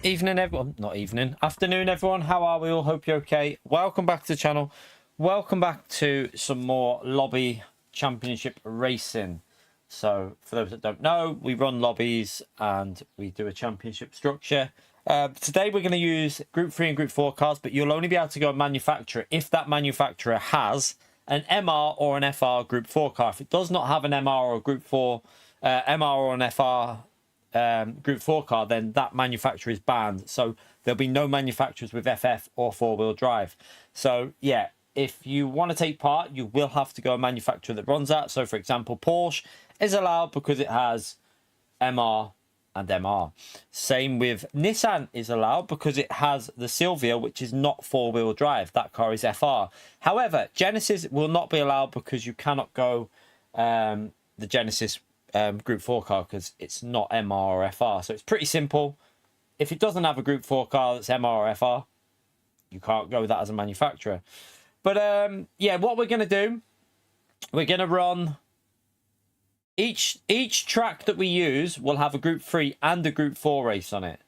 Evening, everyone. Not evening. Afternoon, everyone. How are we all? Hope you're okay. Welcome back to the channel. Welcome back to some more lobby championship racing. So, for those that don't know, we run lobbies and we do a championship structure. Today, we're going to use Group 3 and Group 4 cars, but you'll only be able to go manufacturer if that manufacturer has an MR or an FR Group 4 car. If it does not have an MR or a Group 4, MR or an FR Group 4 car, then that manufacturer is banned. So there'll be no manufacturers with FF or four-wheel drive. So yeah, if you want to take part, you will have to go a manufacturer that runs that. So for example, Porsche is allowed because it has MR and MR. Same with Nissan is allowed because it has the Silvia, which is not four-wheel drive. That car is FR. However, Genesis will not be allowed because you cannot go the Genesis Group 4 car because it's not MR or FR. So it's pretty simple. If it doesn't have a Group 4 car that's MR or FR, you can't go that as a manufacturer. But yeah, what we're going to do, we're going to run each track that we use will have a Group 3 and a Group 4 race on it.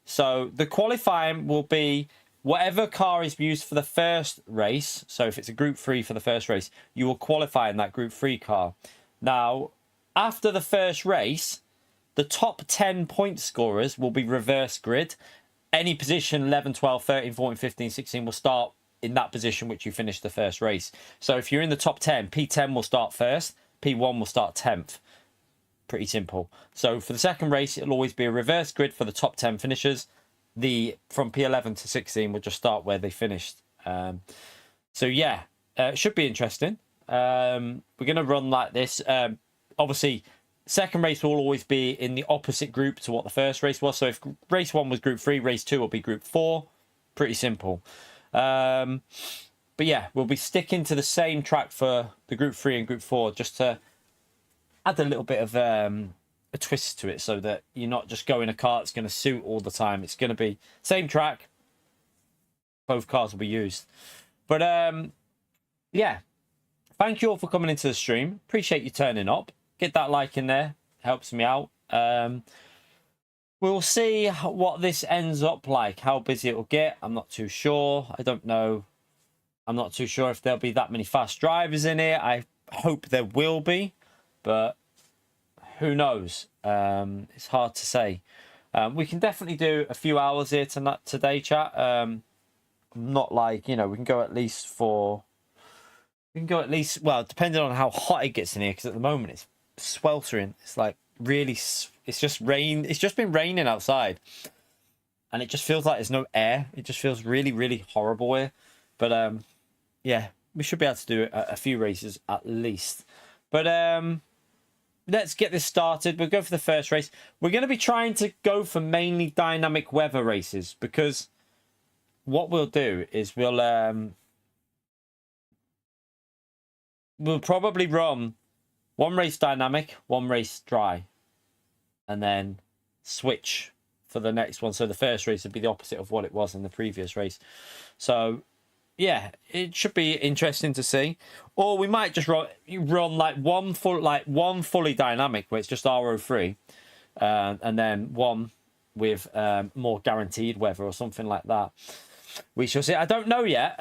So the qualifying will be whatever car is used for the first race. So if it's a Group 3 for the first race, you will qualify in that Group 3 car. Now, after the first race, the top 10 point scorers will be reverse grid. Any position 11, 12, 13, 14, 15, 16 will start in that position which you finished the first race. So if you're in the top 10, P10 will start first, P1 will start 10th. Pretty simple. So for the second race, it'll always be a reverse grid for the top 10 finishers. From P11 to 16 will just start where they finished. So yeah, it should be interesting. We're going to run like this. Obviously, second race will always be in the opposite group to what the first race was. So if race 1 was Group 3, race 2 will be Group 4. Pretty simple. But yeah, we'll be sticking to the same track for the Group 3 and Group 4 just to add a little bit of a twist to it so that you're not just going a car that's going to suit all the time. It's going to be same track. Both cars will be used. But yeah, thank you all for coming into the stream. Appreciate you turning up. Get that like in there. Helps me out. We'll see what this ends up like. How busy it will get. I'm not too sure. I don't know. I'm not too sure if there'll be that many fast drivers in it. I hope there will be. But who knows? It's hard to say. We can definitely do a few hours here today, chat. Not like, you know, we can go at least for... We can go at least, well, depending on how hot it gets in here, because at the moment it's sweltering. It's like really, it's just rain. It's just been raining outside. And it just feels like there's no air. It just feels really, really horrible here. But yeah, we should be able to do a few races at least. But let's get this started. We'll go for the first race. We're going to be trying to go for mainly dynamic weather races because what we'll do is we'll probably run one race dynamic, one race dry, and then switch for the next one. So the first race would be the opposite of what it was in the previous race. So yeah, it should be interesting to see. Or we might just run like one fully dynamic where it's just RO3, and then one with more guaranteed weather or something like that. We shall see. I don't know yet.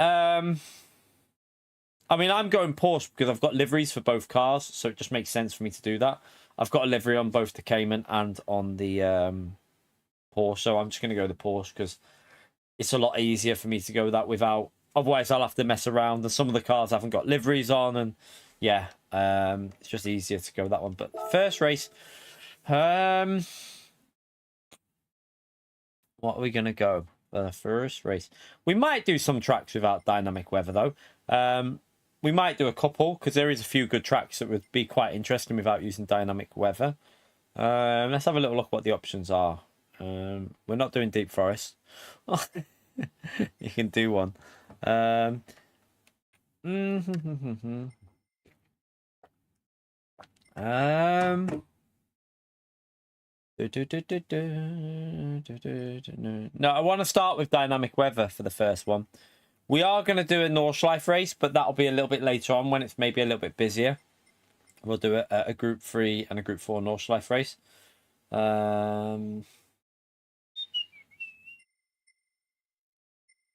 I mean, I'm going Porsche because I've got liveries for both cars, so it just makes sense for me to do that. I've got a livery on both the Cayman and on the Porsche, so I'm just going to go the Porsche because it's a lot easier for me to go that without... Otherwise, I'll have to mess around, and some of the cars haven't got liveries on, and yeah, it's just easier to go that one. But first race, what are we going to go for the first race? We might do some tracks without dynamic weather, though. We might do a couple, because there is a few good tracks that would be quite interesting without using dynamic weather. Let's have a little look what the options are. We're not doing Deep Forest. You can do one. No, I want to start with dynamic weather for the first one. We are going to do a Nordschleife race, but that'll be a little bit later on when it's maybe a little bit busier. We'll do a Group 3 and a Group 4 Nordschleife race.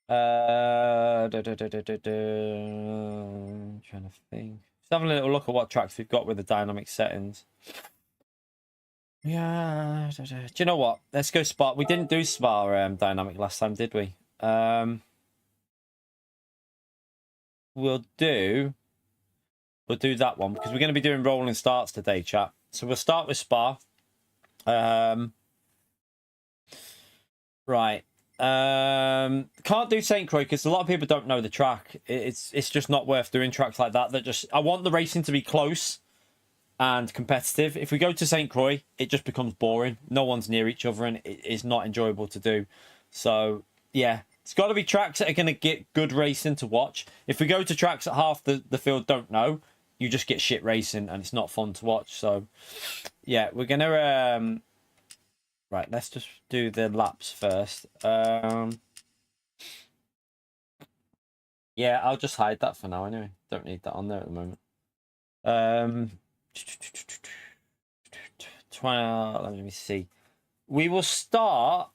Trying to think. Just having a little look at what tracks we've got with the dynamic settings. Yeah. Do you know what? Let's go Spa. We didn't do Spa dynamic last time, did we? We'll do that one because we're going to be doing rolling starts today, chat. So we'll start with Spa. Right. Can't do St. Croix because a lot of people don't know the track. It's just not worth doing tracks like that. I want the racing to be close and competitive. If we go to St. Croix, it just becomes boring. No one's near each other and it is not enjoyable to do. So yeah, it's got to be tracks that are going to get good racing to watch. If we go to tracks that half the field don't know, you just get shit racing and it's not fun to watch. So yeah, we're gonna right, let's just do the laps first. Yeah, I'll just hide that for now anyway. Don't need that on there at the moment. Let me see. We will start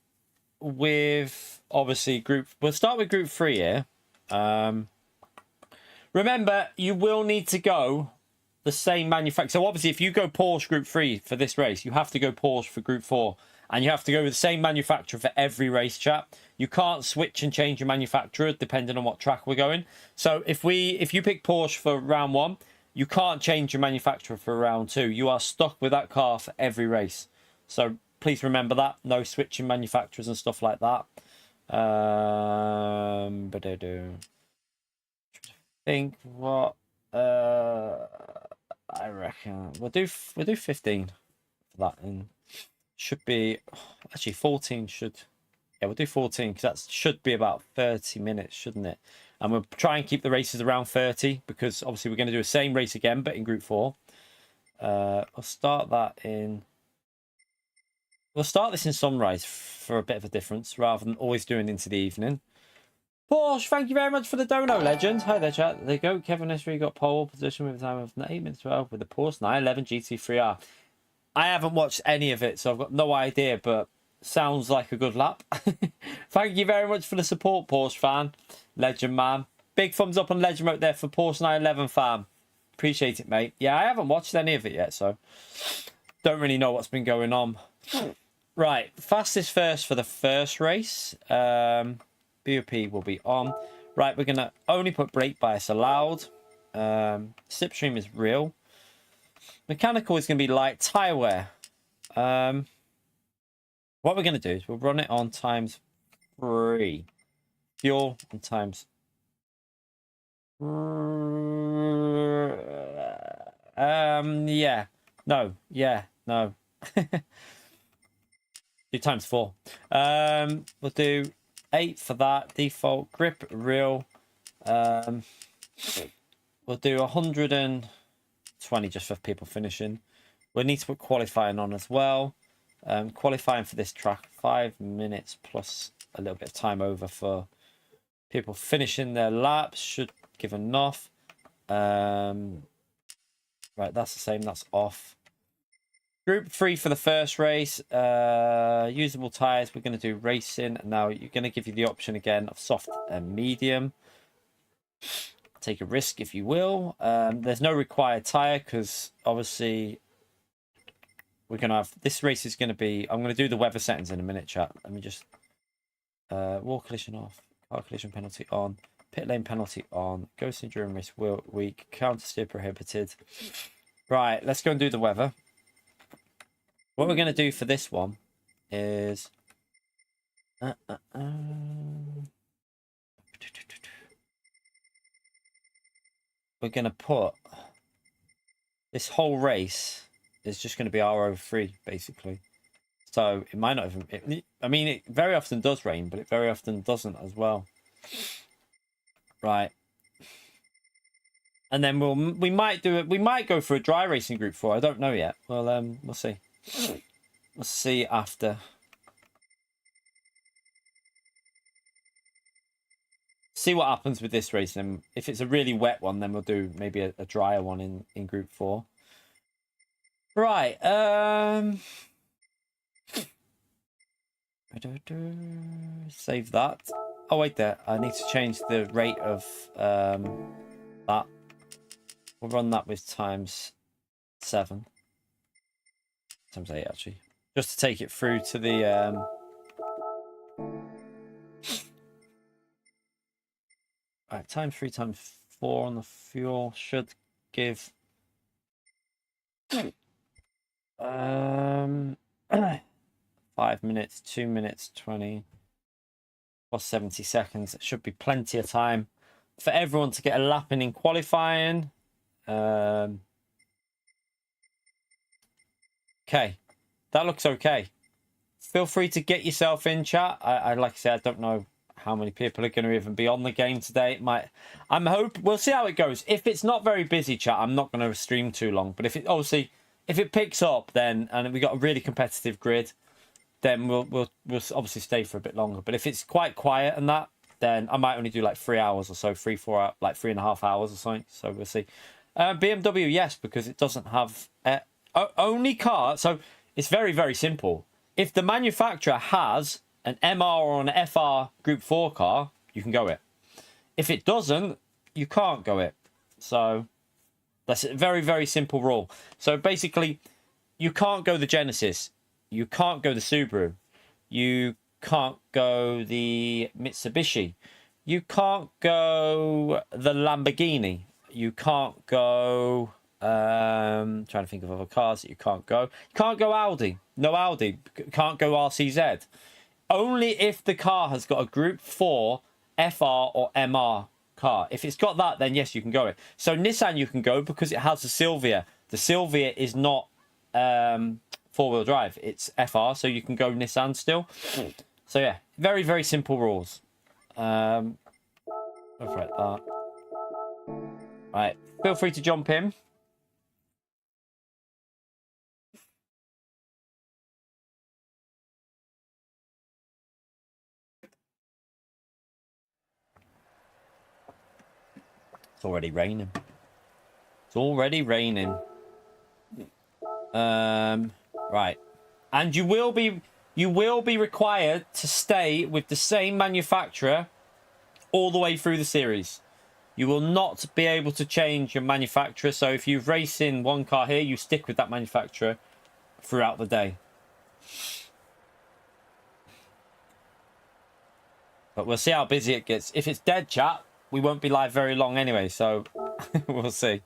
with obviously we'll start with group 3 here. Remember, you will need to go the same manufacturer. So obviously if you go Porsche group 3 for this race, you have to go Porsche for group 4. And you have to go with the same manufacturer for every race, chat. You can't switch and change your manufacturer depending on what track we're going. So if you pick Porsche for round 1, you can't change your manufacturer for round 2. You are stuck with that car for every race. So please remember that. No switching manufacturers and stuff like that. But I do think what I reckon we'll do 15 for that, and should be actually 14 should, yeah, we'll do 14 because that should be about 30 minutes, shouldn't it? And we'll try and keep the races around 30 because obviously we're going to do the same race again but in group 4. We'll start this in sunrise for a bit of a difference rather than always doing into the evening. Porsche, thank you very much for the dono, legend. Hi there, chat. There you go. Kevin Esri got pole position with a time of 8 minutes 12 with the Porsche 911 GT3R. I haven't watched any of it, so I've got no idea, but sounds like a good lap. Thank you very much for the support, Porsche fan. Legend, man. Big thumbs up on Legend Mode there for Porsche 911 fan. Appreciate it, mate. Yeah, I haven't watched any of it yet, so don't really know what's been going on. Right, fastest first for the first race. BOP will be on. Right, we're going to only put brake bias allowed. Slipstream is real. Mechanical is going to be light. Tyre wear. What we're going to do is we'll run it on times 3. Fuel on times. Yeah. No. Yeah. No. Do times 4. We'll do 8 for that. Default. Grip real. We'll do 120 just for people finishing. We'll need to put qualifying on as well. Qualifying for this track, 5 minutes plus a little bit of time over for people finishing their laps. Should give enough. Right, that's the same. That's off. Group 3 for the first race. Usable tyres. We're going to do racing. Now, you're going to give you the option again of soft and medium. Take a risk if you will. There's no required tyre because obviously we're going to have... This race is going to be... I'm going to do the weather settings in a minute, chat. Let me just... wall collision off. Car collision penalty on. Pit lane penalty on. Ghost during race week. Counter steer prohibited. Right, let's go and do the weather. What we're going to do for this one is... We're going to put... This whole race is just going to be RO3, basically. So it might not even... I mean, it very often does rain, but it very often doesn't as well. Right. And then we might do it. We might go for a dry racing group 4. I don't know yet. Well, we'll see. We'll see after. See what happens with this race. And if it's a really wet one, then we'll do maybe a drier one in group 4. Right. Save that. Oh, wait there. I need to change the rate of that. We'll run that with times 7. Times 8, actually. Just to take it through to the... Right, times 3 times 4 on the fuel should give... 5 minutes, 2 minutes, 20... plus 70 seconds. It should be plenty of time for everyone to get a lap in qualifying. Okay, that looks okay. Feel free to get yourself in, chat. I like I said, I don't know how many people are going to even be on the game today. It might. We'll see how it goes. If it's not very busy, chat, I'm not going to stream too long. But if it if it picks up, then and we got a really competitive grid, then we'll obviously stay for a bit longer. But if it's quite quiet and that, then I might only do like 3 hours or so, 3.5 hours or something. So we'll see. BMW, yes, because it doesn't have only car. So it's very, very simple. If the manufacturer has an MR or an FR Group 4 car, you can go it. If it doesn't, you can't go it. So that's a very, very simple rule. So basically, you can't go the Genesis. You can't go the Subaru. You can't go the Mitsubishi. You can't go the Lamborghini. You can't go... trying to think of other cars that you can't go. You can't go Audi. No Audi. Can't go RCZ. Only if the car has got a Group 4 FR or MR car. If it's got that, then yes, you can go it. So Nissan you can go because it has the Silvia. The Silvia is not four-wheel drive. It's FR, so you can go Nissan still. So yeah, very, very simple rules. Overwrite that. Right, feel free to jump in. It's already raining. It's already raining. Right. And you will be required to stay with the same manufacturer all the way through the series. You will not be able to change your manufacturer. So if you've raced in one car here, you stick with that manufacturer throughout the day. But we'll see how busy it gets. If it's dead, chat, we won't be live very long anyway, so we'll see.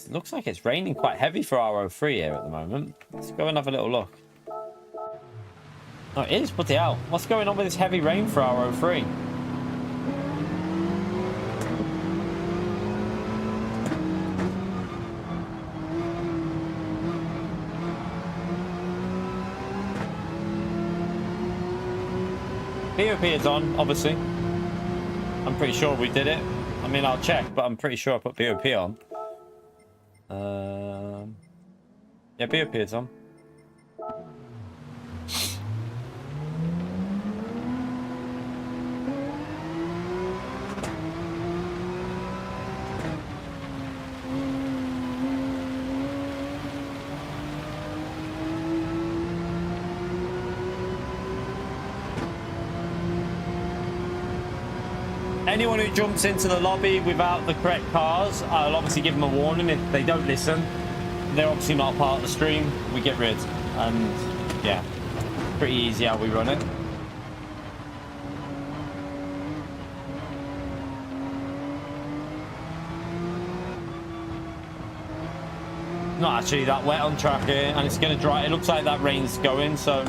Looks like it's raining quite heavy for RO3 here at the moment. Let's go and have a little look. Oh, it is? What the hell? What's going on with this heavy rain for RO3? BOP is on, obviously. I'm pretty sure we did it. I mean, I'll check, but I'm pretty sure I put BOP on. Yeah, BOP is on. Anyone who jumps into the lobby without the correct cars, I'll obviously give them a warning. If they don't listen, they're obviously not part of the stream. We get rid. And yeah, pretty easy how we run it. Not actually that wet on track here, and it's going to dry. It looks like that rain's going, so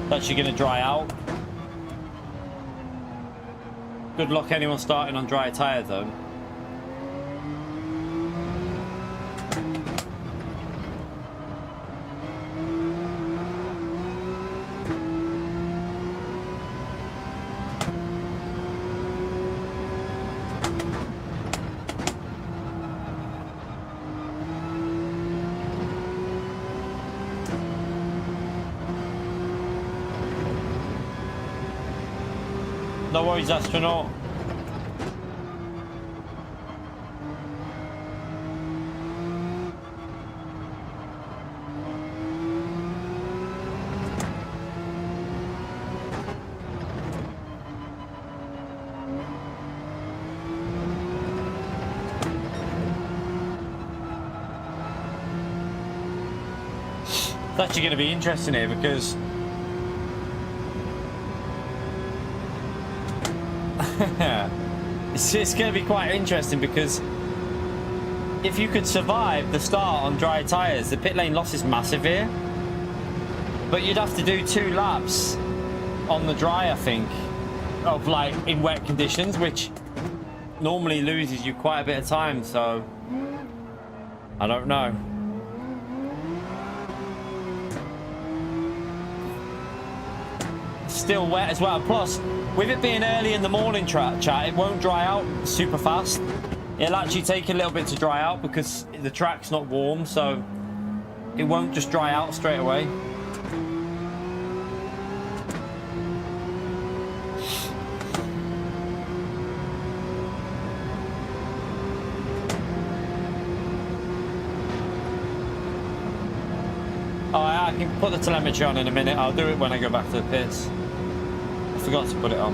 that's actually going to dry out. Good luck anyone starting on dry tyre though. No worries, astronaut. It's actually going to be interesting here because it's going to be quite interesting because if you could survive the start on dry tyres, the pit lane loss is massive here. But you'd have to do 2 laps on the dry, I think, of like in wet conditions, which normally loses you quite a bit of time. So I don't know. Still wet as well. Plus, with it being early in the morning, chat, it won't dry out super fast. It'll actually take a little bit to dry out because the track's not warm, so it won't just dry out straight away. Oh, I can put the telemetry on in a minute. I'll do it when I go back to the pits. I forgot to put it on.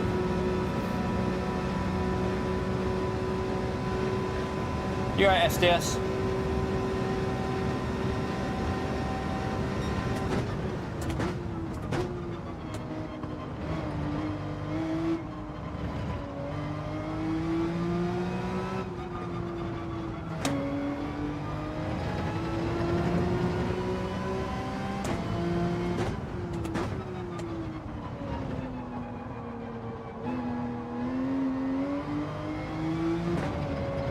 You right, SDS?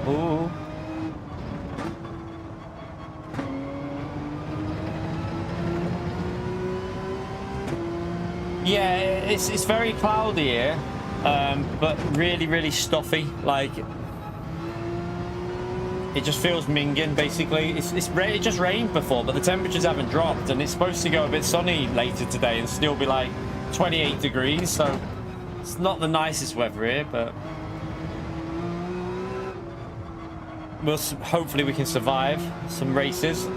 Ooh. Yeah, it's very cloudy here, but really stuffy. Like it just feels minging basically. It just rained before, but the temperatures haven't dropped, and it's supposed to go a bit sunny later today and still be like 28 degrees. So it's not the nicest weather here, but hopefully we can survive some races.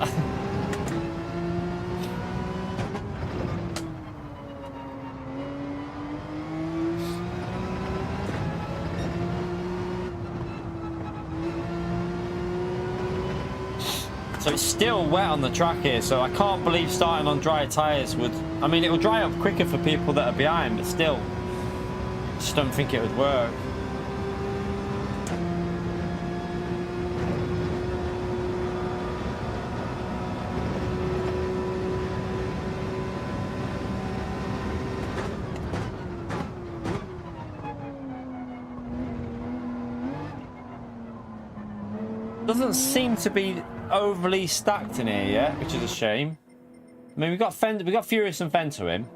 So it's still wet on the track here, so I can't believe starting on dry tyres would... I mean, it will dry up quicker for people that are behind, but still, I just don't think it would work. Doesn't seem to be overly stacked in here yet, which is a shame. I mean, we got Furious and Fento in.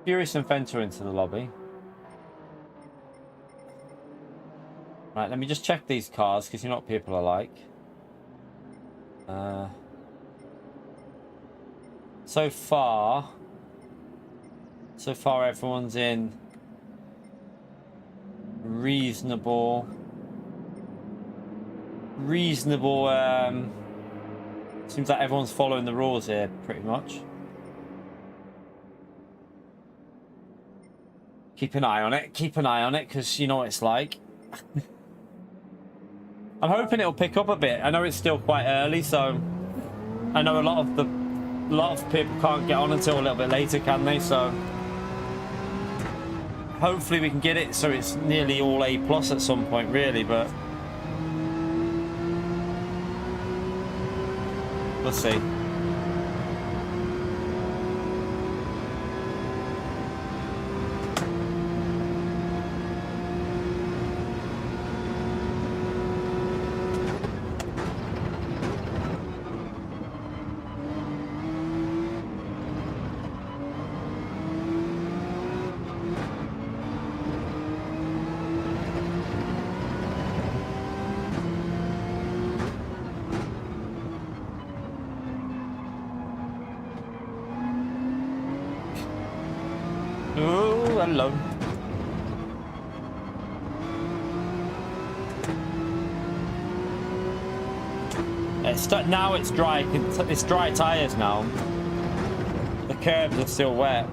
Furious and Fento into the lobby. Right, let me just check these cars because you know what people are like. So far everyone's in reasonable seems like everyone's following the rules here pretty much. Keep an eye on it because you know what it's like. I'm hoping it'll pick up a bit. I know it's still quite early, so I know a lot of people can't get on until a little bit later, can they? So hopefully we can get it so it's nearly all A+ at some point really, but we'll see. Oh, hello. Now it's dry. It's dry tires now. The curbs are still wet.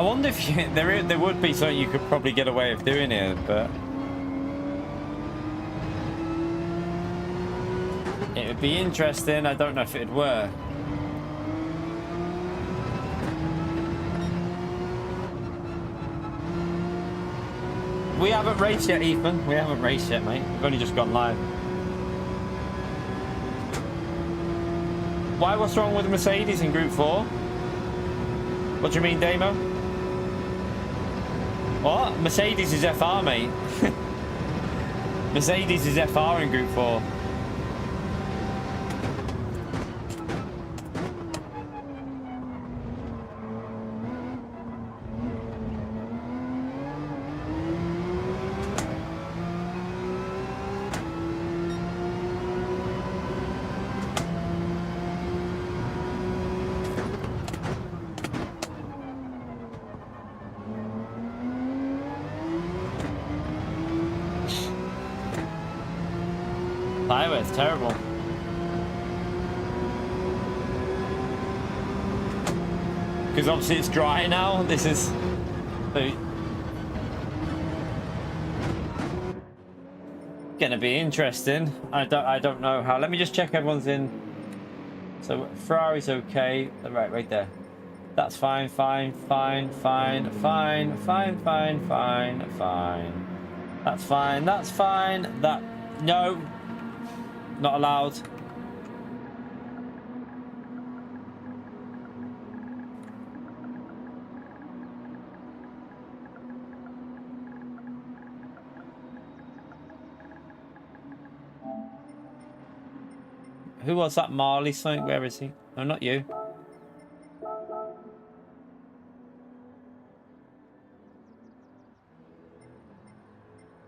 I wonder if there would be something you could probably get away with doing here, but it would be interesting. I don't know if it'd work. We haven't raced yet, Ethan. We haven't raced yet, mate. We've only just gone live. Why? What's wrong with the Mercedes in Group 4? What do you mean, Damo? What? Mercedes is FR, mate. Mercedes is FR in Group 4. It's terrible. Because obviously it's dry now. This is gonna be interesting. I don't know how. Let me just check everyone's in. So Ferrari's okay. Right there. That's fine. That's fine. That no. Not allowed. Who was that? Marley something? Where is he? No, not you.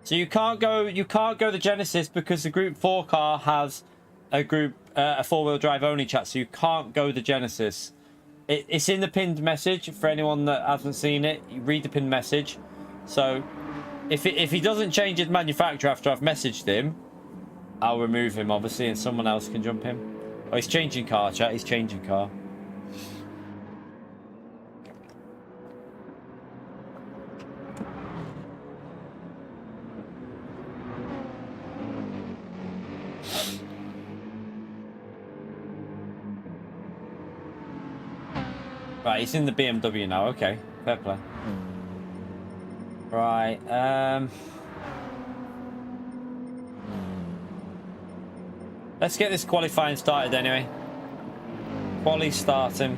So you can't go the Genesis because the Group 4 car has a four-wheel drive only chat, so you can't go the Genesis. It's in the pinned message for anyone that hasn't seen it. You read the pinned message. So if he doesn't change his manufacturer after I've messaged him, I'll remove him obviously and someone else can jump him. Oh, he's changing car, chat. He's changing car. Right, he's in the BMW now. Okay, fair play. Right, let's get this qualifying started anyway. Quali starting.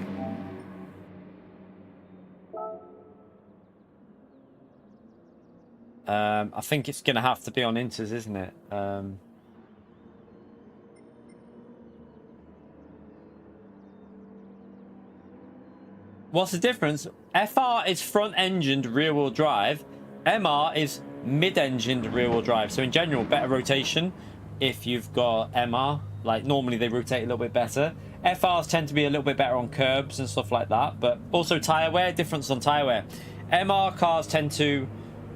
I think it's gonna have to be on Inters, isn't it? What's the difference? FR is front-engined rear-wheel drive. MR is mid-engined rear-wheel drive. So in general, better rotation if you've got MR. Like normally they rotate a little bit better. FRs tend to be a little bit better on curbs and stuff like that. But also tyre wear, difference on tyre wear. MR cars tend to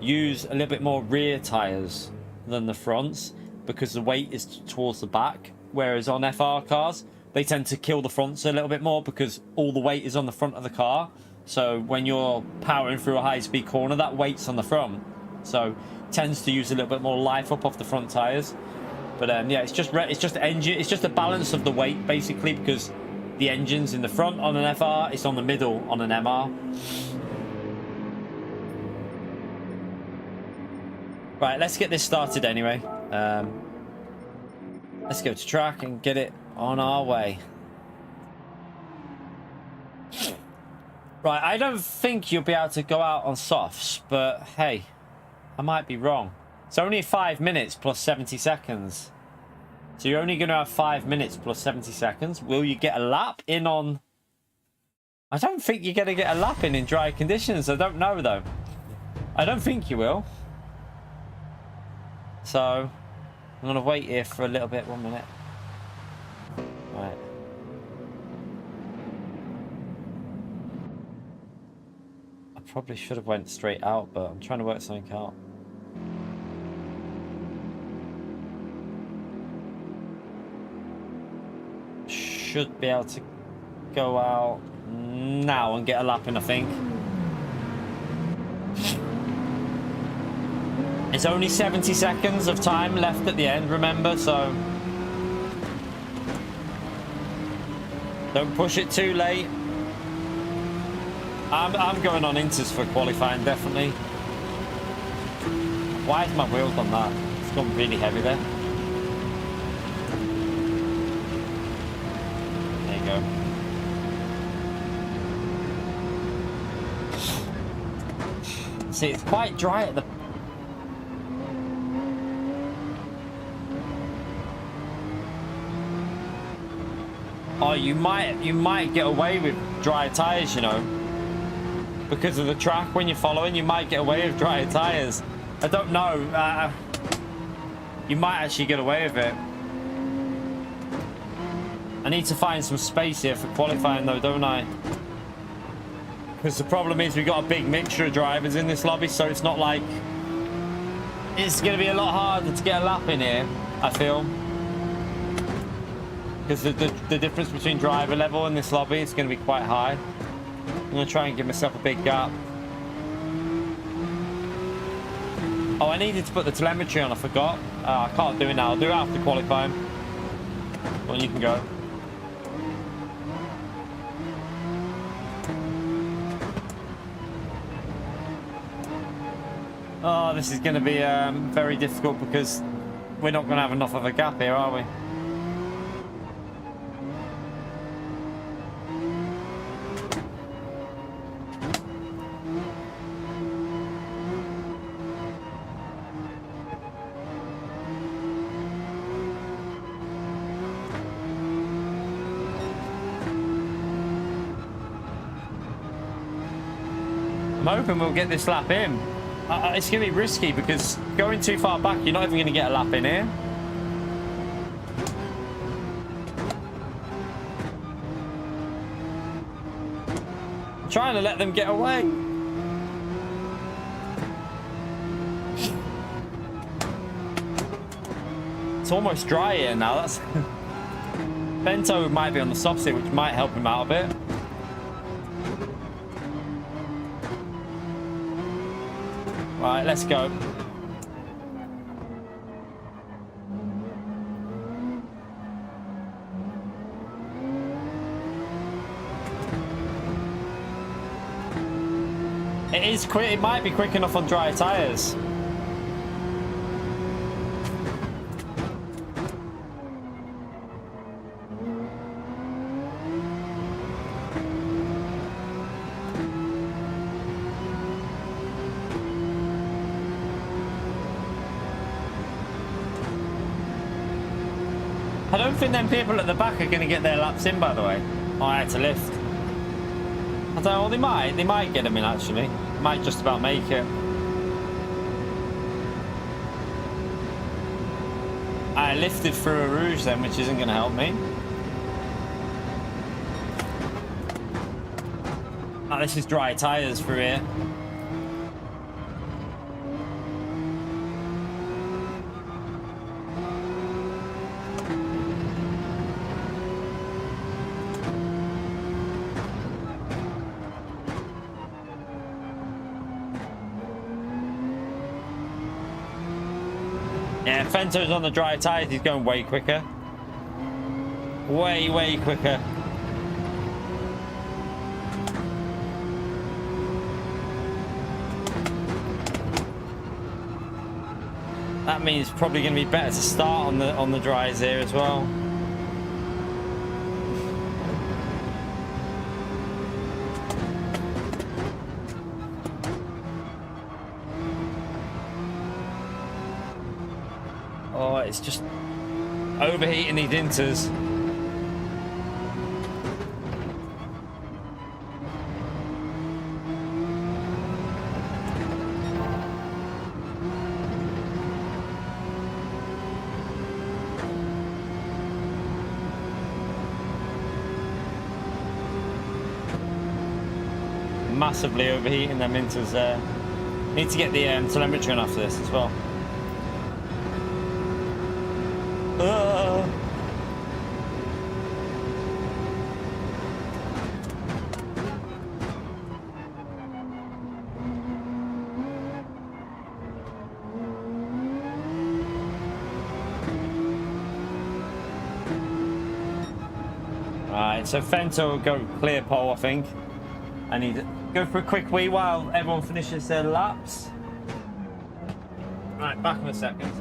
use a little bit more rear tyres than the fronts because the weight is towards the back. Whereas on FR cars, they tend to kill the fronts a little bit more because all the weight is on the front of the car. So when you're powering through a high-speed corner, that weight's on the front. So tends to use a little bit more life up off the front tyres. But yeah, it's just engine. It's just a balance of the weight basically because the engine's in the front on an FR, it's on the middle on an MR. Right, let's get this started anyway. Let's go to track and get it on our way. Right, I don't think you'll be able to go out on softs, but hey, I might be wrong. It's only 5 minutes plus 70 seconds. So you're only going to have 5 minutes plus 70 seconds. Will you get a lap in on... I don't think you're going to get a lap in dry conditions. I don't know, though. I don't think you will. So, I'm going to wait here for a little bit. 1 minute. Right. I probably should have went straight out, but I'm trying to work something out. Should be able to go out now and get a lap in, I think. It's only 70 seconds of time left at the end, remember, so don't push it too late. I'm going on inters for qualifying, definitely. Why is my wheels on that? It's gone really heavy there. There you go. See, it's quite dry at the... Oh, you might get away with dry tires, you know, because of the track. When you're following, you might get away with dry tires. I don't know. You might actually get away with it. I need to find some space here for qualifying, though, don't I? Because the problem is we've got a big mixture of drivers in this lobby, so it's not like... It's going to be a lot harder to get a lap in here, I feel. Because the difference between driver level in this lobby is going to be quite high. I'm going to try and give myself a big gap. Oh, I needed to put the telemetry on, I forgot. I can't do it now. I'll do it after qualifying. Well, you can go. Oh, this is going to be very difficult because we're not going to have enough of a gap here, are we? I'm hoping we'll get this lap in. It's going to be risky because going too far back, you're not even going to get a lap in here. I'm trying to let them get away. It's almost dry here now. That's Bento might be on the soft seat, which might help him out a bit. Right, let's go. It is quick. It might be quick enough on dry tires. I don't think them people at the back are going to get their laps in, by the way. Oh, I had to lift. I don't know, they might get them in, actually. Might just about make it. I lifted through a rouge then, which isn't going to help me. Oh, this is dry tyres through here. Yeah, Fento's on the dry tyres. He's going way quicker. Way quicker. That means it's probably going to be better to start on the dries here as well. Oh, it's just overheating these inters. Massively overheating them inters there. Need to get the telemetry on after this as well. Right, so Fento will go clear pole, I think. I need to go for a quick wee while everyone finishes their laps. Right, back in a second.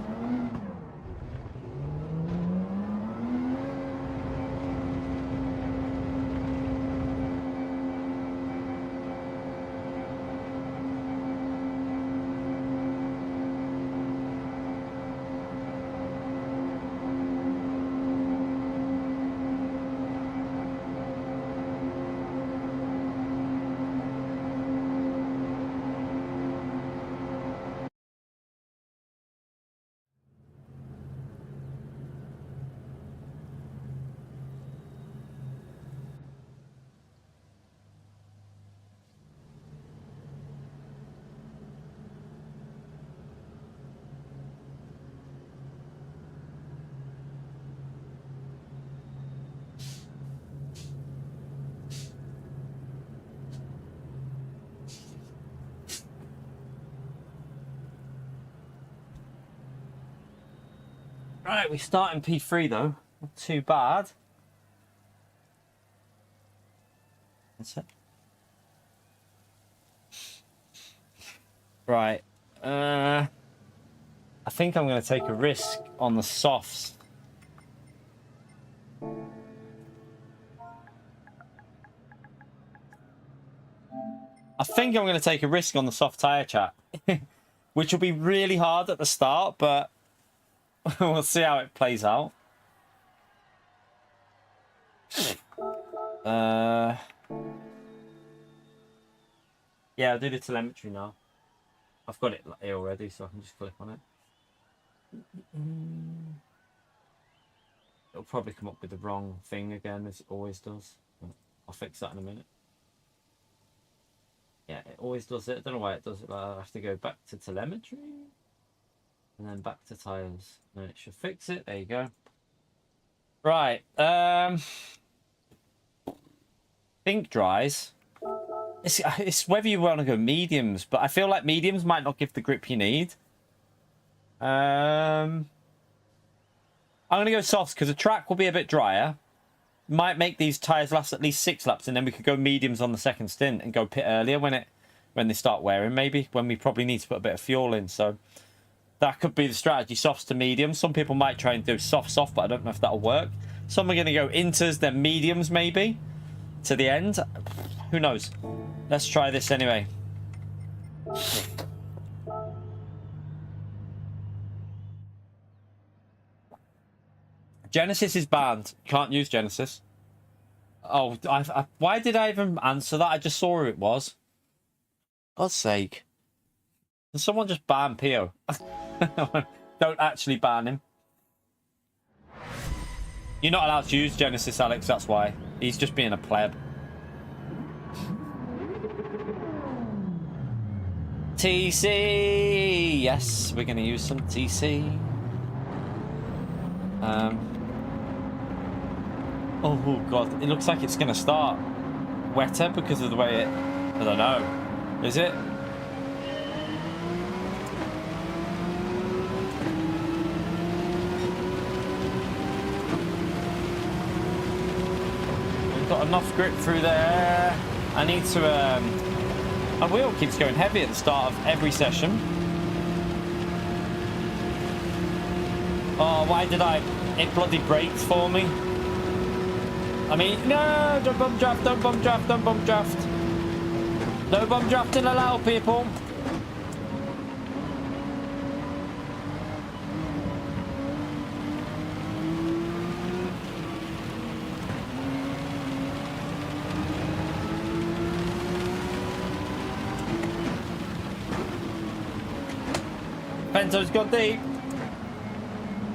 Right, we start in P3 though. Not too bad. That's it. Right. I think I'm going to take a risk on the softs. I think I'm going to take a risk on the soft tyre, chat. Which will be really hard at the start, but we'll see how it plays out. Yeah, I'll do the telemetry now. I've got it here already, so I can just click on it. It'll probably come up with the wrong thing again, as it always does. I'll fix that in a minute. Yeah, it always does it. I don't know why it does it, but I have to go back to telemetry. And then back to tyres. And it should fix it. There you go. Right. Think dries. It's whether you want to go mediums, but I feel like mediums might not give the grip you need. I'm going to go softs because the track will be a bit drier. Might make these tyres last at least 6 laps, and then we could go mediums on the second stint and go pit earlier when they start wearing, maybe, when we probably need to put a bit of fuel in. So that could be the strategy, softs to mediums. Some people might try and do soft, but I don't know if that'll work. Some are going to go inters, then mediums, maybe, to the end. Who knows? Let's try this anyway. Genesis is banned. Can't use Genesis. Oh, why did I even answer that? I just saw who it was. God's sake. Can someone just ban Pio? Don't actually ban him. You're not allowed to use Genesis, Alex, that's why. He's just being a pleb. TC! Yes, we're going to use some TC. Oh god, it looks like it's going to start wetter because of the way it... I don't know. Is it? We've got enough grip through there. I need to... My wheel keeps going heavy at the start of every session. Oh, why did it bloody brakes for me? I mean, no, don't bump draft, don't bump draft, don't bump draft. No bump drafting allowed, people. Pento's got deep.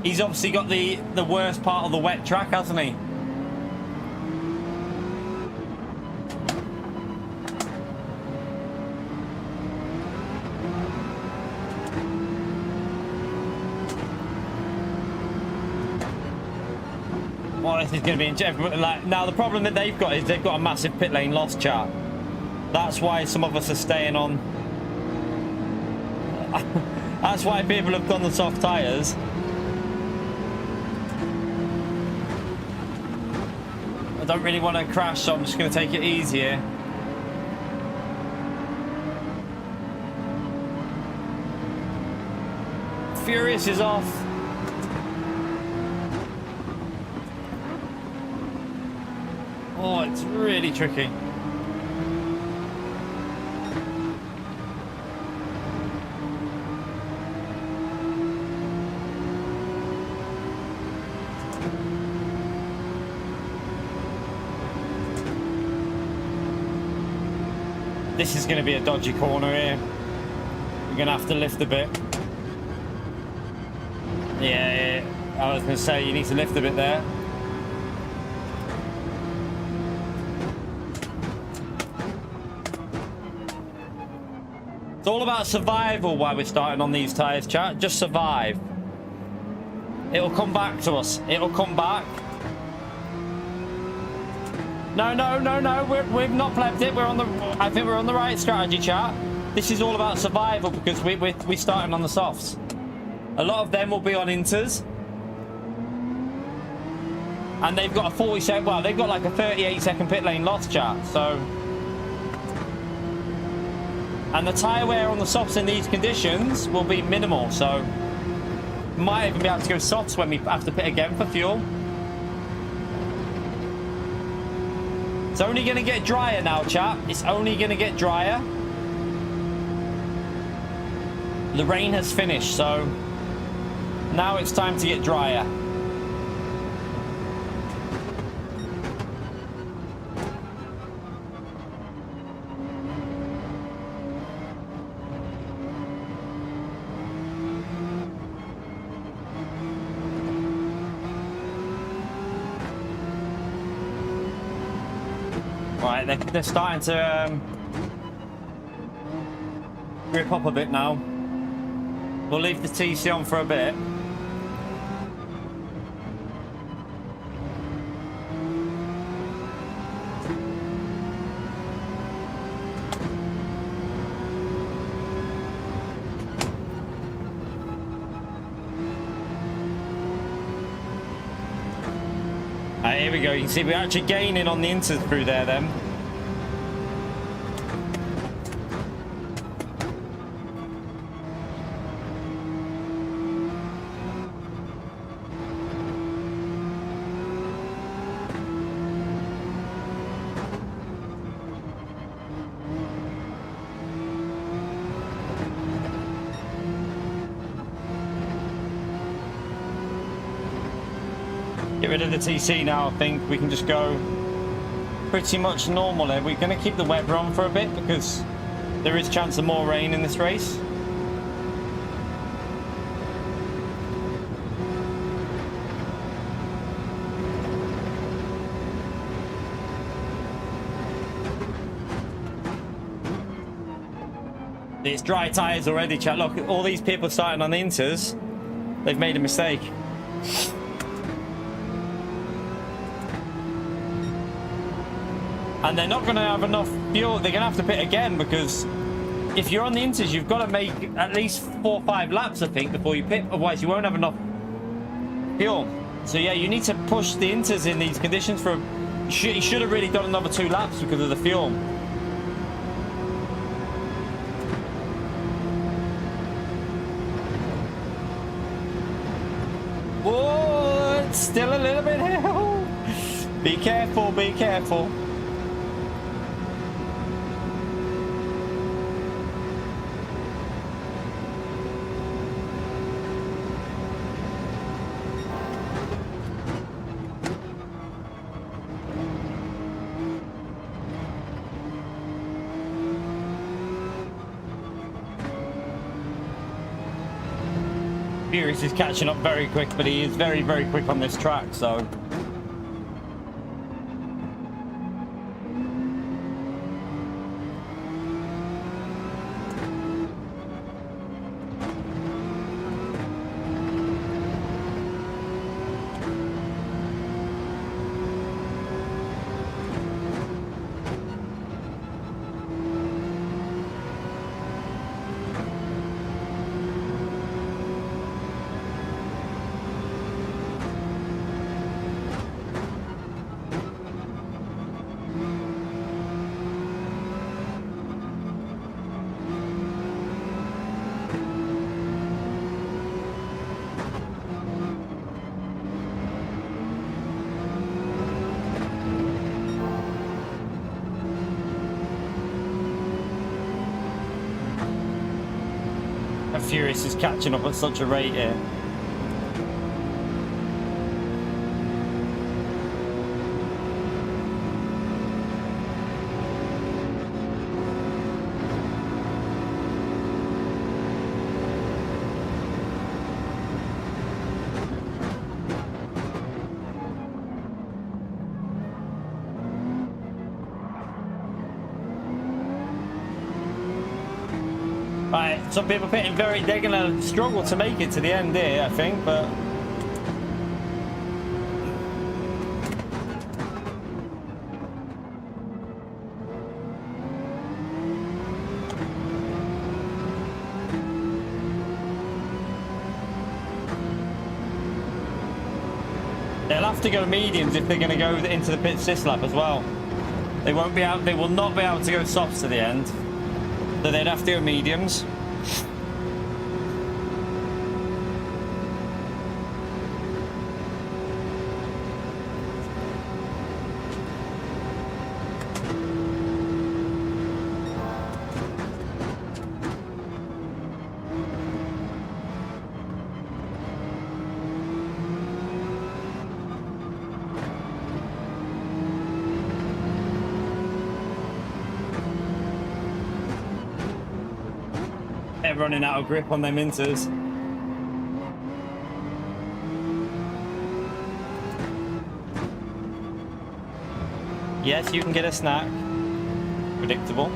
He's obviously got the worst part of the wet track, hasn't he? Well, this is going to be like now. The problem that they've got is they've got a massive pit lane loss chart. That's why some of us are staying on. That's why people have done the soft tyres. I don't really want to crash, so I'm just going to take it easy here. Furious is off. Oh, it's really tricky. This is going to be a dodgy corner here. We're going to have to lift a bit. Yeah, I was going to say you need to lift a bit there. It's all about survival while we're starting on these tyres, chat. Just survive. It'll come back to us. It'll come back. No, no, no, no. We've not plebed it. I think we're on the right strategy, chat. This is all about survival because we're starting on the softs. A lot of them will be on inters. And they've got a 40-second... Well, they've got like a 38-second pit lane loss, chat. So... And the tyre wear on the softs in these conditions will be minimal. So... Might even be able to go softs when we have to pit again for fuel. It's only going to get drier now, chat. It's only going to get drier. The rain has finished, so now it's time to get drier. Right, they're starting to grip up a bit now. We'll leave the TC on for a bit. Here we go. You can see we're actually gaining on the inters through there then. Get rid of the TC now. I think we can just go pretty much normal here. We're going to keep the weather on for a bit because there is a chance of more rain in this race. It's dry tyres already, chat. Look, all these people starting on the inters, they've made a mistake. And they're not going to have enough fuel. They're going to have to pit again because if you're on the inters, you've got to make at least 4 or 5 laps, I think, before you pit. Otherwise, you won't have enough fuel. So, yeah, you need to push the inters in these conditions for... You should have really done another 2 laps because of the fuel. Whoa, it's still a little bit hill. Be careful, be careful. Furious is catching up very quick, but he is very, very quick on this track, so... And Furious is catching up at such a rate here. Right, some people pitting they're going to struggle to make it to the end here, I think, but... They'll have to go mediums if they're going to go into the pits this lap as well. They won't be out, they will not be able to go softs to the end. So they'd have to go mediums. They're running out of grip on them inters. Yes, you can get a snack. Predictable.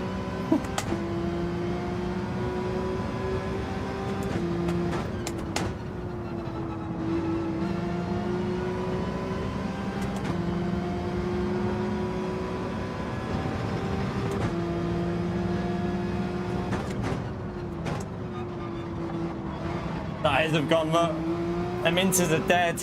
Tires have gone, look. Them inters are dead.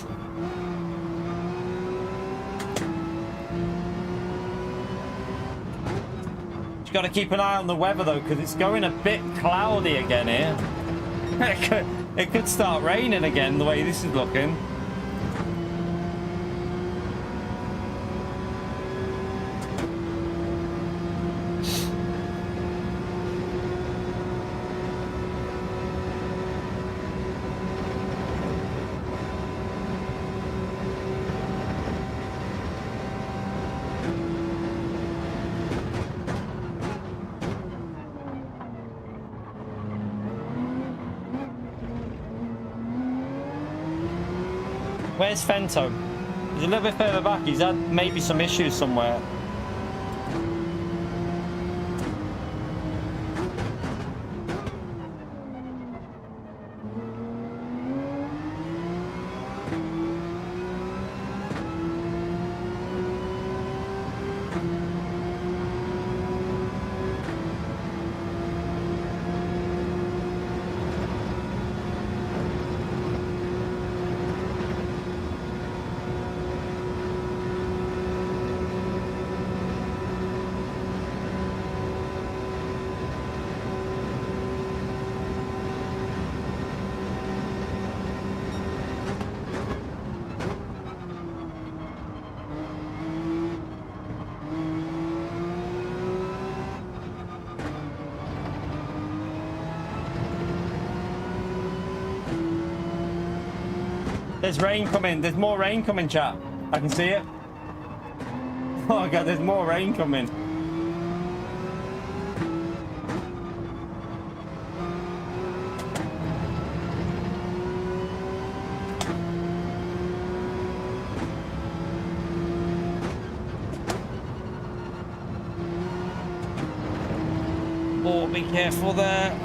You've got to keep an eye on the weather though, because it's going a bit cloudy again here. It could start raining again the way this is looking. Where's Fento? He's a little bit further back. He's had maybe some issues somewhere. There's rain coming. There's more rain coming, chat. I can see it. Oh god, there's more rain coming. Oh, be careful there.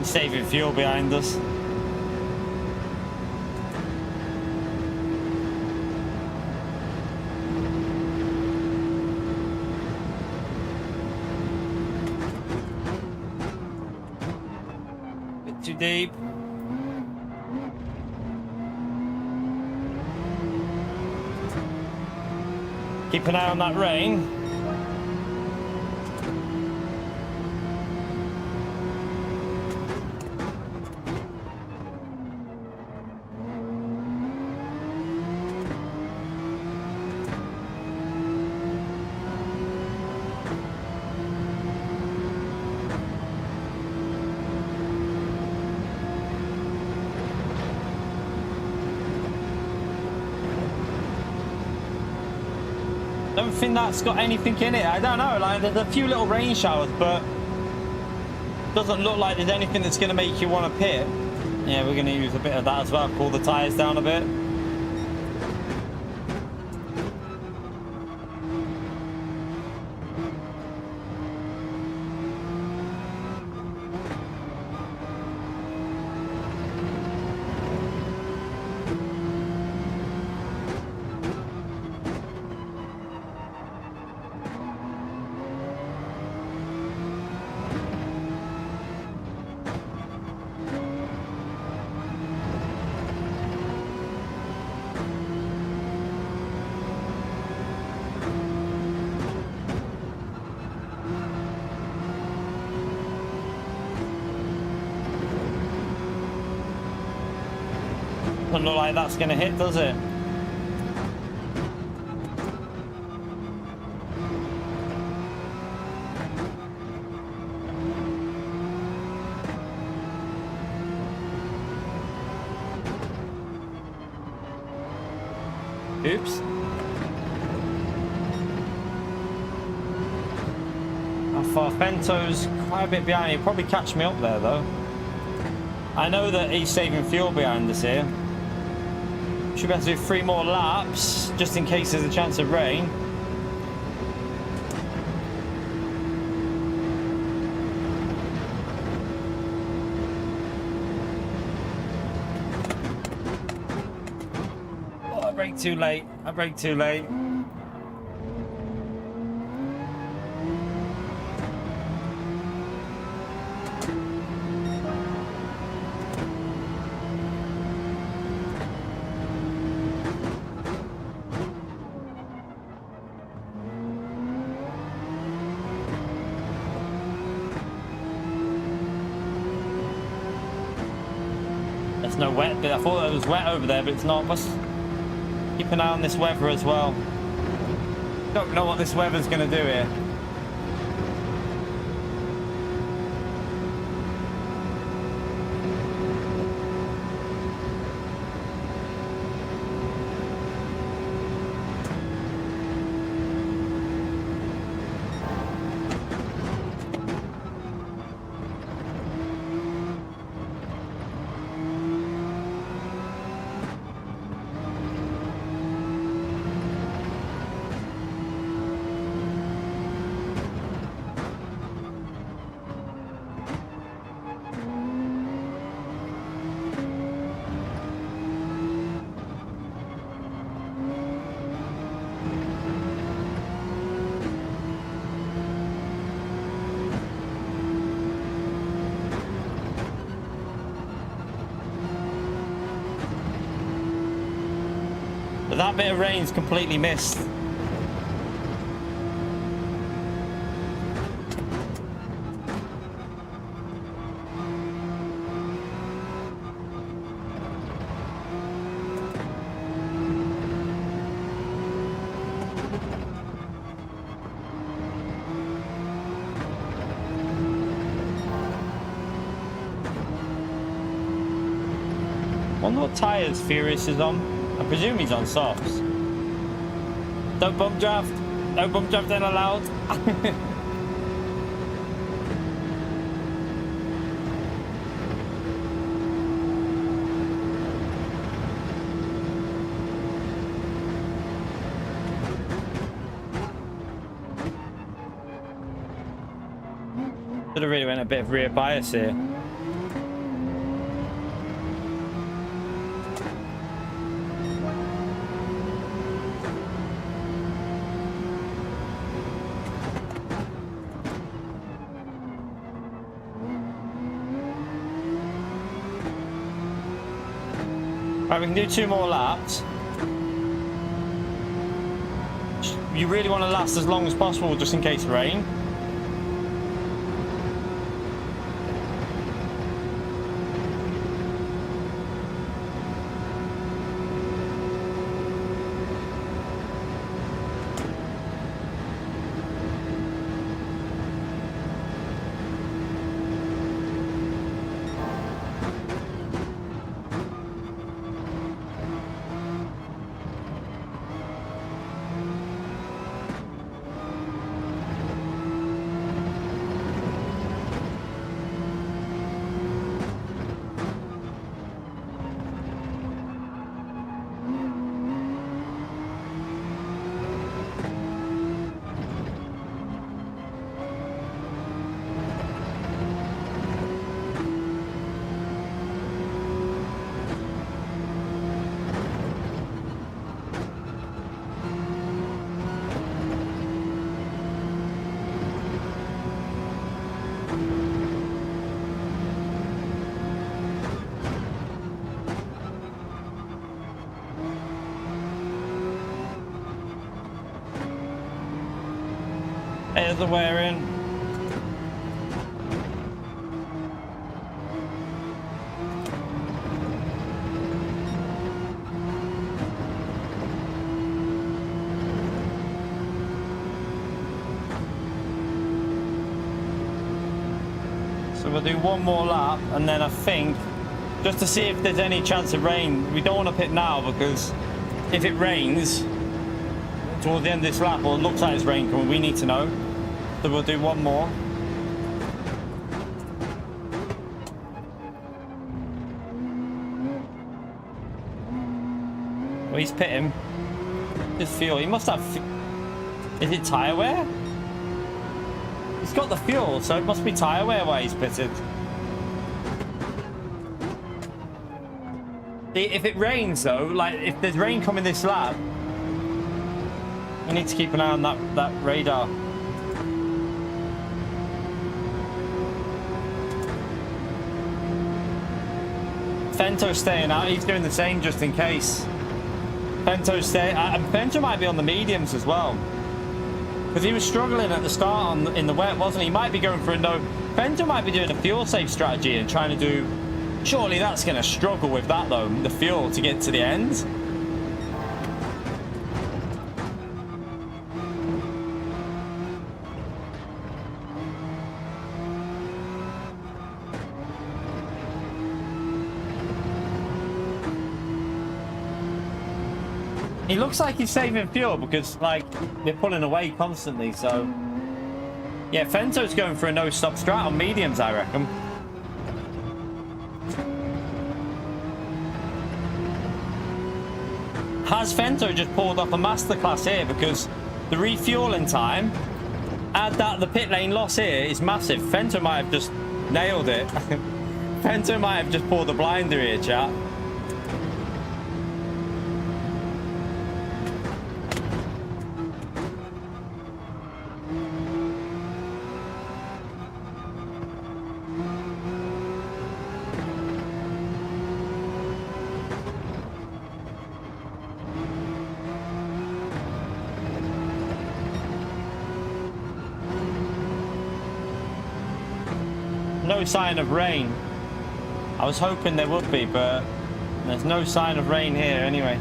Saving fuel behind us. too deep. Keep an eye on that rain. Don't think that's got anything in it. I don't know, like there's a few little rain showers, but doesn't look like there's anything that's going to make you want to pit. Yeah, we're going to use a bit of that as well. Pull the tires down a bit. Doesn't look like that's going to hit, does it? Oops. How far? Fento's quite a bit behind. He'll probably catch me up there, though. I know that he's saving fuel behind us here. Should be able to do 3 more laps, just in case there's a chance of rain. Oh, I braked too late. I braked too late. No wet bit. I thought it was wet over there, but it's not. Must keep an eye on this weather as well. Don't know what this weather's going to do here. But that bit of rain's completely missed. Wonder what tyres Furious is on. I presume he's on softs. Don't bump draft. No bump draft ain't allowed. Should have really went a bit of rear bias here. Right, we can do 2 more laps. You really want to last as long as possible just in case of rain. There's the wearing. So we'll do 1 more lap, and then I think, just to see if there's any chance of rain, we don't want to pit now, because if it rains towards the end of this lap, or it looks like it's rain coming, we need to know. So we'll do 1 more. Well, he's pitting. His fuel. He must have. Is it tyre wear? He's got the fuel, so it must be tyre wear why he's pitted. If it rains though, like if there's rain coming this lap, we need to keep an eye on that radar. Fento's staying out. He's doing the same just in case. Fento's staying. Fento might be on the mediums as well, because he was struggling at the start in the wet, wasn't he? He might be going for a no. Fento might be doing a fuel save strategy and trying to do. Surely that's going to struggle with that though, the fuel to get to the end. He looks like he's saving fuel because, like, they're pulling away constantly, so... Yeah, Fento's going for a no-stop strat on mediums, I reckon. Has Fento just pulled off a masterclass here? Because the refueling time, add that the pit lane loss here is massive. Fento might have just nailed it. Fento might have just pulled the blinder here, chat. No sign of rain. I was hoping there would be, but there's no sign of rain here anyway.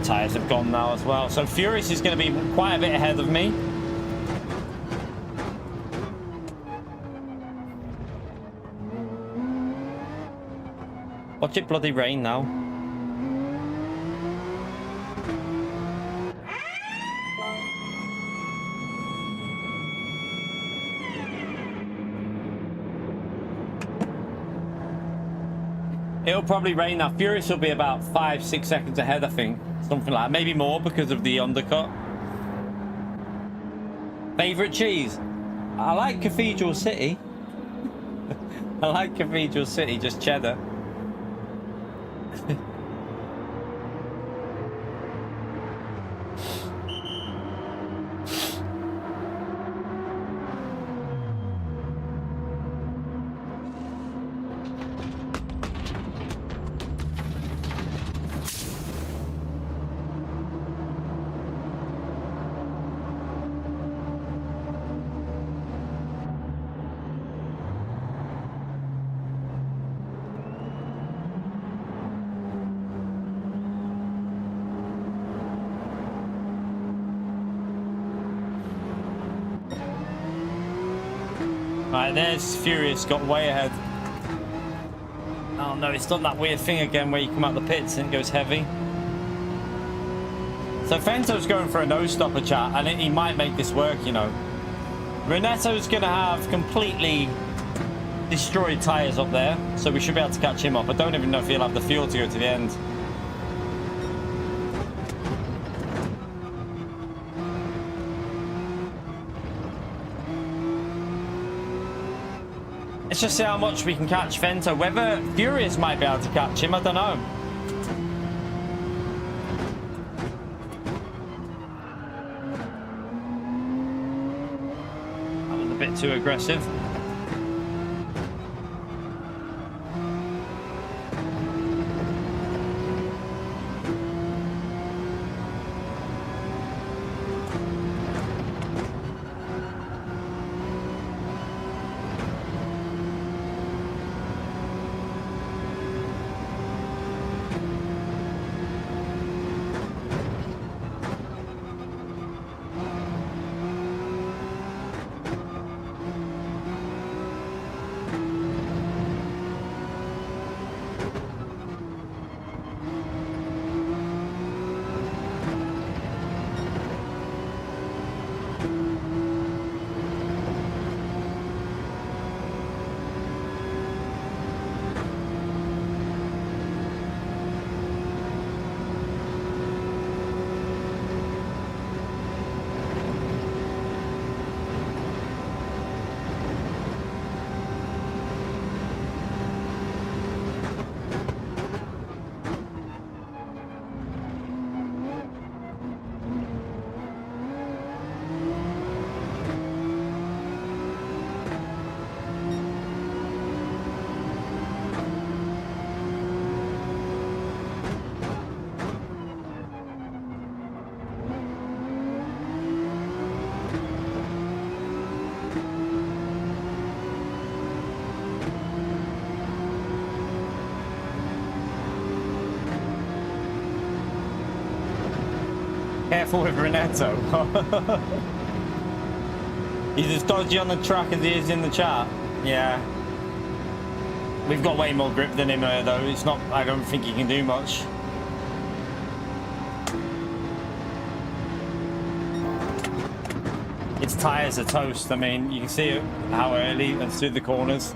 Tyres have gone now as well, so Furious is going to be quite a bit ahead of me. Watch it bloody rain now. It'll probably rain now. Furious will be about 5-6 seconds ahead, I think. Something like that. Maybe more because of the undercut. Favourite cheese? I like Cathedral City. I like Cathedral City, just cheddar. Right, there's Furious, got way ahead. Oh no, it's done that weird thing again where you come out the pits and it goes heavy. So Fento's going for a no-stopper, chat, and he might make this work, you know. Renetto's going to have completely destroyed tyres up there, so we should be able to catch him up. I don't even know if he'll have the fuel to go to the end. Let's just see how much we can catch Fento. Whether Furious might be able to catch him, I don't know. That was a bit too aggressive. Careful with Renetto. He's as dodgy on the track as he is in the chat. Yeah. We've got way more grip than him though. It's not, I don't think he can do much. Its tyres are toast. I mean, you can see how early and through the corners.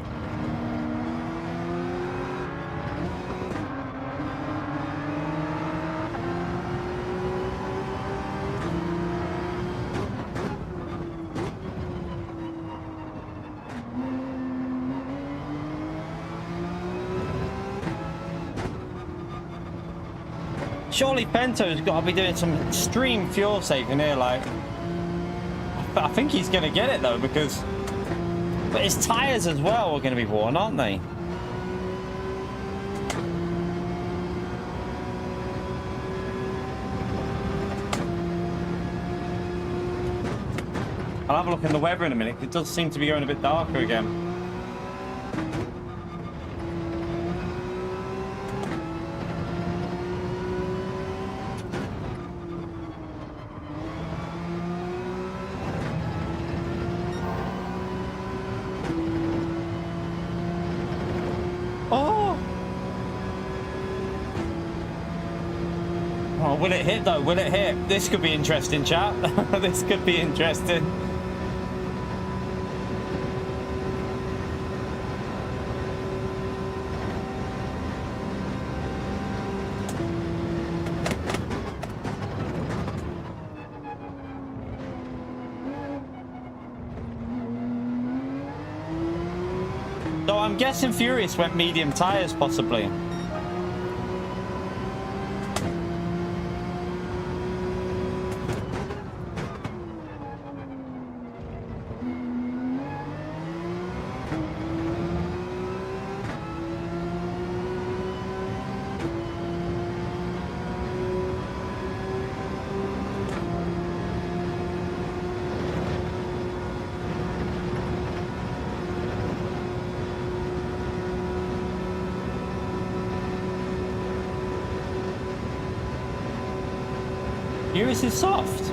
Surely Pento's got to be doing some extreme fuel saving here, like. But I think he's going to get it though, because. But his tyres as well are going to be worn, aren't they? I'll have a look in the weather in a minute. It does seem to be going a bit darker again. Will it hit though? Will it hit? This could be interesting, chat. This could be interesting. So I'm guessing Furious went medium tires possibly. Furious is soft.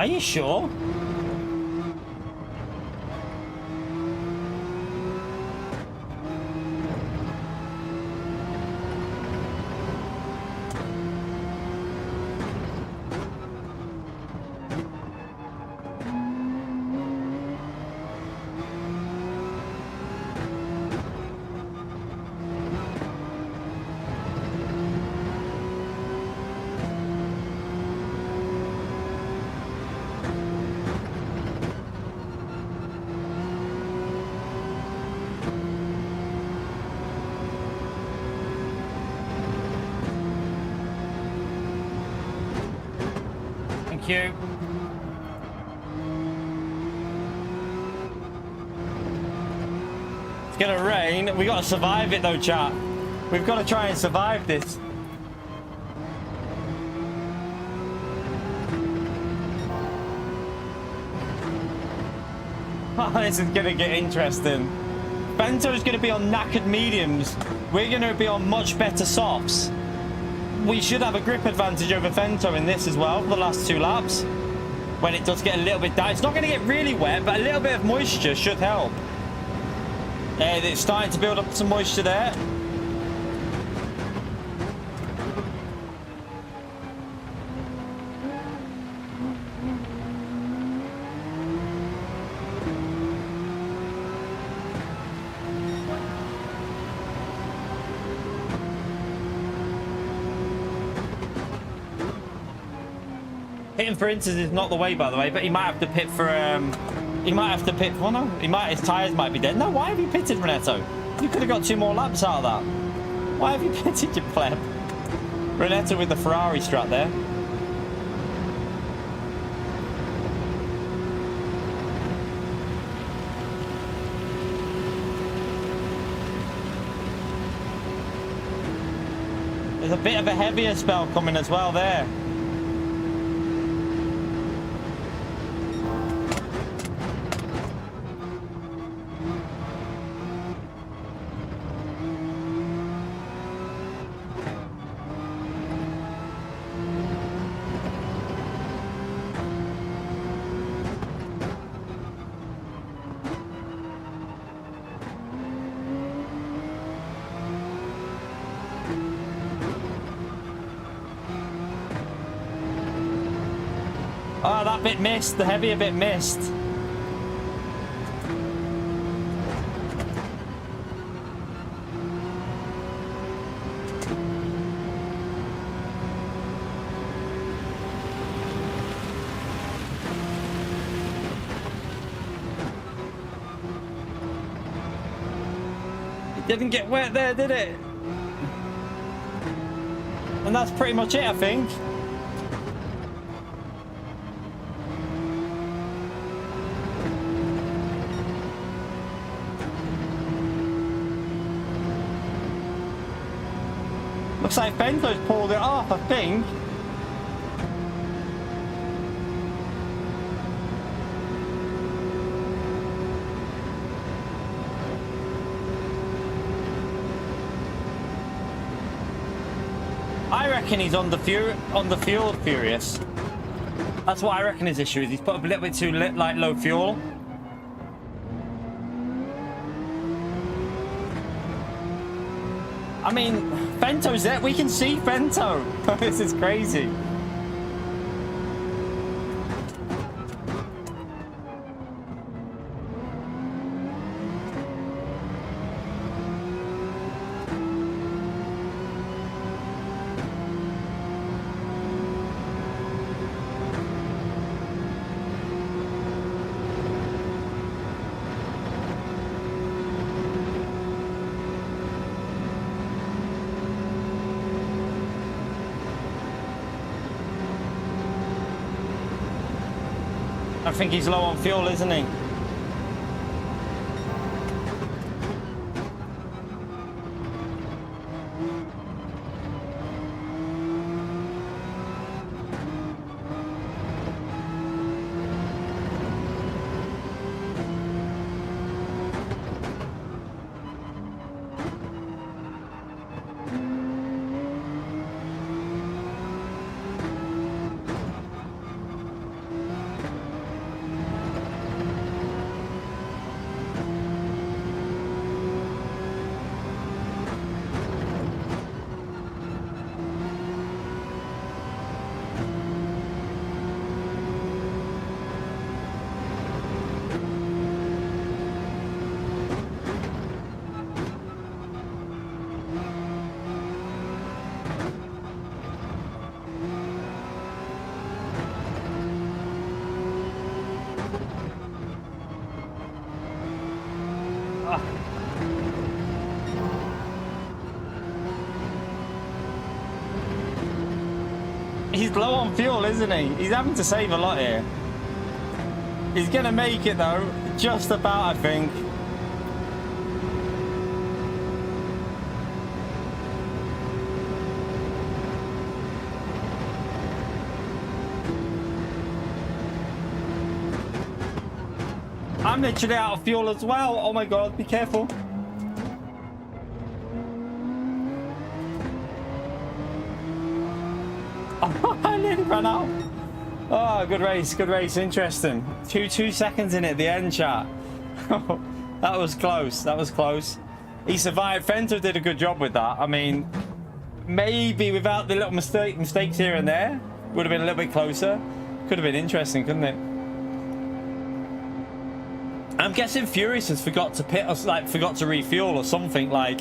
Are you sure? Thank you. It's gonna rain. We gotta survive it though, chat. We've got to try and survive this. Oh, this is gonna get interesting. Bento's gonna be on knackered mediums. We're gonna be on much better softs. We should have a grip advantage over Fento in this as well for the last 2 laps. When it does get a little bit dry. It's not going to get really wet, but a little bit of moisture should help. It's starting to build up some moisture there. Hitting for inches is not the way, by the way, but he might have to pit for, he might have to pit, well no, his tyres might be dead. No, why have you pitted, Renato? You could have got 2 more laps out of that. Why have you pitted, you pleb? Renato with the Ferrari strut there. There's a bit of a heavier spell coming as well there. Oh, that bit missed. The heavier bit missed. It didn't get wet there, did it? And that's pretty much it, I think. Looks like Bento's pulled it off, I think. I reckon he's on the fuel furious. That's what I reckon his issue is. He's put a little bit too low fuel. I mean, Fento's there. We can see Fento. This is crazy. I think he's low on fuel, isn't he? He's low on fuel, isn't he? He's having to save a lot here. He's going to make it, though. Just about, I think. I'm literally out of fuel as well. Oh, my God. Be careful. I nearly ran out. Oh, good race, good race. Interesting. Two seconds in at the end, chat. That was close. That was close. He survived. Fento did a good job with that. I mean, maybe without the little mistakes here and there, would have been a little bit closer. Could have been interesting, couldn't it? I'm guessing Furious has forgot to pit us, like forgot to refuel or something, like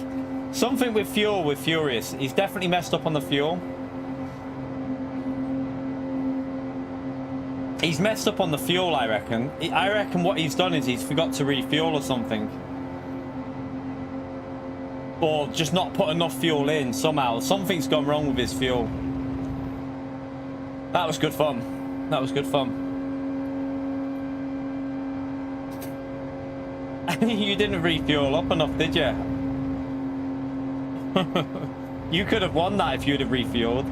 something with fuel with Furious. He's definitely messed up on the fuel. He's messed up on the fuel, I reckon. I reckon what he's done is he's forgot to refuel or something. Or just not put enough fuel in somehow. Something's gone wrong with his fuel. That was good fun. That was good fun. You didn't refuel up enough, did you? You could have won that if you'd have refueled.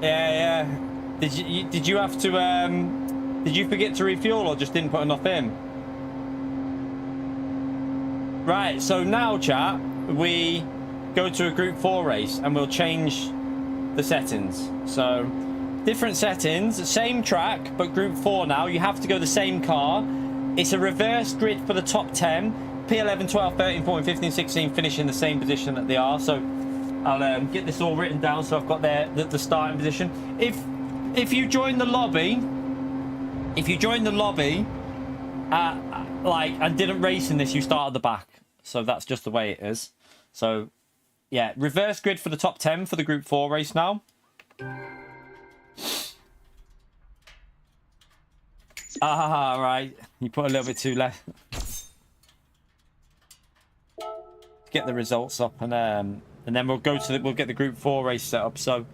Yeah. Did you have to did you forget to refuel or just didn't put enough in? Right, so now chat, we go to a group 4 race and we'll change the settings. So different settings, same track, but group 4 now. You have to go the same car. It's a reverse grid for the top 10. P11, 12, 13, 14, 15, 16 finish in the same position that they are. So I'll get this all written down so I've got the starting position. If you join the lobby, like and didn't race in this, you start at the back. So that's just the way it is. So yeah, reverse grid for the top 10 for the group 4 race now. Ah, right. You put a little bit too left. Get the results up and then we'll go to we'll get the group 4 race set up. So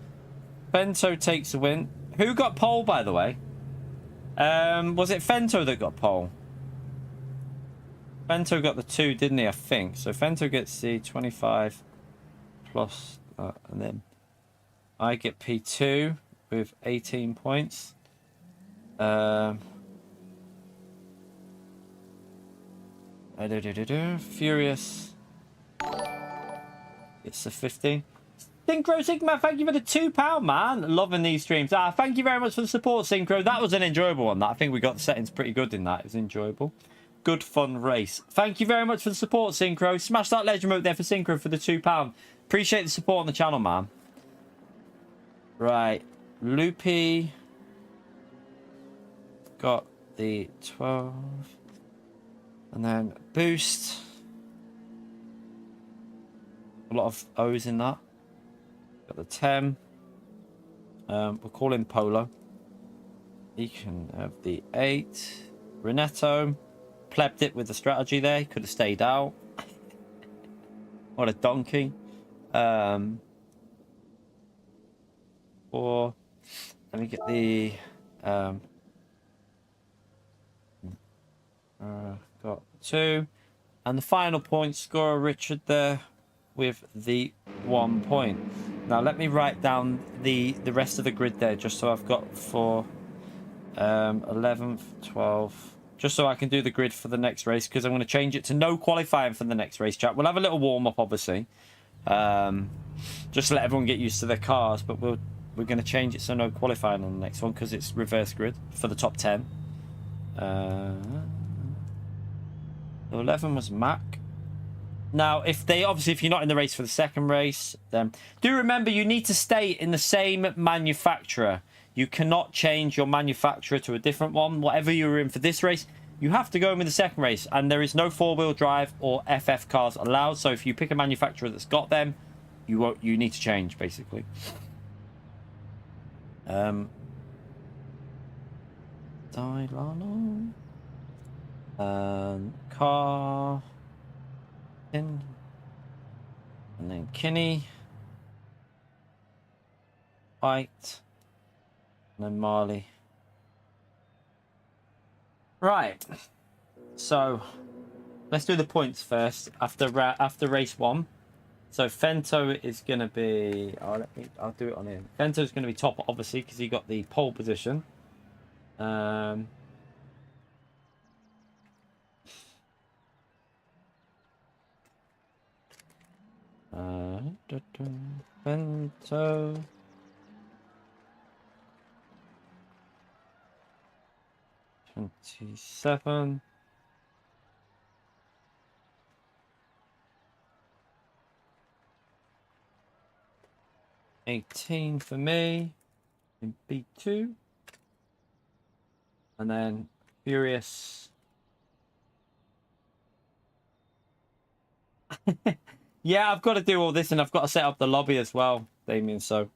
Fento takes the win. Who got pole, by the way? Was it Fento that got pole? Fento got the 2, didn't he? I think. So Fento gets the 25 plus that, and then I get P2 with 18 points. Furious. It's a 50. Synchro Sigma, thank you for the £2, man. Loving these streams. Thank you very much for the support, Synchro. That was an enjoyable one. I think we got the settings pretty good in that. It was enjoyable. Good fun race. Thank you very much for the support, Synchro. Smash that legend remote there for Synchro for the £2. Appreciate the support on the channel, man. Right. Loopy got the 12. And then Boost. A lot of O's in that. Got the 10. We'll call him Polo. He can have the 8. Renetto. Plebbed it with the strategy there. He could have stayed out. What a donkey. 4. Let me get the... got 2. And the final point scorer, Richard, there with the 1 point. Now let me write down the rest of the grid there, just so I've got for 11th, 12th, just so I can do the grid for the next race, because I'm going to change it to no qualifying for the next race, chat. We'll have a little warm-up, obviously, just to let everyone get used to their cars, but we're going to change it so no qualifying on the next one, because it's reverse grid for the top 10. 11 was Mac. Now, if you're not in the race for the second race, then do remember you need to stay in the same manufacturer. You cannot change your manufacturer to a different one. Whatever you were in for this race, you have to go in with the second race. And there is no four-wheel drive or FF cars allowed. So if you pick a manufacturer that's got them, you need to change, basically. Dilano. Car. In. And then Kinney. White. And then Marley. Right. So let's do the points first after race 1. So Fento is going to be. I'll do it on him. Fento's going to be top, obviously, because he got the pole position. Fento. $27. $18 for me in B2. And then Furious. Yeah, I've got to do all this, and I've got to set up the lobby as well, Damien, so.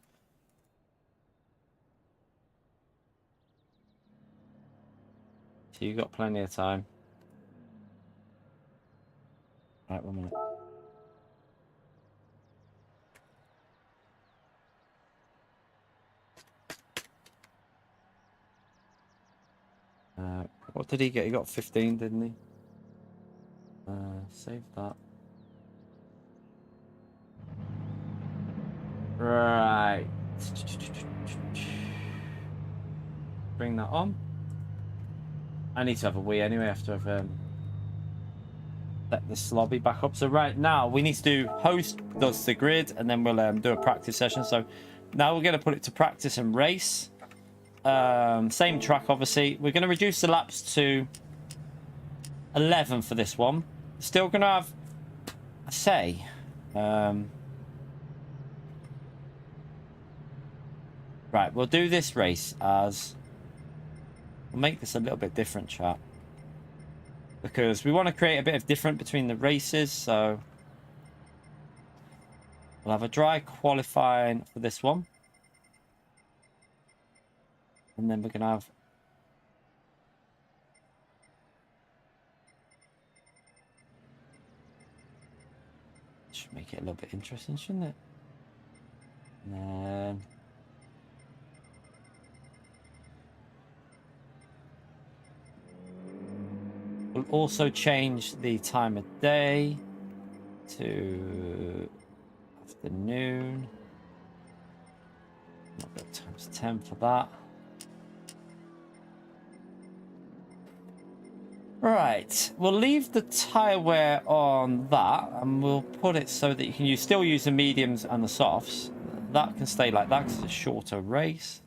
So you've got plenty of time. Right, 1 minute. What did he get? He got 15, didn't he? Save that. Right. Bring that on. I need to have a wee anyway after I've set this lobby back up. So right now we need to do host does the grid, and then we'll do a practice session. So now we're going to put it to practice and race. Same track, obviously. We're going to reduce the laps to 11 for this one. Still going to have a say. Right, we'll do this race as... We'll make this a little bit different, chat. Because we want to create a bit of different between the races, so... We'll have a dry qualifying for this one. And then we're going to have... Should make it a little bit interesting, shouldn't it? And then... We'll also change the time of day to afternoon. I've got times 10 for that. Right, we'll leave the tyre wear on that, and we'll put it so that you can still use the mediums and the softs. That can stay like that because it's a shorter race.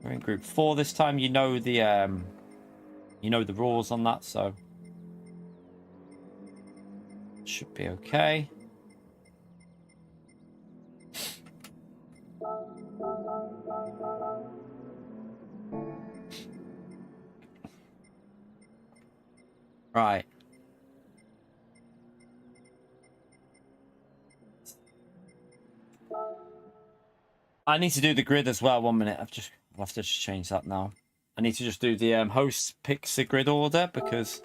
We're in Group 4 this time. You know the rules on that, so should be okay. Right. I need to do the grid as well. 1 minute. I'll have to just change that now. I need to just do the host picks the grid order because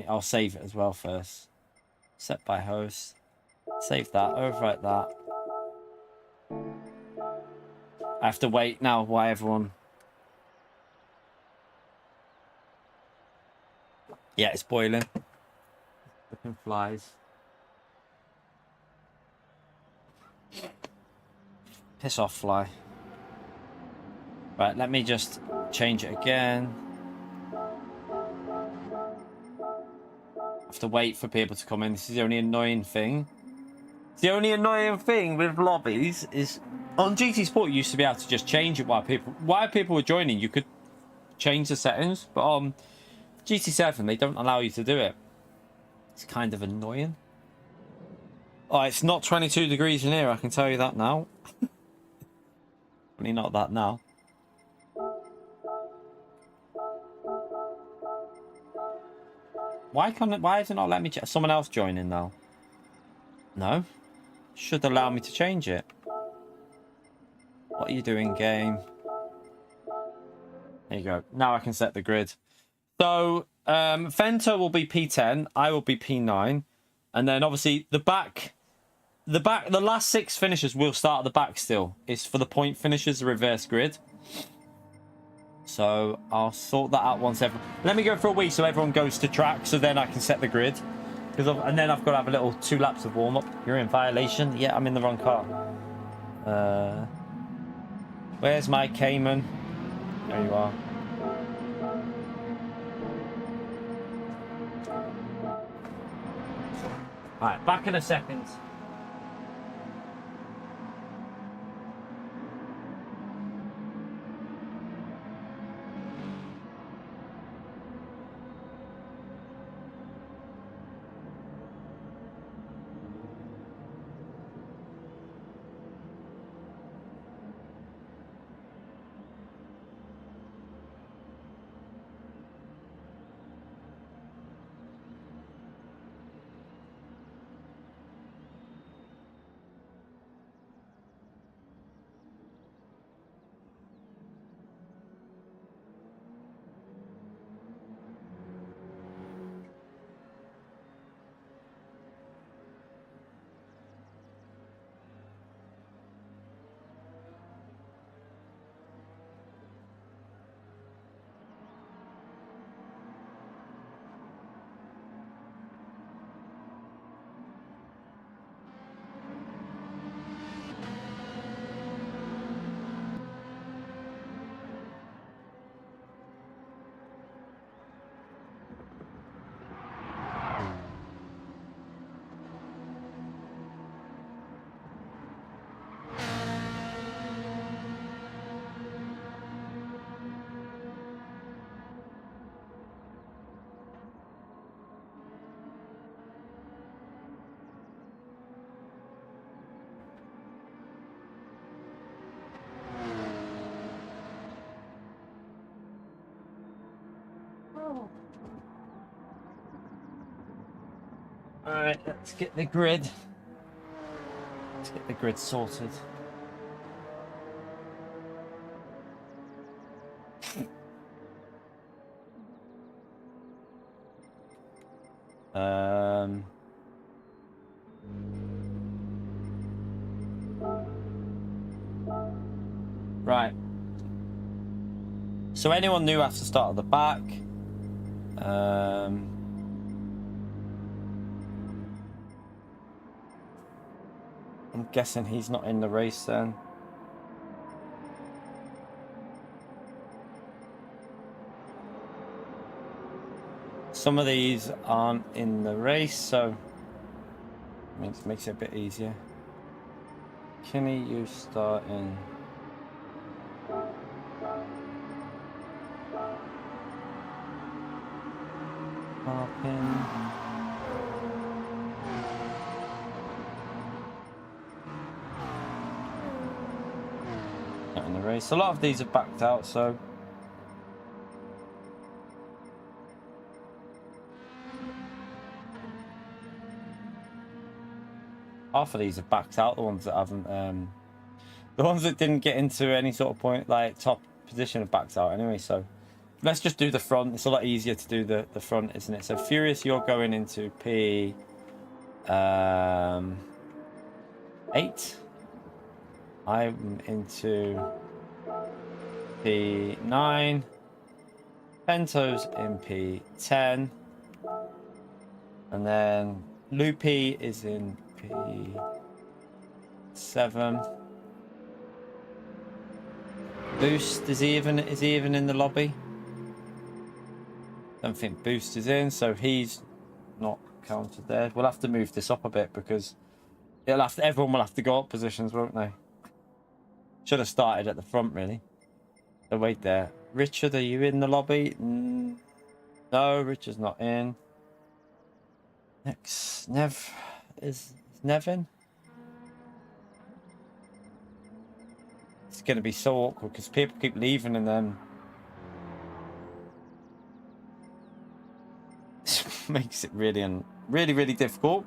I'll save it as well first. Set by host. Save that. Overwrite that. I have to wait now while everyone... Yeah, it's boiling. Looking flies. Piss off, fly. Right, let me just change it again. I have to wait for people to come in. This is the only annoying thing. The only annoying thing with lobbies is on GT Sport you used to be able to just change it while people were joining. You could change the settings, but on GT7 they don't allow you to do it. It's kind of annoying. Oh, it's not 22 degrees in here, I can tell you that now. definitely not that now. Why is it not letting me someone else join in now? No. Should allow me to change it. What are you doing, game? There you go. Now I can set the grid. So Fento will be P10, I will be P9, and then obviously the last 6 finishers will start at the back still. It's for the point finishers, the reverse grid. So I'll sort that out once let me go for a week so everyone goes to track, so then I can set the grid. And then I've got to have a little 2 laps of warm-up. You're in violation. Yeah, I'm in the wrong car. Where's my Cayman? There you are. Alright, back in a second. Alright, let's get the grid. Let's get the grid sorted. Right. So anyone new has to start at the back. I'm guessing he's not in the race then. Some of these aren't in the race, so makes it a bit easier. Kenny, you start in. Not in the race. A lot of these are backed out, so half of these are backed out. The ones that haven't, the ones that didn't get into any sort of point, like top position, are backed out anyway. So let's just do the front. It's a lot easier to do the front, isn't it? So Furious, you're going into P 8. I'm into P9. Pento's in P10. And then Loopy is in P7. Boost, is he even in the lobby? Don't think Boost is in, so he's not counted there. We'll have to move this up a bit because everyone will have to go up positions, won't they? Should have started at the front, really. So wait there. Richard, are you in the lobby? No, Richard's not in. Next, is Nevin? going to be so awkward because people keep leaving and then makes it really difficult.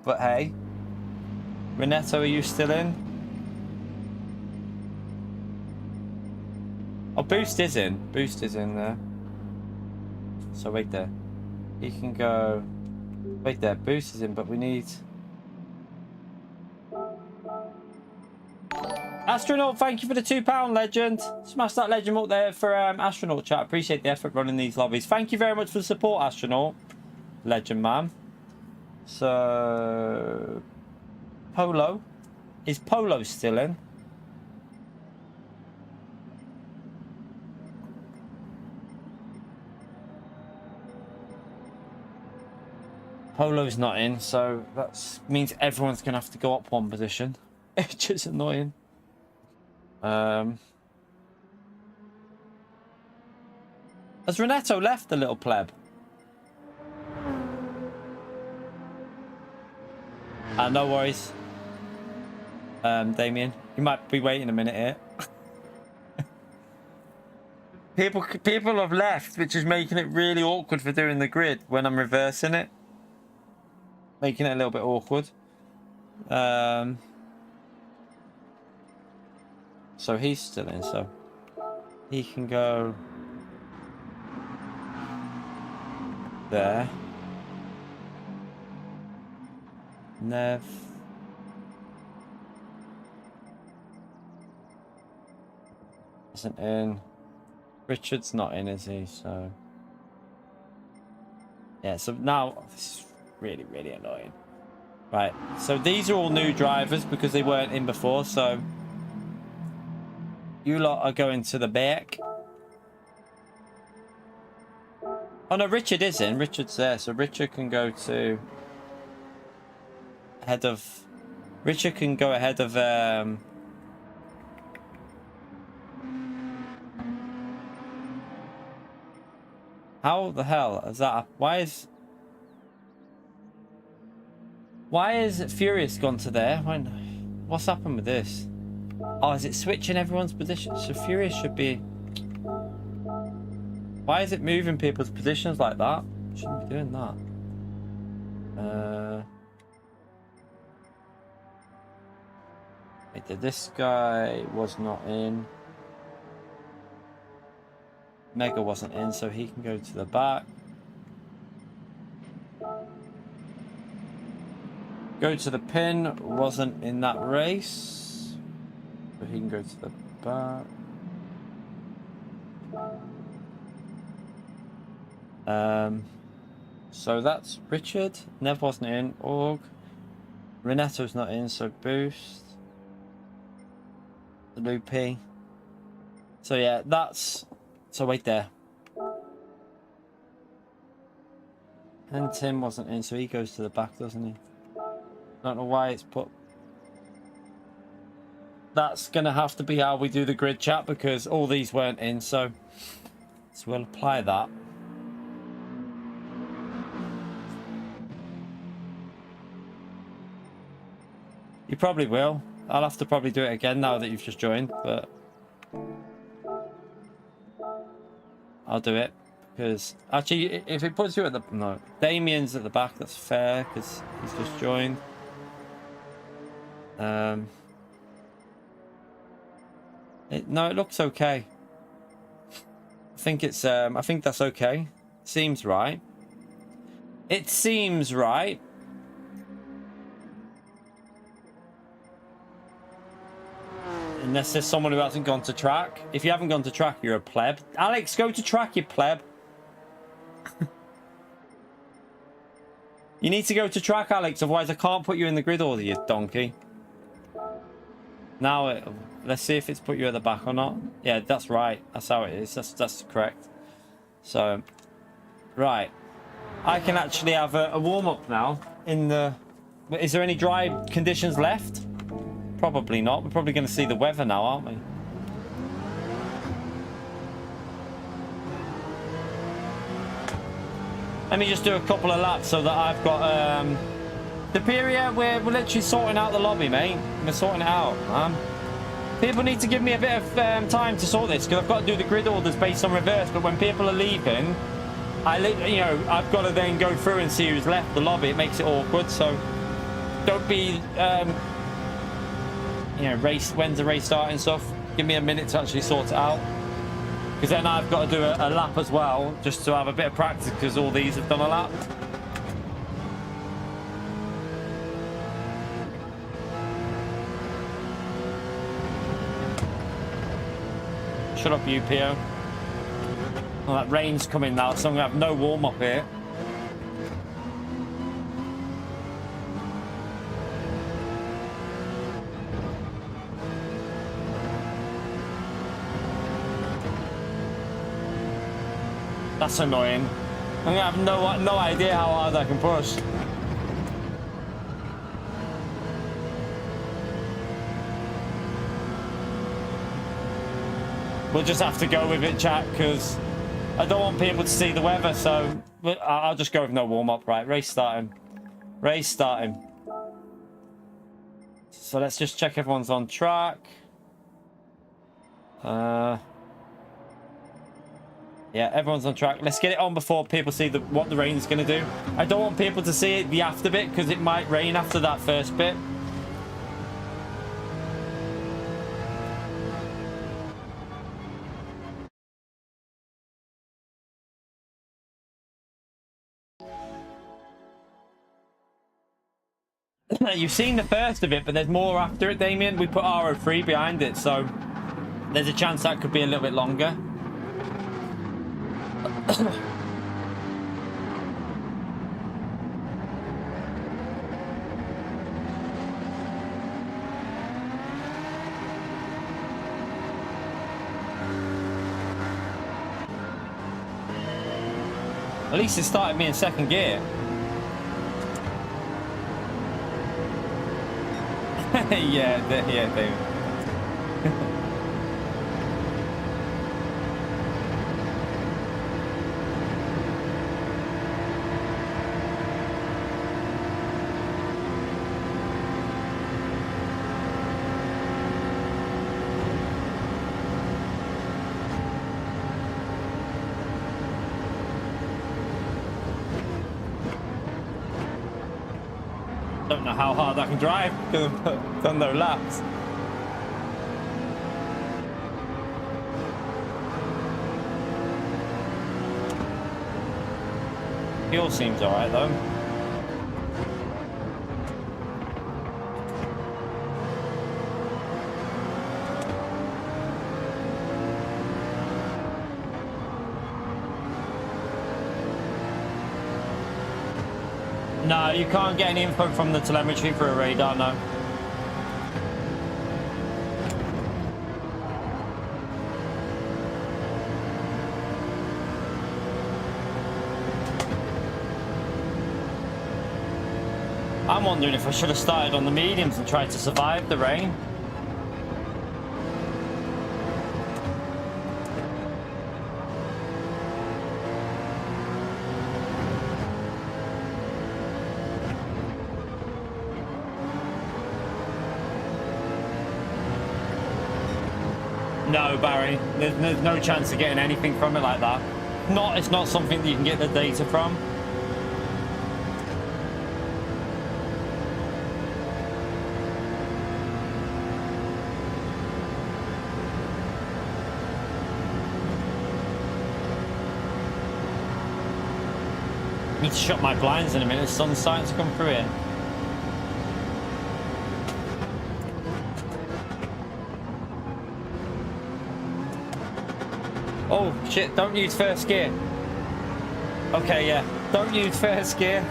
But hey, Renato, are you still in? Oh, Boost is in. Boost is in there. So wait there. He can go. Wait there. Boost is in, but we need. Astronaut, thank you for the £2 legend. Smash that legend up there for Astronaut chat. Appreciate the effort running these lobbies. Thank you very much for the support, Astronaut. Legend man. So Polo. Is Polo still in? Polo's not in, so that means everyone's gonna have to go up one position. It's just annoying. Has Renato left the little pleb? No worries. Damien, you might be waiting a minute here. people have left, which is making it really awkward for doing the grid when I'm reversing it. Making it a little bit awkward. So he's still in, so he can go there. Nev. Isn't in. Richard's not in, is he? So yeah, so now this is really annoying. Right, so these are all new drivers because they weren't in before, so you lot are going to the back. Oh no, Richard is in. Richard's there, so Richard can go to ahead of. Richard can go ahead of. How the hell is that? Why is Furious gone to there? What's happened with this? Oh, is it switching everyone's position? So Furious should be. Why is it moving people's positions like that? Shouldn't be doing that. Wait, this guy was not in. Mega wasn't in, so he can go to the back. Go to the pin, wasn't in that race. So he can go to the back. So that's Richard. Nev wasn't in. Org. Renato's not in, so Boost. The Loopy. So yeah, that's. So wait there. And Tim wasn't in, so he goes to the back, doesn't he? Don't know why it's put. That's gonna have to be how we do the grid chat because all these weren't in, so we'll apply that. You probably will. I'll have to probably do it again now that you've just joined, but I'll do it because actually, if it puts you at the no, Damien's at the back. That's fair because he's just joined. No, it looks okay. I think it's. I think that's okay. Seems right. It seems right. Unless there's someone who hasn't gone to track. If you haven't gone to track, you're a pleb. Alex, go to track, you pleb. You need to go to track, Alex. Otherwise, I can't put you in the grid order, you donkey. Now, let's see if it's put you at the back or not. Yeah, that's right. That's how it is. That's correct. So, right. I can actually have a warm-up now. In the. Is there any dry conditions left? Probably not. We're probably going to see the weather now, aren't we? Let me just do a couple of laps so that I've got... Superior, we're literally sorting out the lobby, mate. We're sorting it out, man. People need to give me a bit of time to sort this, because I've got to do the grid orders based on reverse. But when people are leaving, I've got to then go through and see who's left the lobby. It makes it awkward. So don't be, race. When's the race starting stuff? Give me a minute to actually sort it out, because then I've got to do a lap as well, just to have a bit of practice, because all these have done a lap. Shut up, UPO. Well, that rain's coming now, so I'm gonna have no warm up here. That's annoying. I'm gonna have no idea how hard I can push. We'll just have to go with it, chat, because I don't want people to see the weather, so I'll just go with no warm-up. Right, race starting. Race starting. So let's just check everyone's on track. Yeah, everyone's on track. Let's get it on before people see what the rain's going to do. I don't want people to see the after bit, because it might rain after that first bit. You've seen the first of it, but there's more after it, Damien. We put RO3 behind it, so there's a chance that could be a little bit longer. At least it started me in second gear. yeah, David. Don't know how hard I can drive because I've done no laps. Fuel seems alright though. No, you can't get any info from the telemetry for a radar, no. I'm wondering if I should have started on the mediums and tried to survive the rain. No, Barry, there's no chance of getting anything from it like that. It's not something that you can get the data from. I need to shut my blinds in a minute. The sun's starting to come through here. Oh shit, don't use first gear. Okay, yeah, don't use first gear.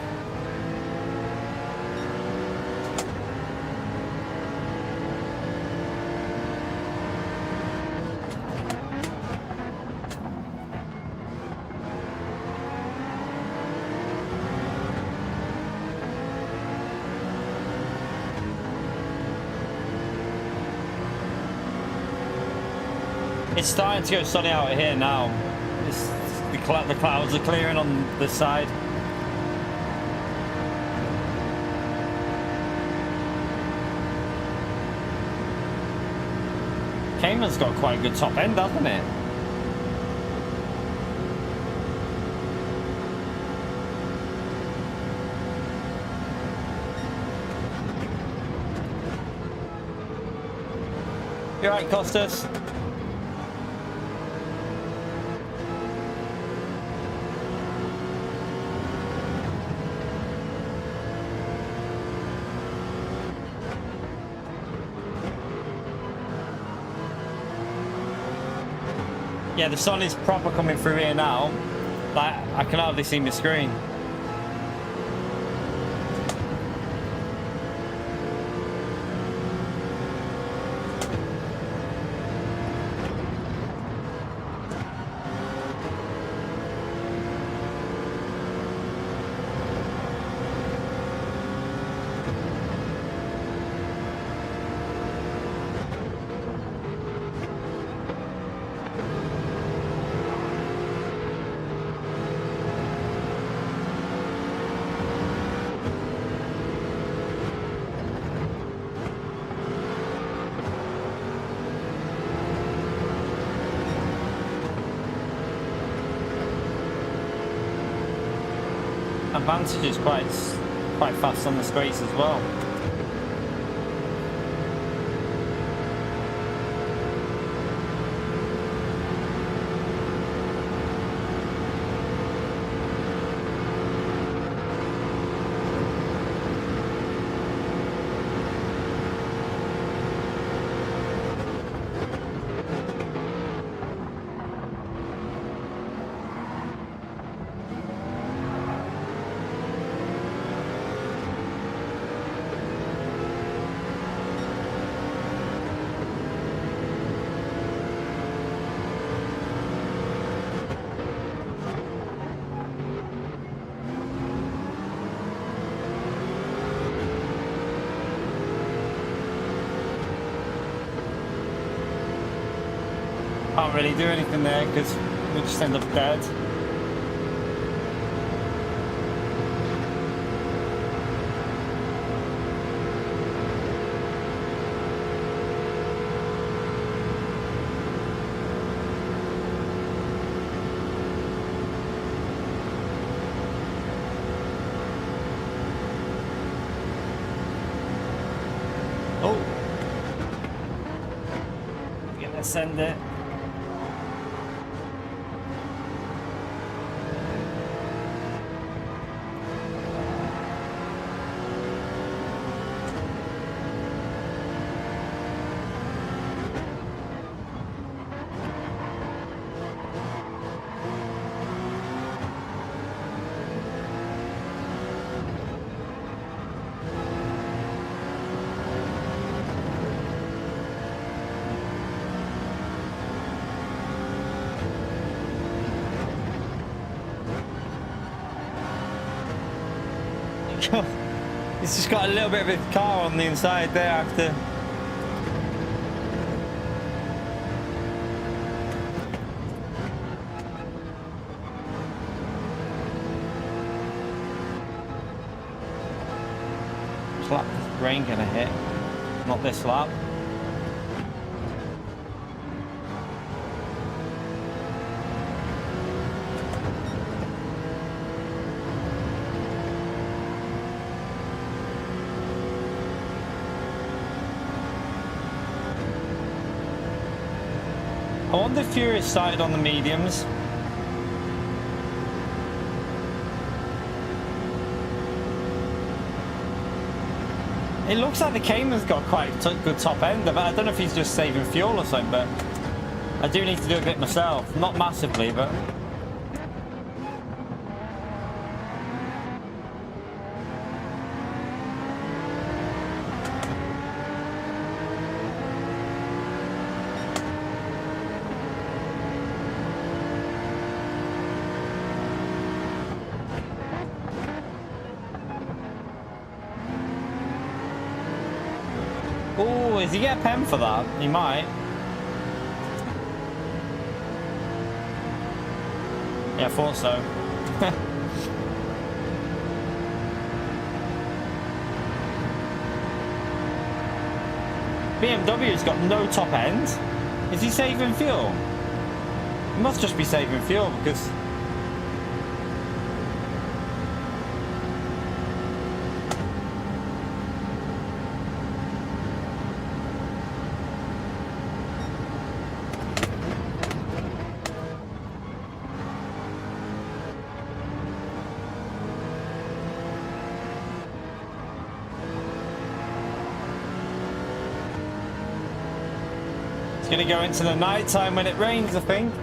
It's starting to go sunny out here now. The clouds are clearing on this side. Cayman's got quite a good top end, hasn't it? You alright, Costas? Yeah, the sun is proper coming through here now. Like, I can hardly see my screen. Advantage is quite fast on the straights as well. Can't really do anything there because we just end up dead. Oh, gonna send it. It's just got a little bit of a car on the inside there after. Which lap is rain gonna hit? Not this lap. I wonder if Furious started on the mediums. It looks like the Cayman's got quite a good top end. I don't know if he's just saving fuel or something, but I do need to do a bit myself. Not massively, but... Oh, does he get a pen for that? He might. Yeah, I thought so. BMW's got no top end. Is he saving fuel? He must just be saving fuel because... Gonna go into the night time when it rains, I think.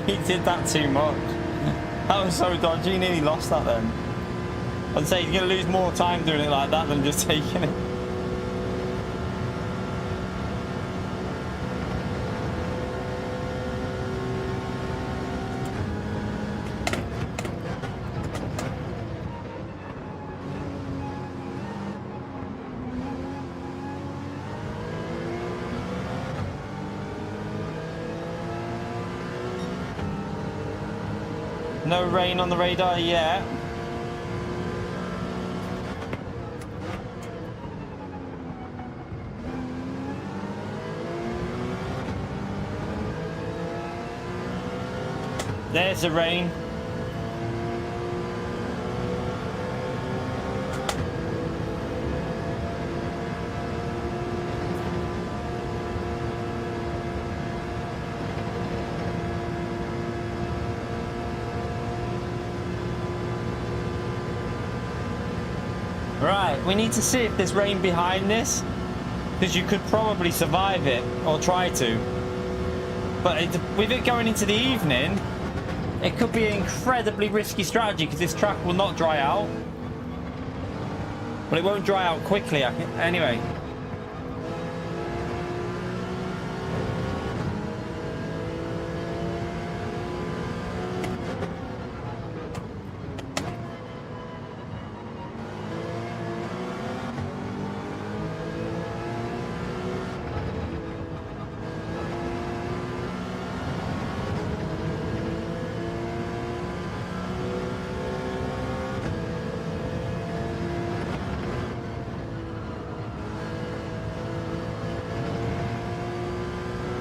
He did that too much. That was so dodgy, he nearly lost that then. I'd say he's going to lose more time doing it like that than just taking it. No rain on the radar yet. There's the rain. Right, we need to see if there's rain behind this, because you could probably survive it, or try to. But with it going into the evening, it could be an incredibly risky strategy, because this track will not dry out. But it won't dry out quickly, anyway.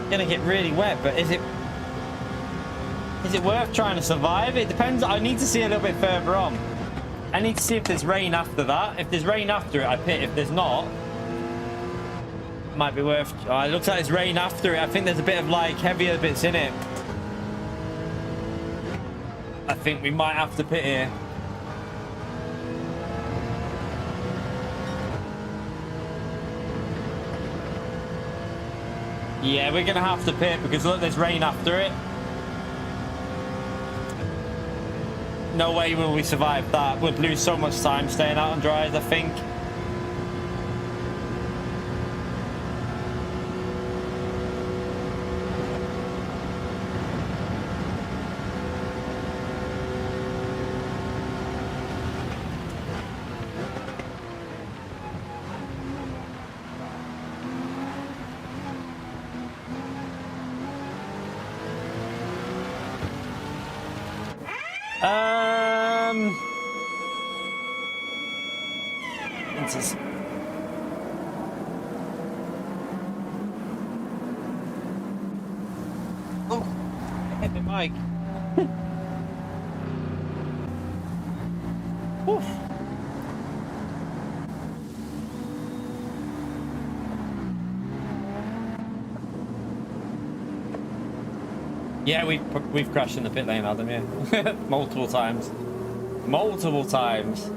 Gonna get really wet, but is it worth trying to survive? It depends. I need to see a little bit further on. I need to see if there's rain after that. If there's rain after it, I pit. If there's not, it might be worth. Oh, it looks like there's rain after it. I think there's a bit of like heavier bits in it. I think we might have to pit here. Yeah, we're gonna have to pit because look, there's rain after it. No way will we survive that. We'd lose so much time staying out on dries, I think. Oh, hit the mic. Oof. Yeah, we've crashed in the pit lane, Adam, yeah. Multiple times. Multiple times.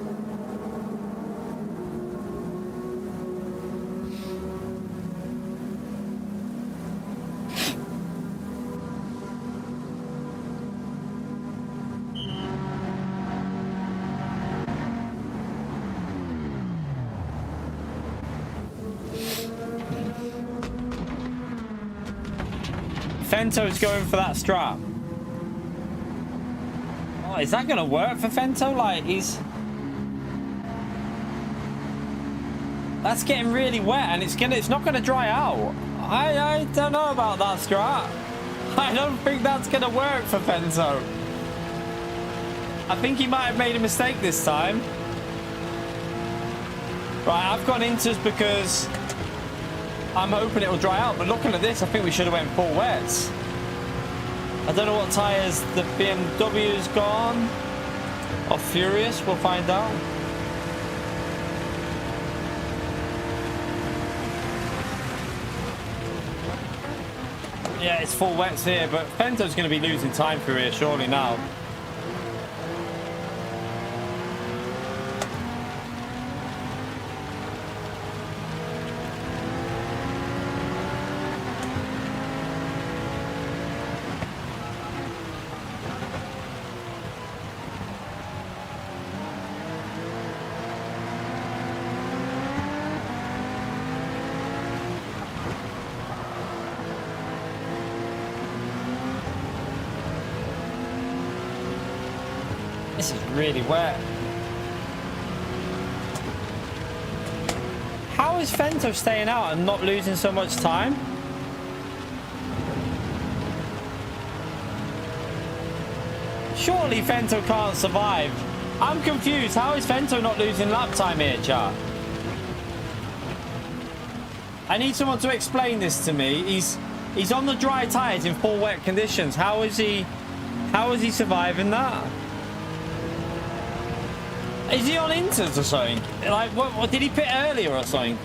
Fento's going for that strap. Oh, is that going to work for Fento? Like, that's getting really wet, and it's not going to dry out. I don't know about that strap. I don't think that's going to work for Fento. I think he might have made a mistake this time. Right, I've gone inters because I'm hoping it'll dry out, but looking at this, I think we should have went full wets. I don't know what tyres the BMW's gone. Or Furious, we'll find out. Yeah, it's full wets here, but Fento's going to be losing time through here surely now. This is really wet. How is Fento staying out and not losing so much time? Surely Fento can't survive. I'm confused. How is Fento not losing lap time here, chat? I need someone to explain this to me. He's on the dry tyres in full wet conditions. How is he surviving that? Is he on inters or something? Like, what did he pit earlier or something?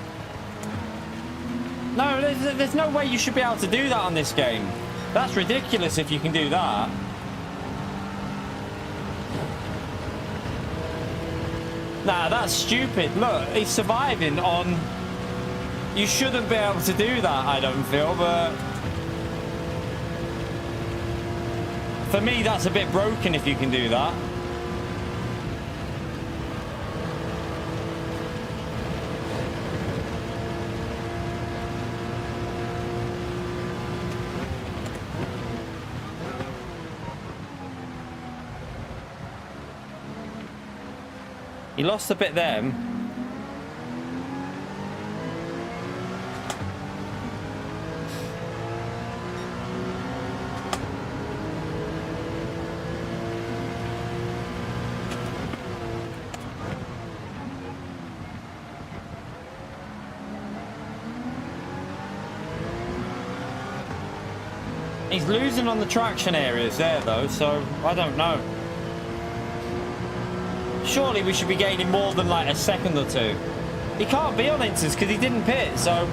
No, there's no way you should be able to do that on this game. That's ridiculous if you can do that. Nah, that's stupid. Look, he's surviving on... You shouldn't be able to do that, I don't feel, but... For me, that's a bit broken if you can do that. He lost a bit then. He's losing on the traction areas there though, so I don't know. Surely we should be gaining more than like a second or two. He can't be on inters because he didn't pit, so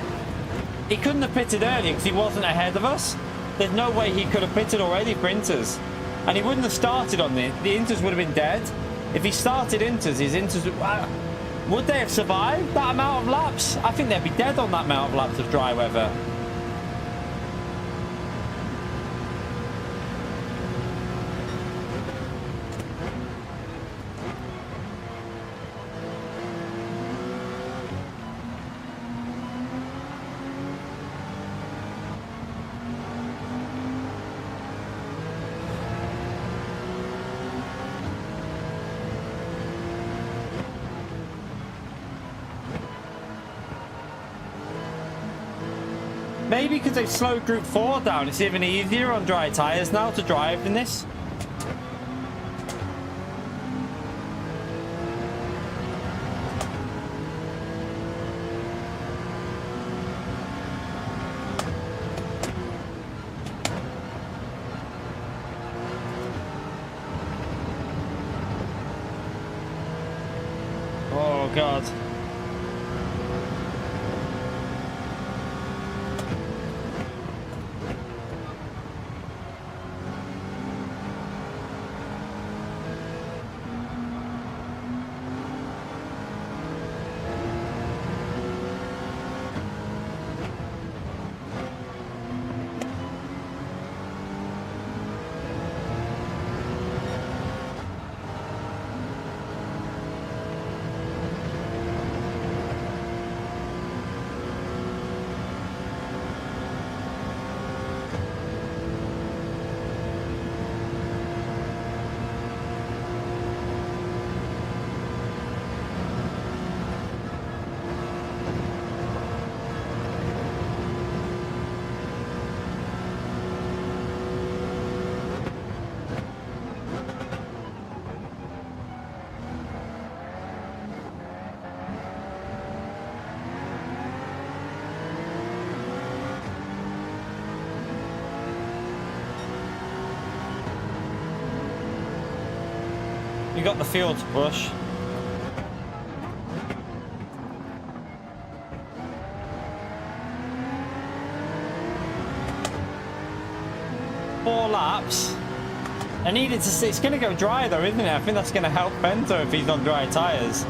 he couldn't have pitted earlier because he wasn't ahead of us. There's no way he could have pitted already for inters. And he wouldn't have started on the inters would have been dead. If he started inters, his inters would they have survived that amount of laps? I think they'd be dead on that amount of laps of dry weather. Maybe because they've slowed Group 4 down, it's even easier on dry tyres now to drive in this. Oh, God. You got the fuel to push. Four laps. I needed to see. It's going to go dry though, isn't it? I think that's going to help Bento if he's on dry tyres.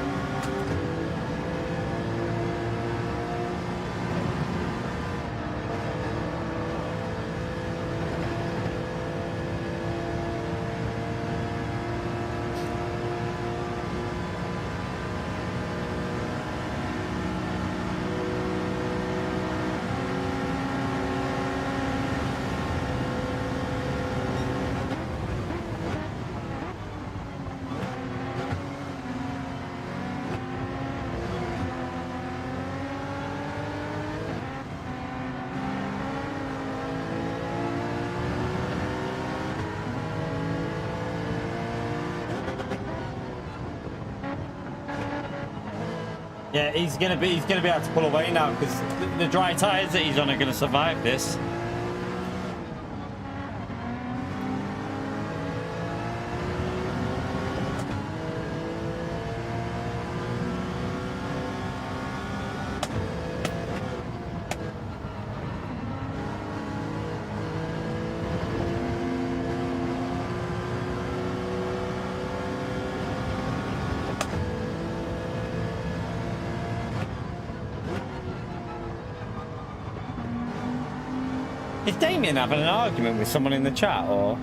Yeah, he's gonna be able to pull away now because the dry tyres that he's on are gonna survive this. Is Damien having an argument with someone in the chat, or?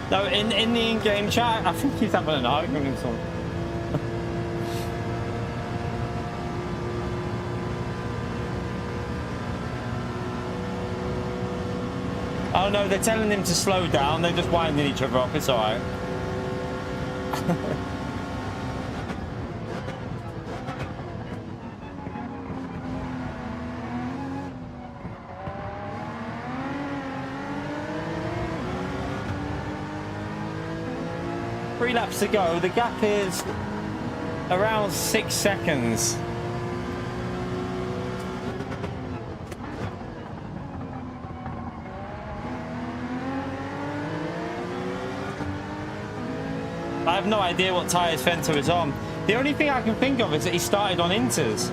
No, in the in-game chat, I think he's having an argument with someone. Oh no, they're telling him to slow down. They're just winding each other up. It's all right. 3 laps to go. The gap is around 6 seconds. I have no idea what tyres Fento is on. The only thing I can think of is that he started on Inters.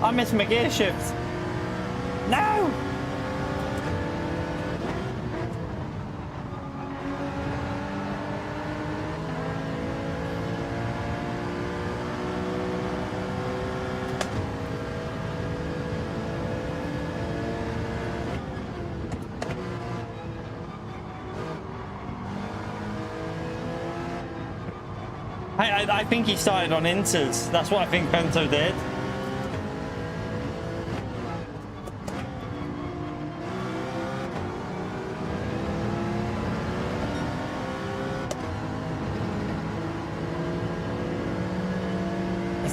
I missed my gear shift. No! I think he started on Inters. That's what I think Bento did.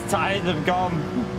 Tires have gone.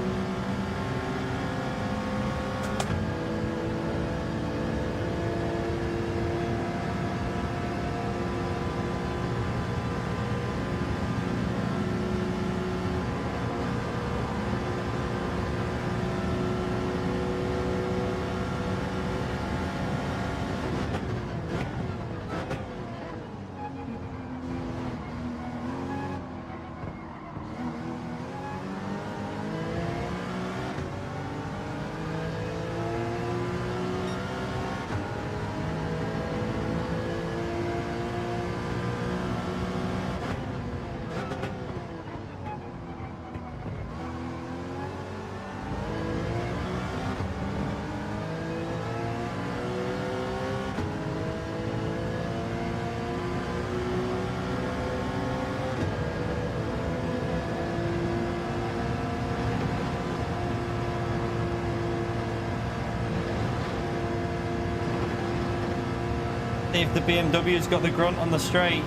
See if the BMW's got the grunt on the straight.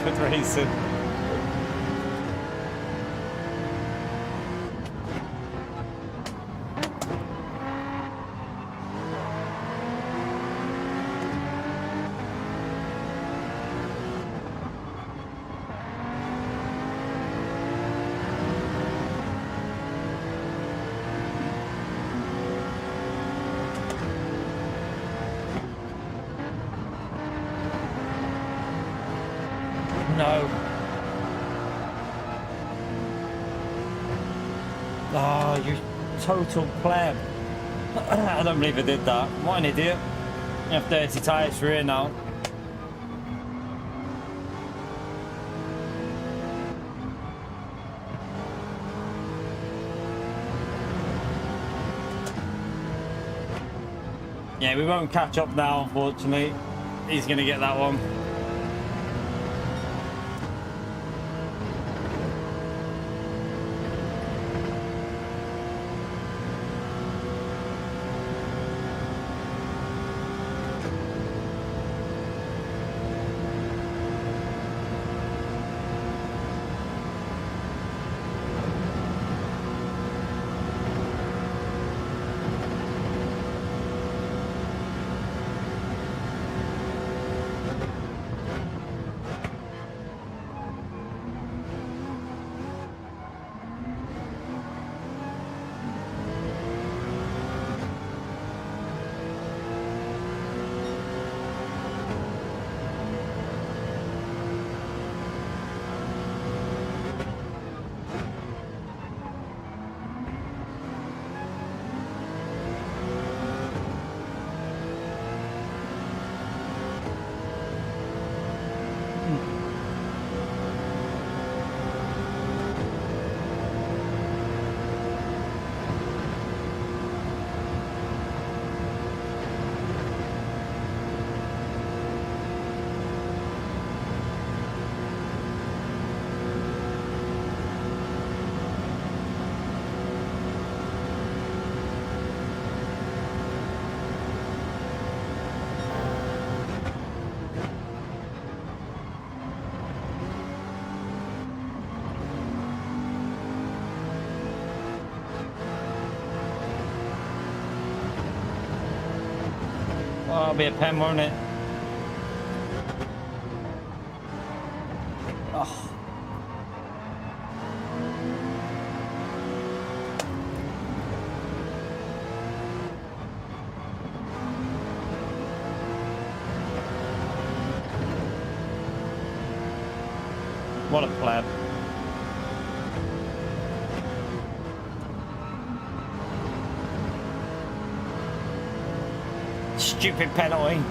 Good racing. No. Oh, you total pleb. I don't believe I did that. What an idiot. I have dirty tyres for here now. Yeah, we won't catch up now, unfortunately. He's going to get that one. Oh, it'll be a pen, won't it? Oh. What a pleb. Stupid penalty.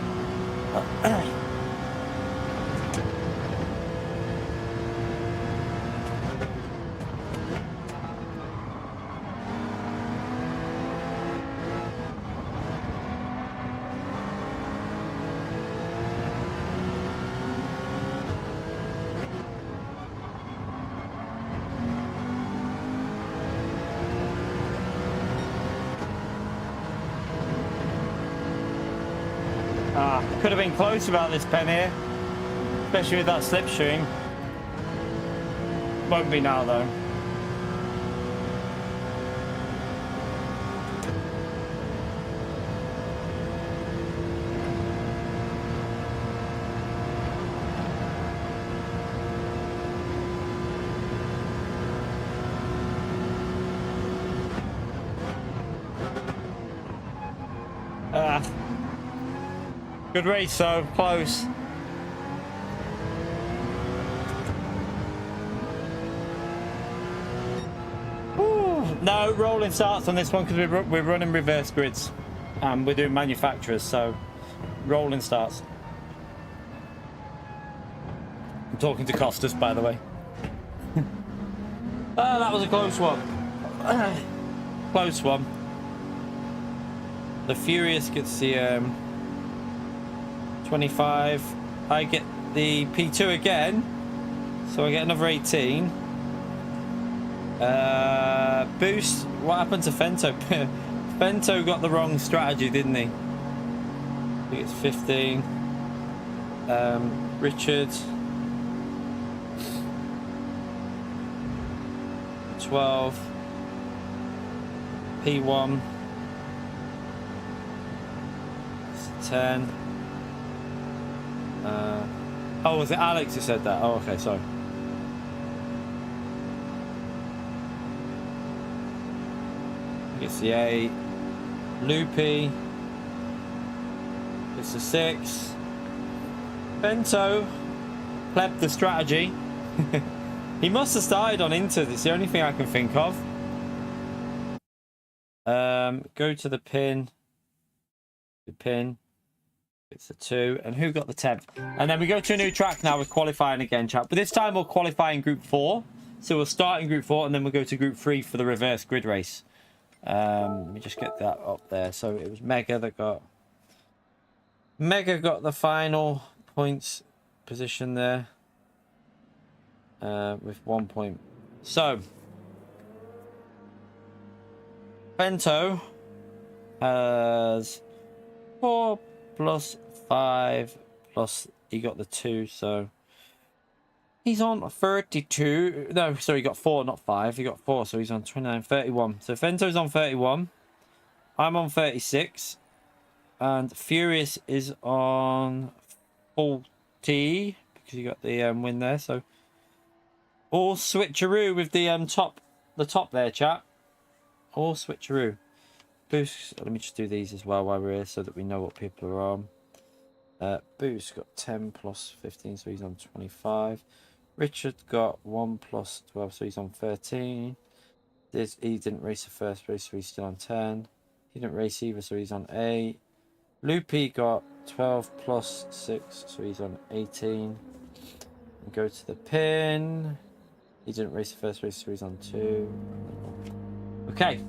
Could have been close about this pen here, especially with that slipstream. Won't be now though. Good race, so close. Ooh, no, rolling starts on this one because we're running reverse grids and we're doing manufacturers, so rolling starts. I'm talking to Costas, by the way. Oh, that was a close one. Close one. The Furious gets the 25. I get the P2 again, so I get another 18. Boost. What happened to Fento? Fento got the wrong strategy, didn't he? I think it's 15. Richard. 12. P1. 10. Oh, was it Alex who said that? Oh, okay, sorry. It's the 8. Loopy. It's the 6. Bento. Pleb the strategy. He must have started on Inter. It's the only thing I can think of. Go to the pin. The pin. It's a 2. And who got the 10th? And then we go to a new track now with qualifying again, chat. But this time we'll qualify in Group 4. So we'll start in Group 4 and then we'll go to Group 3 for the reverse grid race. Let me just get that up there. So it was Mega that got... Mega got the final points position there. With 1 point. So... Bento has 4 plus 5 plus he got the 2, so he's on 32. No, sorry, he got 4, not 5. He got 4, so he's on 29, 31. So Fento's on 31. I'm on 36. And Furious is on 40 because he got the win there. So all switcheroo with the top there, chat. All switcheroo. Boost. Let me just do these as well while we're here so that we know what people are on. Boost got 10 plus 15, so he's on 25. Richard got 1 plus 12, so he's on 13. He didn't race the first race, so he's still on 10. He didn't race either, so he's on 8. Loopy got 12 plus 6, so he's on 18. And go to the pin. He didn't race the first race, so he's on 2. Okay.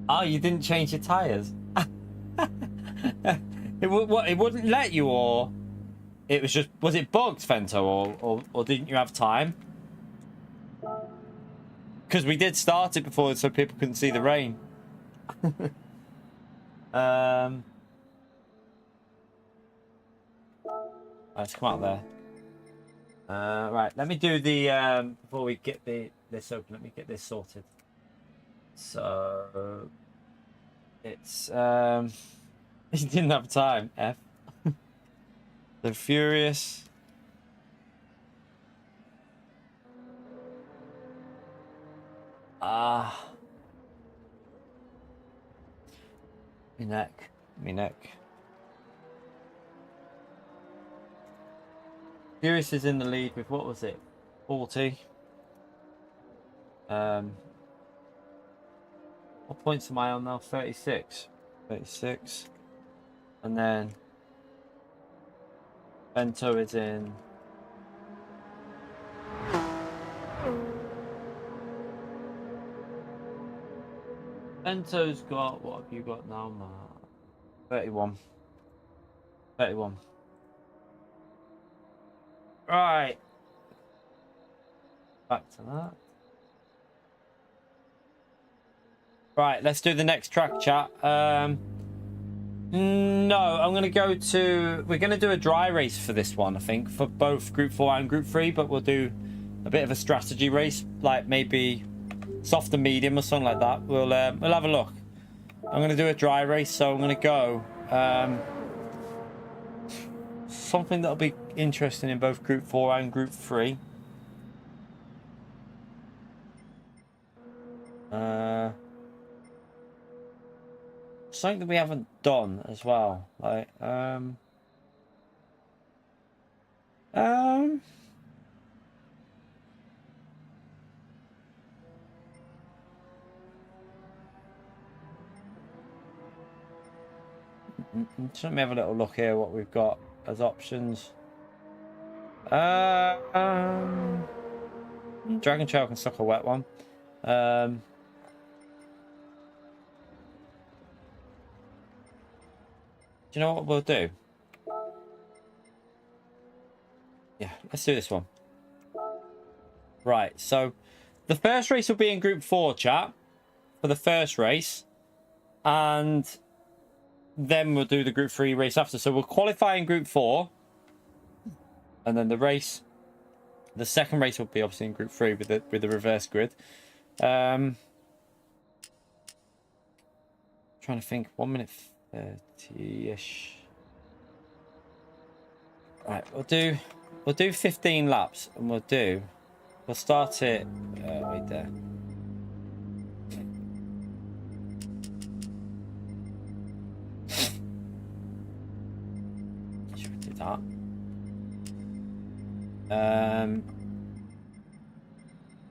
Oh, you didn't change your tyres? It wouldn't let you, or it was just... Was it bugged, Fento, or didn't you have time? Because we did start it before so people couldn't see the rain. Let's come out there. Right, let me do the... before we get this open, let me get this sorted. So... It's... He didn't have time, F. The Furious... Me neck. Furious is in the lead with, what was it? 40. What points am I on now? 36. 36. And then Bento is in... Bento's got... What have you got now, man? 31. 31. Right. Back to that. Right, let's do the next track, chat. No, I'm going to go to... We're going to do a dry race for this one, I think, for both Group 4 and Group 3, but we'll do a bit of a strategy race, like maybe soft and medium or something like that. We'll have a look. I'm going to do a dry race, so I'm going to go... something that'll be interesting in both Group 4 and Group 3. Something that we haven't done as well, like so let me have a little look here what we've got as options. Dragon Trail can suck a wet one. Do you know what we'll do? Yeah, let's do this one. Right, so the first race will be in Group 4, chat, for the first race. And then we'll do the Group 3 race after. So we'll qualify in Group 4. And then the race, the second race will be obviously in Group 3 with the reverse grid. Trying to think, 1 minute 30-ish. Right, we'll do 15 laps, and we'll start it right there. Should we do that?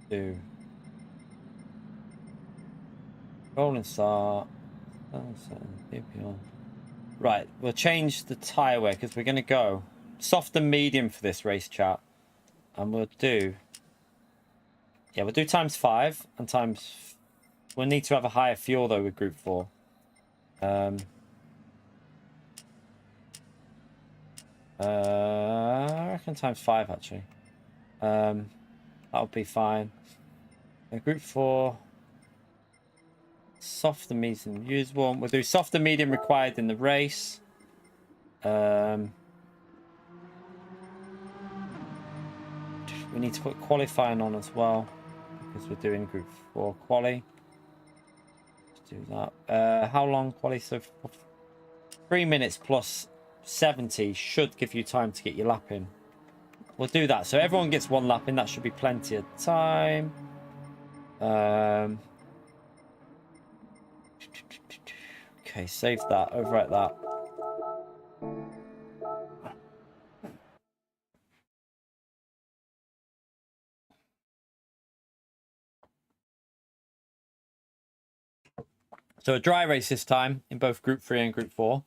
Do rolling start. Right, we'll change the tyre wear because we're going to go soft and medium for this race, chat, and we'll do times 5 and times. We'll need to have a higher fuel though with Group 4. I reckon times 5 actually. That'll be fine. Group 4, soft and medium use one. We'll do soft and medium required in the race. We need to put qualifying on as well because we're doing Group 4 quali. Let's do that. How long quali? So 3 minutes plus 70 should give you time to get your lap in. We'll do that. So everyone gets 1 lap in. That should be plenty of time. Okay, save that. Overwrite that. So a dry race this time in both Group 3 and Group 4.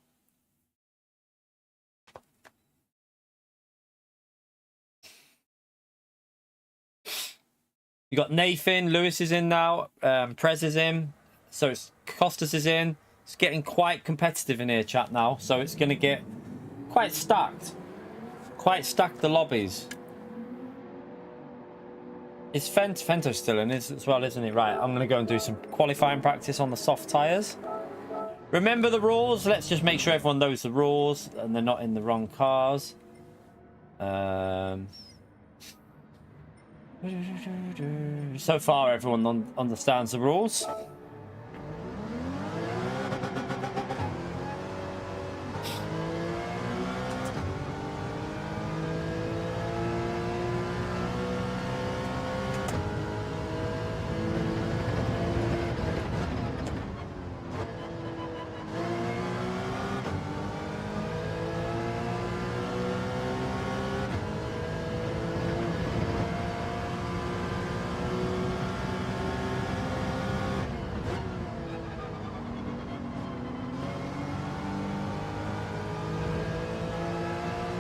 You got Nathan, Lewis is in now, Prez is in, so it's Costas is in. It's getting quite competitive in here, chat, now, so it's going to get quite stacked. Quite stacked, the lobbies. Is Fento still in as well, isn't he? Right, I'm going to go and do some qualifying practice on the soft tyres. Remember the rules. Let's just make sure everyone knows the rules and they're not in the wrong cars. So far, everyone understands the rules.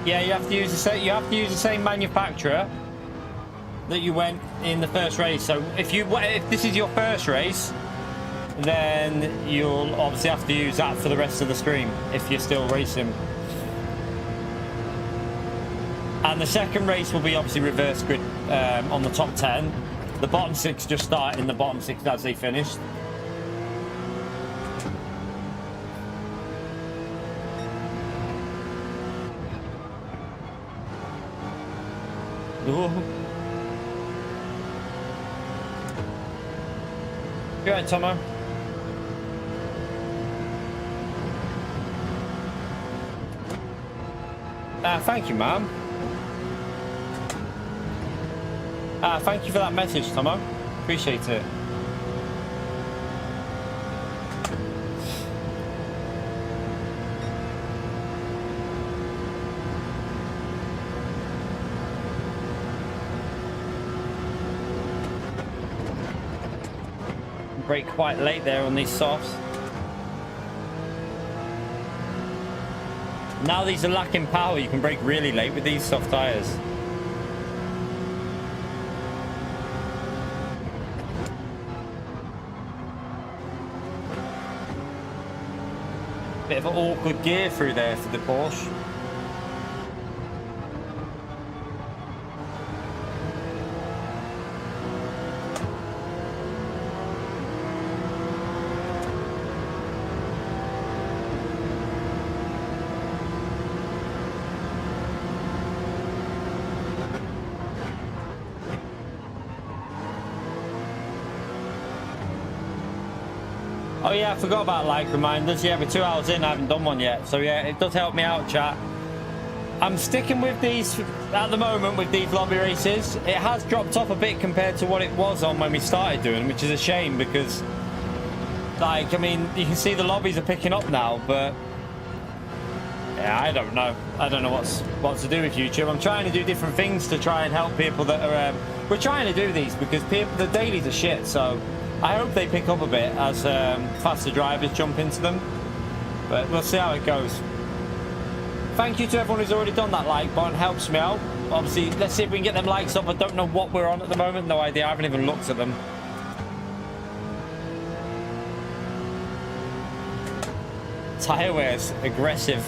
Yeah, you have to use the same manufacturer that you went in the first race. So if this is your first race, then you'll obviously have to use that for the rest of the stream if you're still racing. And the second race will be obviously reverse grid on the top 10. The bottom 6 just start in the bottom 6 as they finished. Ooh. You right, Tomo? Thank you, ma'am. Thank you for that message, Tomo. Appreciate it. Brake quite late there on these softs. Now these are lacking power, you can brake really late with these soft tyres. Bit of an awkward gear through there for the Porsche. Oh yeah, I forgot about like reminders. Yeah, we're 2 hours in, I haven't done one yet. So yeah, it does help me out, chat. I'm sticking with these at the moment with these lobby races. It has dropped off a bit compared to what it was on when we started doing, which is a shame because, like, I mean, you can see the lobbies are picking up now, but yeah, I don't know. I don't know what to do with YouTube. I'm trying to do different things to try and help people that are. We're trying to do these because the dailies are shit. So I hope they pick up a bit as faster drivers jump into them. But we'll see how it goes. Thank you to everyone who's already done that like button. Helps me out. Obviously, let's see if we can get them likes up. I don't know what we're on at the moment. No idea. I haven't even looked at them. Tire wear's aggressive.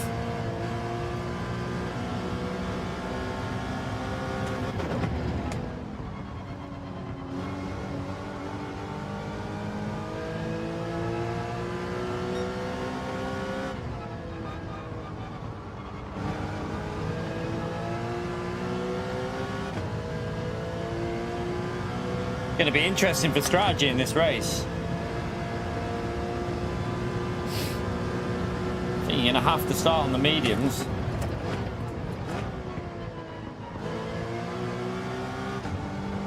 Going to be interesting for strategy in this race. I think you're going to have to start on the mediums.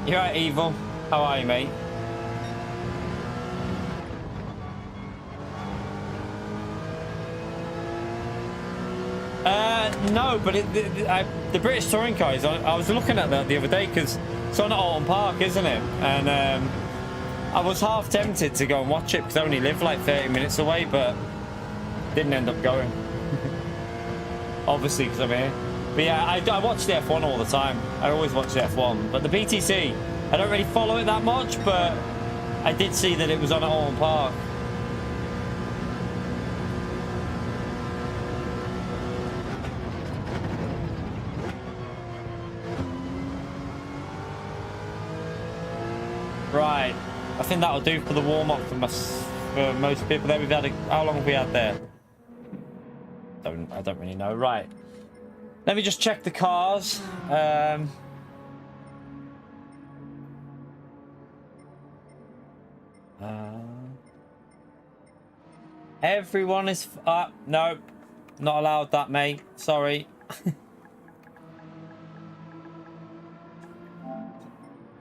You're right, Evil. How are you, mate? No, but the British touring cars, I was looking at that the other day because it's on at Alton Park, isn't it? And I was half tempted to go and watch it because I only live like 30 minutes away, but didn't end up going. Obviously, because I'm here. But yeah, I watch the F1 all the time. I always watch the F1. But the BTC, I don't really follow it that much, but I did see that it was on at Alton Park. Right, I think that'll do for the warm-up for most people there. We've had how long have we had there? I don't really know. Right, let me just check the cars. Everyone is no, not allowed that, mate. Sorry.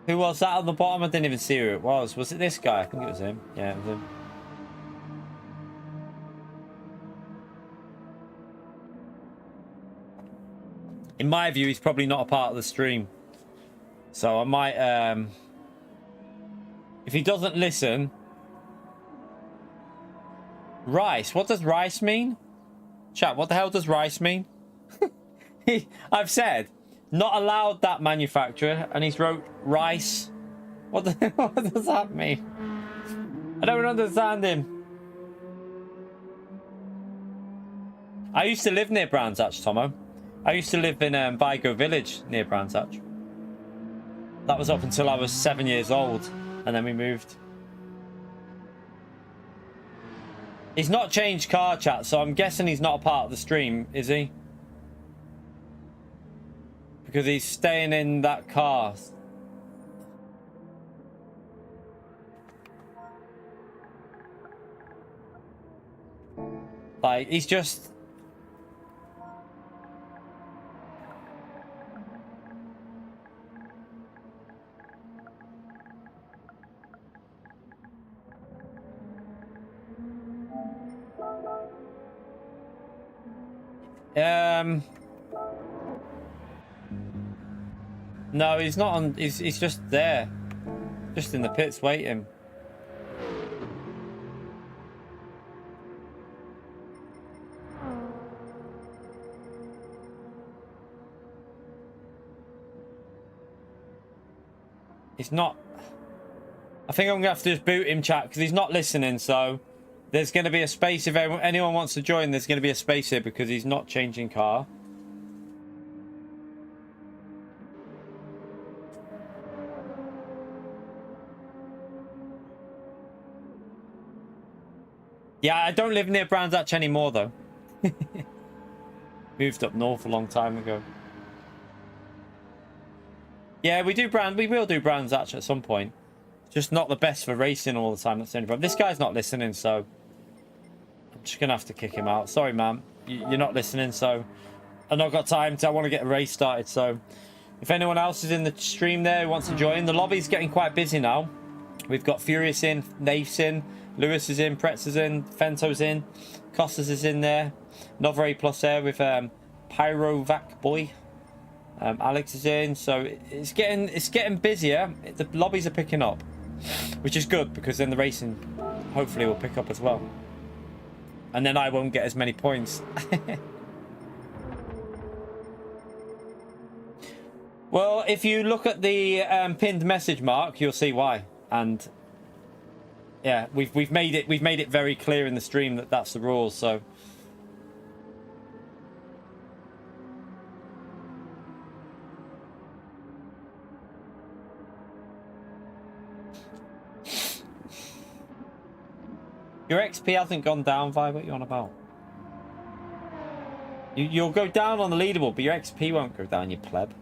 Who was that on the bottom? I didn't even see who it was. Was it this guy? I think it was him. Yeah, it was him. In my view, he's probably not a part of the stream. So I might... if he doesn't listen... Rice. What does rice mean? Chat, what the hell does rice mean? I've said... Not allowed that manufacturer, and he's wrote rice. What does that mean? I don't understand him. I used to live near Brands Hatch, Tomo. I used to live in Vigo Village near Brands Hatch. That was up until I was 7 years old, and then we moved. He's not changed car, chat, so I'm guessing he's not a part of the stream, is he? Because he's staying in that car. Like, he's just... No, he's not on. He's just there, just in the pits waiting. He's not. I think I'm gonna have to just boot him, chat, because he's not listening. So There's going to be a space if anyone wants to join. There's going to be a space here because he's not changing car. Yeah, I don't live near Brands Hatch anymore, though. Moved up north a long time ago. Yeah, we will do Brands Hatch at some point. Just not the best for racing all the time. That's the only problem. This guy's not listening, so I'm just gonna have to kick him out. Sorry, man. You're not listening, so I've not got time to. I want to get a race started. So if anyone else is in the stream there who wants to join, the lobby's getting quite busy now. We've got Furious in, Naif's in, Lewis is in, Pretz is in, Fento's in, Costas is in there, another MR+FR with Pyrovac Boy. Alex is in, so it's getting busier. The lobbies are picking up, which is good because then the racing hopefully will pick up as well, and then I won't get as many points. Well, if you look at the pinned message, Mark, you'll see why. And yeah, we've made it very clear in the stream that that's the rules. So your XP hasn't gone down, Vi. What are you on about? You'll go down on the leaderboard, but your XP won't go down, you pleb.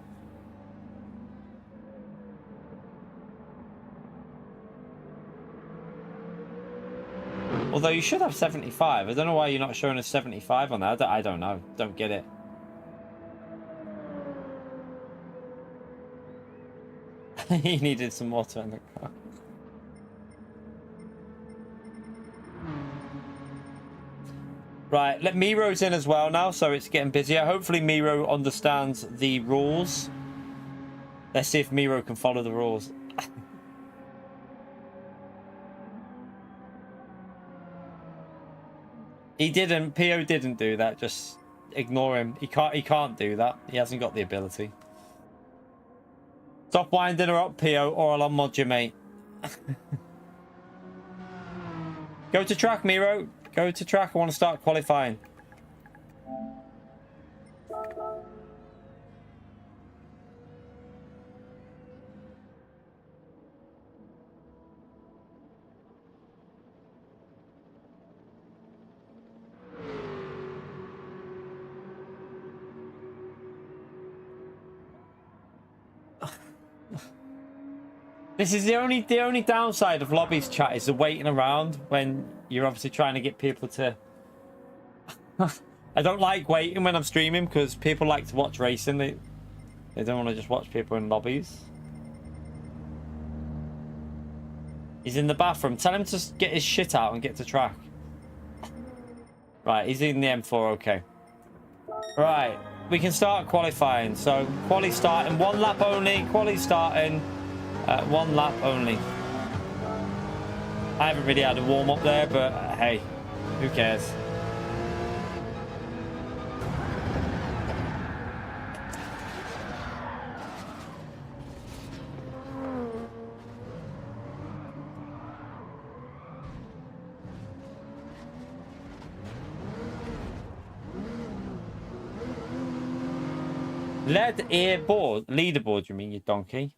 Although you should have 75. I don't know why you're not showing us 75 on that. I don't know. Don't get it. He needed some water in the car. Right, let Miro's in as well now, so it's getting busier. Hopefully Miro understands the rules. Let's see if Miro can follow the rules. He didn't. PO didn't do that. Just ignore him. He can't do that. He hasn't got the ability. Stop winding her up, PO, or I'll unmod you, mate. Go to track, Miro. Go to track. I want to start qualifying. This is the only downside of lobbies, chat, is the waiting around when you're obviously trying to get people to... I don't like waiting when I'm streaming because people like to watch racing. They don't want to just watch people in lobbies. He's in the bathroom. Tell him to get his shit out and get to track. Right, he's in the M4, okay. Right, we can start qualifying. So, quali starting, 1 lap only. Quali starting, 1 lap only. I haven't really had a warm-up there, but hey, who cares? Leaderboard, you mean, you donkey?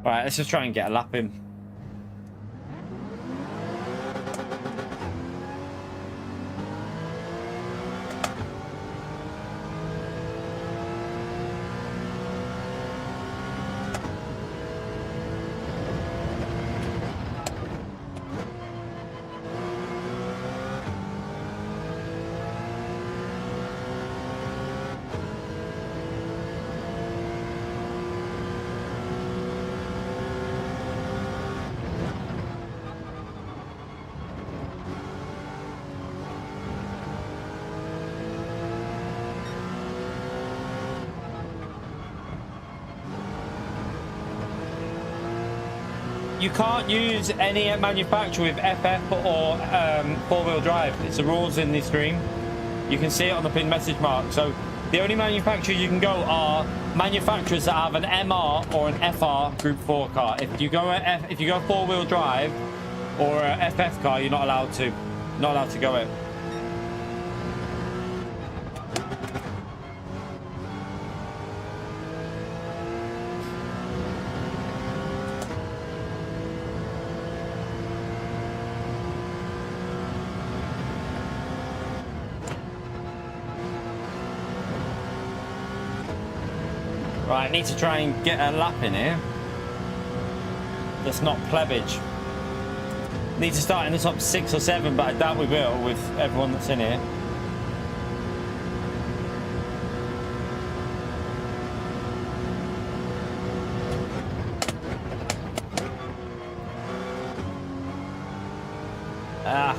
Right, let's just try and get a lap in. You can't use any manufacturer with FF or four-wheel drive. It's the rules in the stream. You can see it on the pin message mark. So The only manufacturer you can go are manufacturers that have an MR or an FR Group 4 car. If you go four-wheel drive or a FF car, you're not allowed to. Not allowed to go it. Right, I need to try and get a lap in here. That's not plebbage. Need to start in the top 6 or 7, but I doubt we will with everyone that's in here. Ah.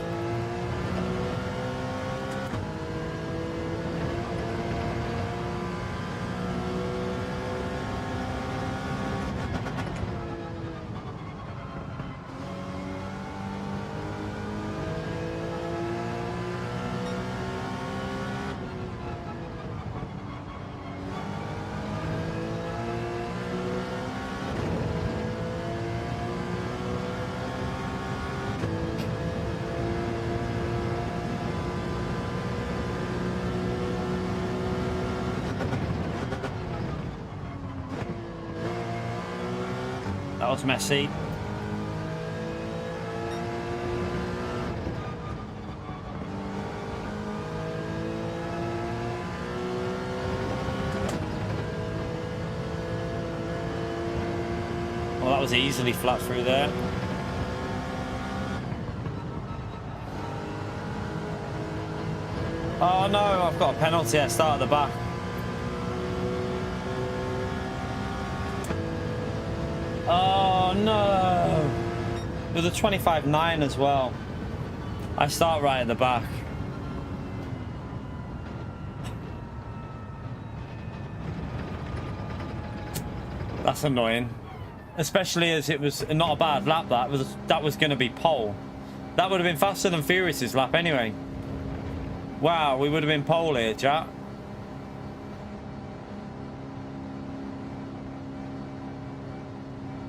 That was messy. Well, that was easily flat through there. Oh no, I've got a penalty. I start at the back. Oh no! With a 25.9 as well. I start right at the back. That's annoying. Especially as it was not a bad lap. That was going to be pole. That would have been faster than Furious's lap anyway. Wow, we would have been pole here, chat.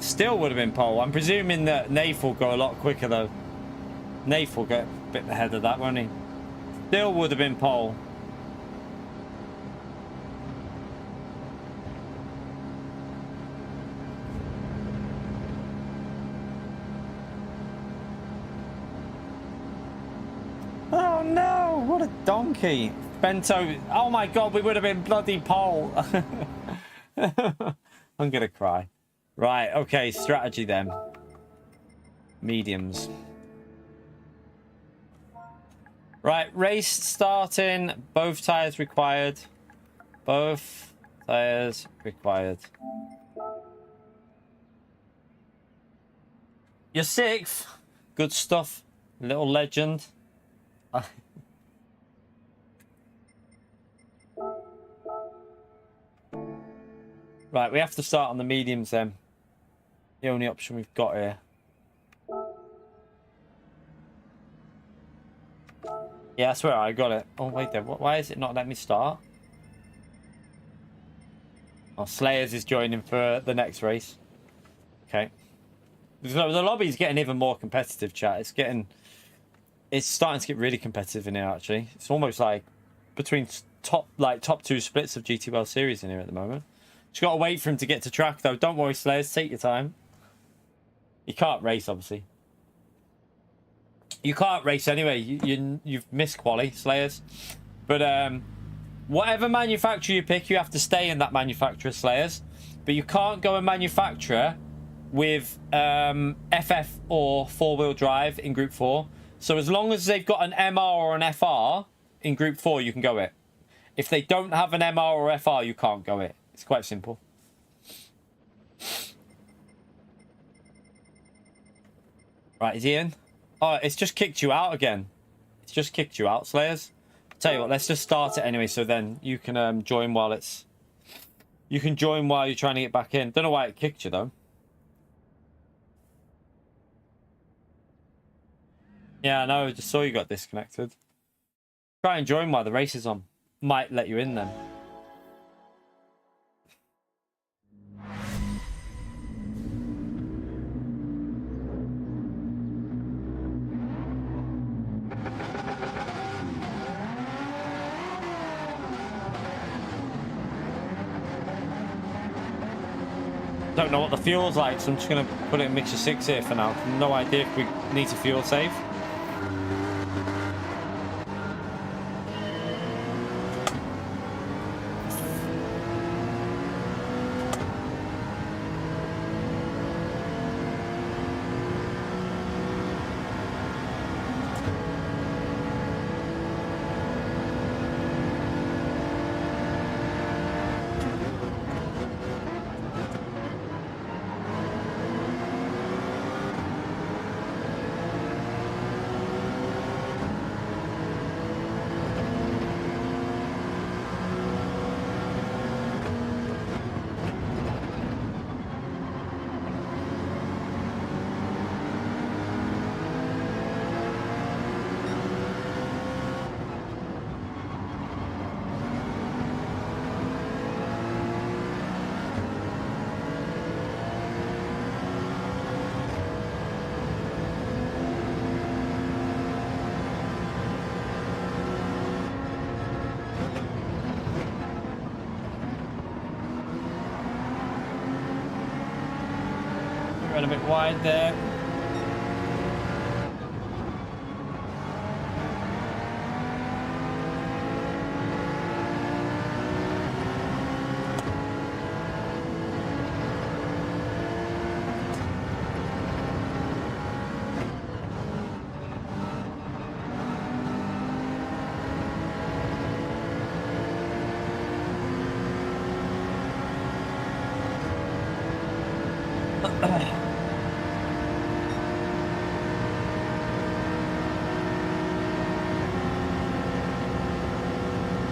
Still would have been pole. I'm presuming that Nath will go a lot quicker though. Nath will get a bit ahead of that, won't he? Still would have been pole. Oh no, what a donkey. Bento, oh my god, we would have been bloody pole. I'm gonna cry. Right, okay, strategy then. Mediums. Right, race starting. Both tyres required. Both tyres required. You're 6th. Good stuff. Little legend. Right, we have to start on the mediums then. The only option we've got here. Yeah, I swear I got it. Oh, wait there. Why is it not letting me start? Oh, Slayers is joining for the next race. Okay. The lobby's getting even more competitive, chat. It's starting to get really competitive in here, actually. It's almost like between top 2 splits of GT World Series in here at the moment. Just got to wait for him to get to track, though. Don't worry, Slayers. Take your time. You can't race, obviously. You can't race anyway. You've missed quali, Slayers. But whatever manufacturer you pick, you have to stay in that manufacturer, Slayers. But you can't go and manufacturer with FF or four-wheel drive in Group 4. So as long as they've got an MR or an FR in Group 4, you can go it. If they don't have an MR or FR, you can't go it. It's quite simple. Right, is he in? Oh, it's just kicked you out again. It's just kicked you out, Slayers. Tell you what, let's just start it anyway, so then you can join while it's... You can join while you're trying to get back in. Don't know why it kicked you, though. Yeah, I know. I just saw you got disconnected. Try and join while the race is on. Might let you in then. Don't know what the fuel's like, so I'm just going to put it in mixture 6 here for now. No idea if we need to fuel save. Ran a bit wide there.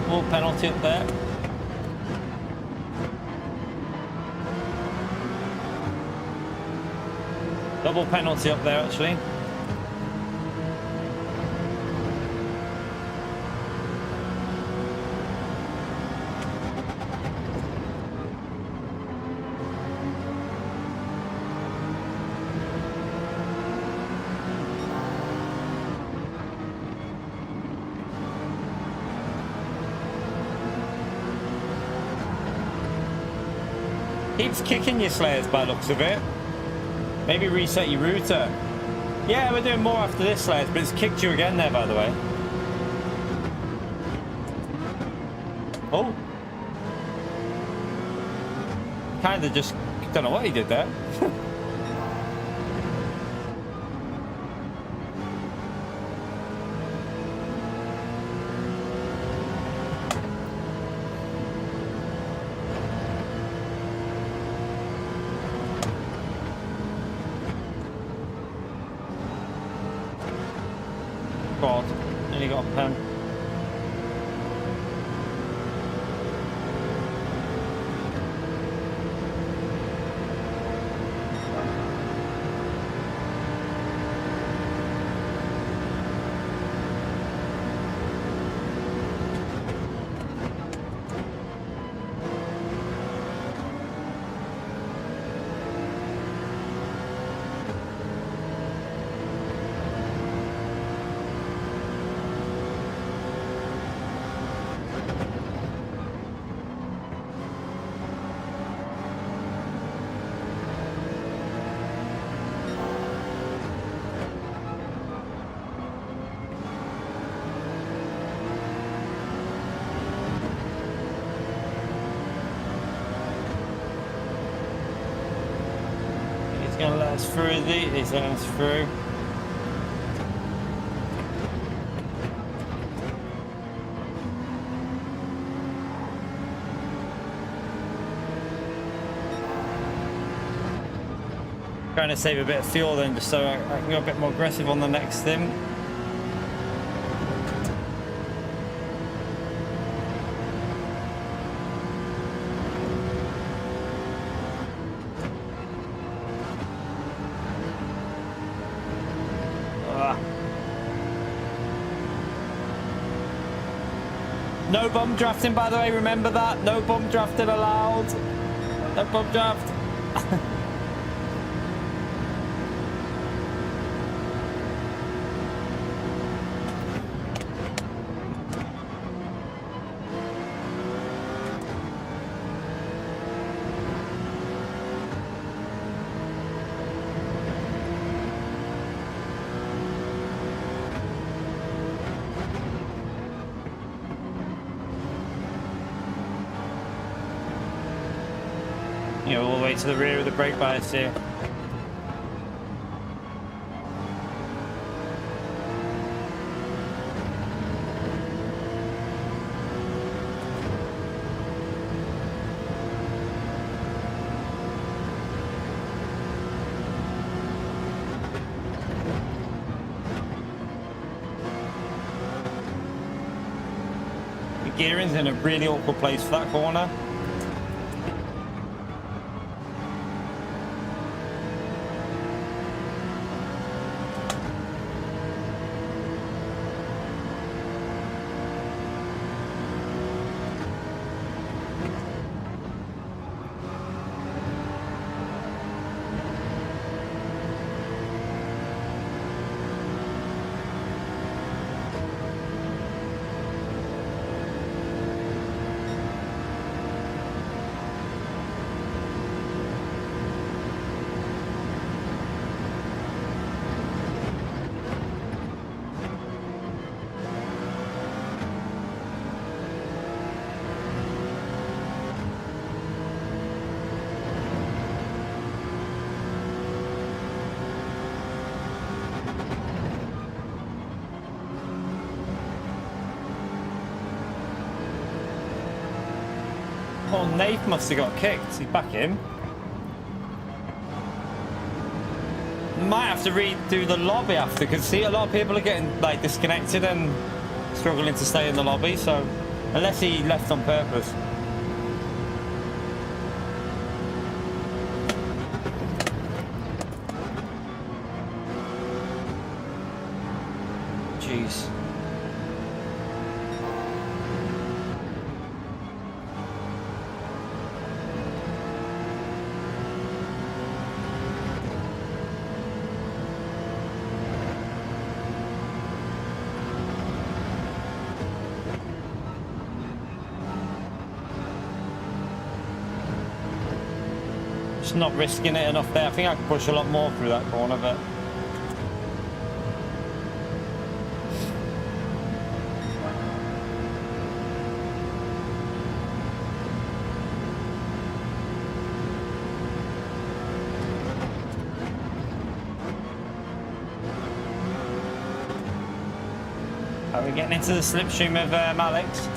Full penalty up there. Double penalty up there actually. Keeps kicking your Slayers by the looks of it. Maybe reset your router. Yeah, we're doing more after this, Slayers, but it's kicked you again there, by the way. Oh. Kinda just, don't know what he did there. God, nearly got a pen. Gonna let us through these, let us through. Trying to save a bit of fuel then, just so I can go a bit more aggressive on the next thing. No bum drafting, by the way, remember that. No bum drafting allowed. No bum draft. You know, all the way to the rear of the brake bias here. The gearing's in a really awkward place for that corner. Oh, Nate must have got kicked. He's back in. Might have to redo the lobby after, because see, a lot of people are getting like disconnected and struggling to stay in the lobby. So, unless he left on purpose. Jeez. Just not risking it enough there. I think I could push a lot more through that corner, but are we getting into the slipstream of Alex?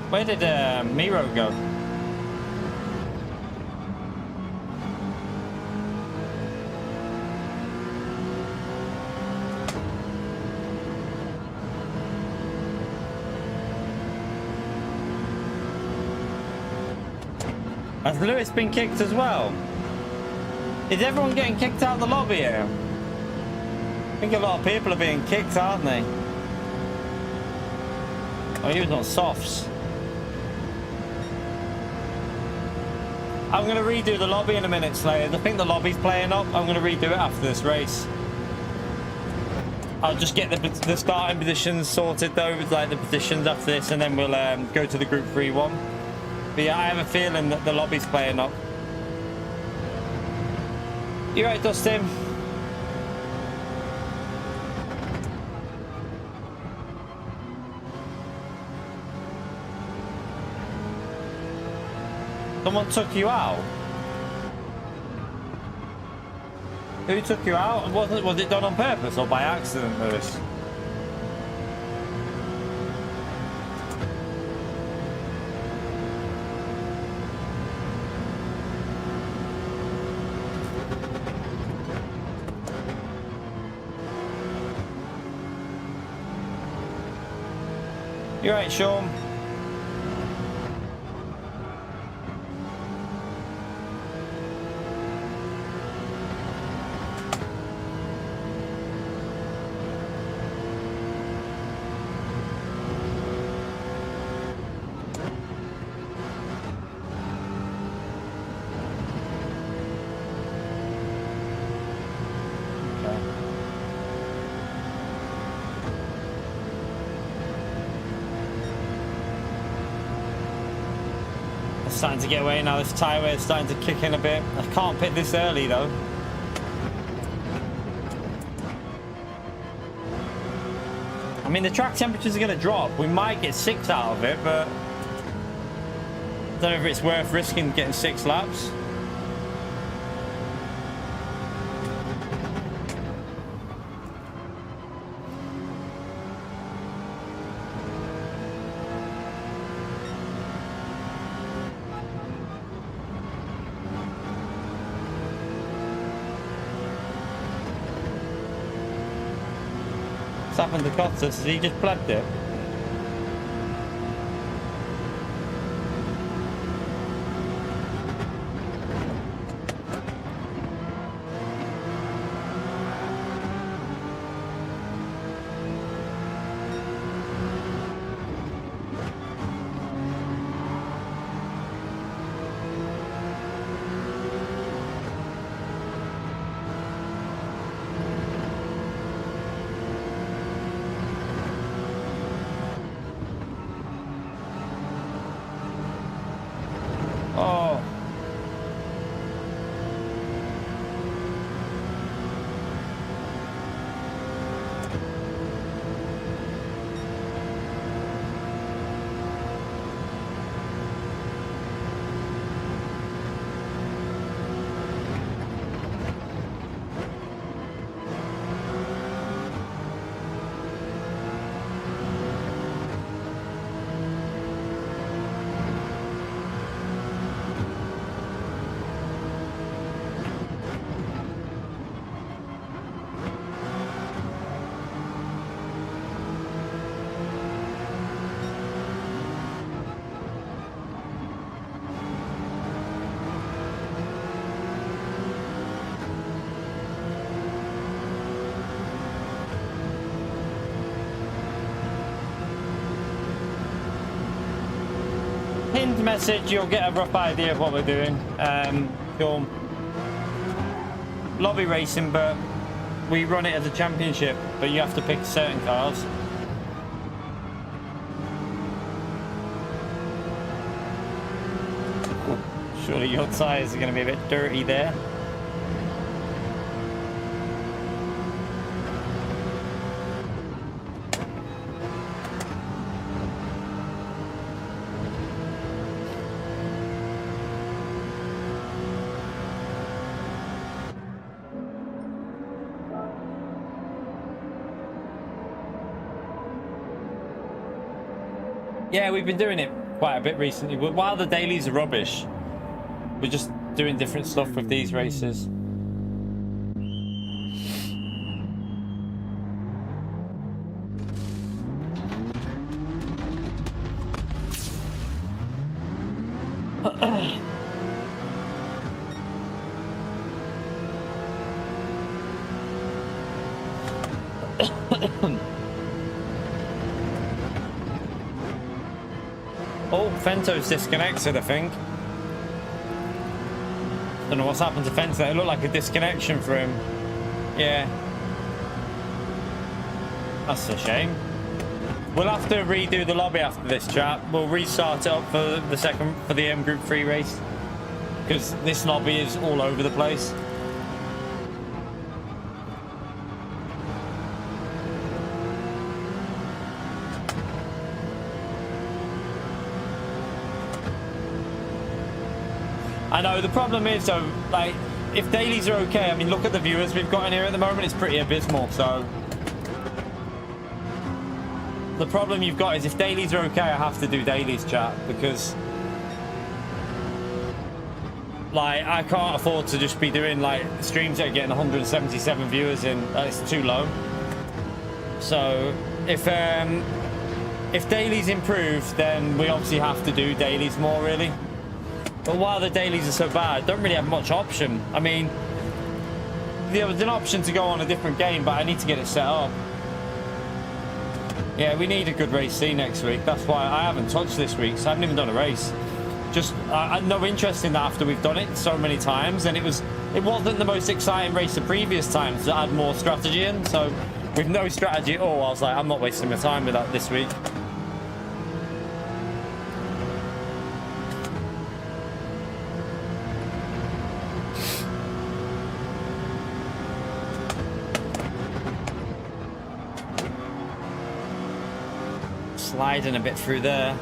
Where did Miro go? Has Lewis been kicked as well? Is everyone getting kicked out of the lobby here? I think a lot of people are being kicked, aren't they? Oh, he was on softs. I'm going to redo the lobby in a minute, Slayer. I think the lobby's playing up. I'm going to redo it after this race. I'll just get the starting positions sorted though, with like the positions after this, and then we'll go to the Group 3 one. But yeah, I have a feeling that the lobby's playing up. You right, Dustin? Someone took you out? Who took you out? Was it done on purpose or by accident, Lewis? You're right, Sean. starting to get away now. This tyre wear is starting to kick in a bit. I can't pit this early though. I mean, the track temperatures are going to drop. We might get 6 out of it, but I don't know if it's worth risking getting 6 laps. What's happened to Cottas? He just plugged it. Oh. Pinned message, you'll get a rough idea of what we're doing. You're lobby racing, but we run it as a championship, but you have to pick certain cars. Surely your tyres are going to be a bit dirty there. Yeah, we've been doing it quite a bit recently. While the dailies are rubbish, we're just doing different stuff with these races. Oh, Fento's disconnected, I think. Don't know what's happened to Fento. It looked like a disconnection for him. Yeah. That's a shame. We'll have to redo the lobby after this, chat. We'll restart it up for the M Group 3 race. Because this lobby is all over the place. I know, the problem is though, like, if dailies are okay, I mean, look at the viewers we've got in here at the moment, it's pretty abysmal, so. The problem you've got is if dailies are okay, I have to do dailies, chat, because, like, I can't afford to just be doing, like, streams that are getting 177 viewers in, it's too low. So, if dailies improve, then we obviously have to do dailies more, really. But while the dailies are so bad, I don't really have much option. I mean, there was an option to go on a different game, but I need to get it set up. Yeah, we need a good race C next week. That's why I haven't touched this week, so I haven't even done a race. Just, I had no interest in that after we've done it so many times, and it wasn't the most exciting race the previous times that had more strategy in, so with no strategy at all, I was like, I'm not wasting my time with that this week. sliding a bit through there.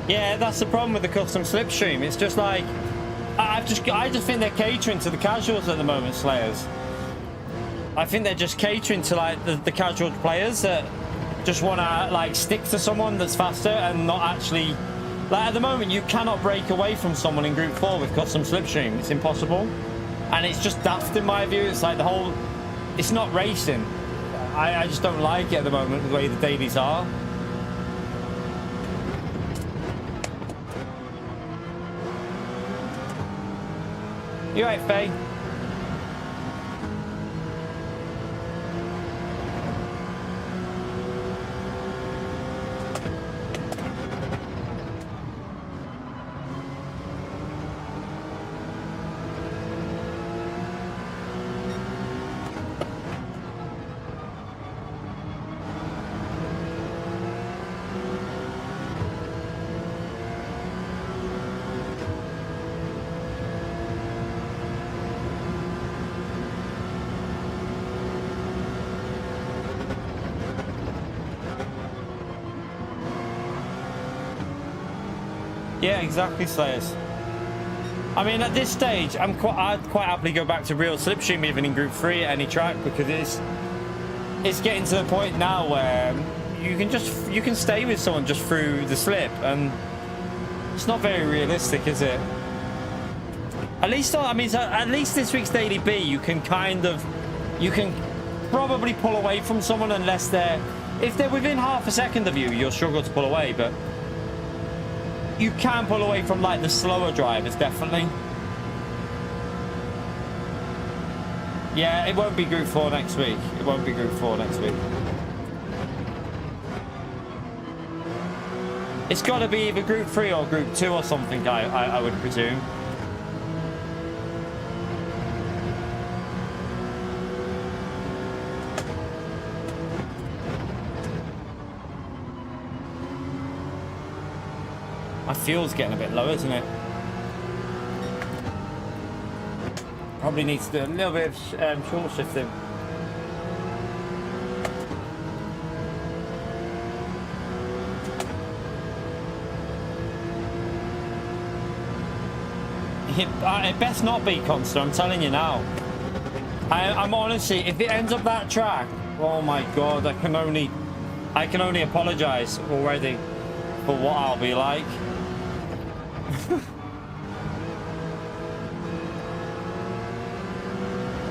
Yeah, that's the problem with the custom slipstream. It's just like I just think they're catering to the casuals at the moment, Slayers. I think they're just catering to like the casual players that just want to like stick to someone that's faster and not actually like at the moment you cannot break away from someone in Group 4 with custom slipstream. It's impossible, and it's just daft in my view. It's like the whole, it's not racing. I just don't like it at the moment the way the dailies are. You right, Faye? Yeah, exactly, Slayers. I mean, at this stage, I'd quite happily go back to real slipstream even in Group 3 at any track, because it's getting to the point now where you can stay with someone just through the slip, and it's not very realistic, is it? At least, I mean, at least this week's Daily B, you can probably pull away from someone unless if they're within half a second of you, you'll struggle to pull away, but you can pull away from like the slower drivers, definitely. Yeah, it won't be Group 4 next week. It won't be Group 4 next week. It's got to be either Group 3 or Group 2 or something, I would presume. My fuel's getting a bit low, isn't it? Probably needs to do a little bit of fuel shifting. It best not be constant, I'm telling you now. I'm honestly, if it ends up that track, oh my god, I can only apologise already for what I'll be like.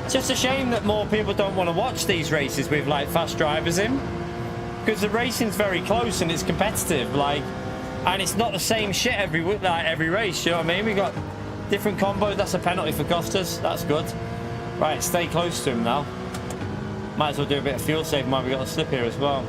It's just a shame that more people don't want to watch these races with like fast drivers in, because the racing's very close and it's competitive, like, and it's not the same shit every race. You know what I mean? We got different combos. That's a penalty for Costas. That's good. Right, stay close to him now. Might as well do a bit of fuel saving while we got a slip here as well.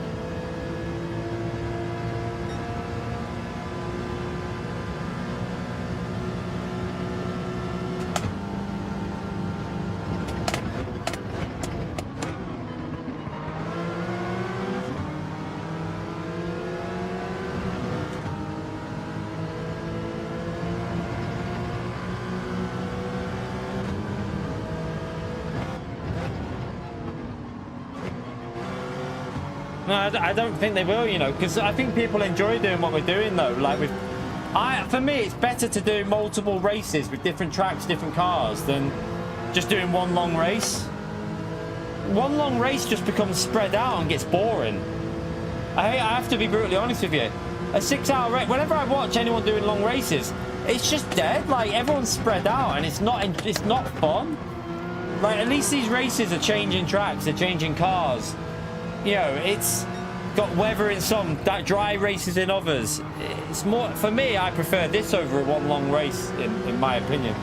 No, I don't think they will, you know, because I think people enjoy doing what we're doing, though. Like, for me, it's better to do multiple races with different tracks, different cars, than just doing one long race. One long race just becomes spread out and gets boring. I have to be brutally honest with you. A 6-hour race, whenever I watch anyone doing long races, it's just dead. Like, everyone's spread out, and it's not fun. Like, at least these races are changing tracks, they're changing cars. You know, it's got weather in some, that dry races in others. It's more, for me, I prefer this over one long race, in my opinion.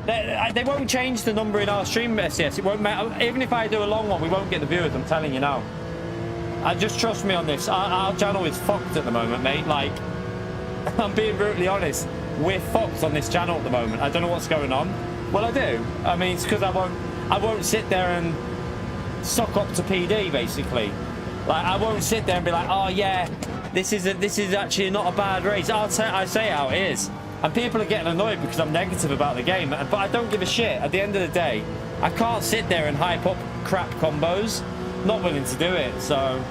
They won't change the number in our stream SCS. It won't matter. Even if I do a long one, we won't get the viewers. I'm telling you now. Just trust me on this. Our channel is fucked at the moment, mate. Like, I'm being brutally honest. We're fucked on this channel at the moment. I don't know what's going on. Well, I do. I mean, it's because I won't sit there and suck up to PD, basically. Like, I won't sit there and be like, oh yeah, this is actually not a bad race. I say how it is. And people are getting annoyed because I'm negative about the game. But I don't give a shit. At the end of the day, I can't sit there and hype up crap combos. Not willing to do it. So,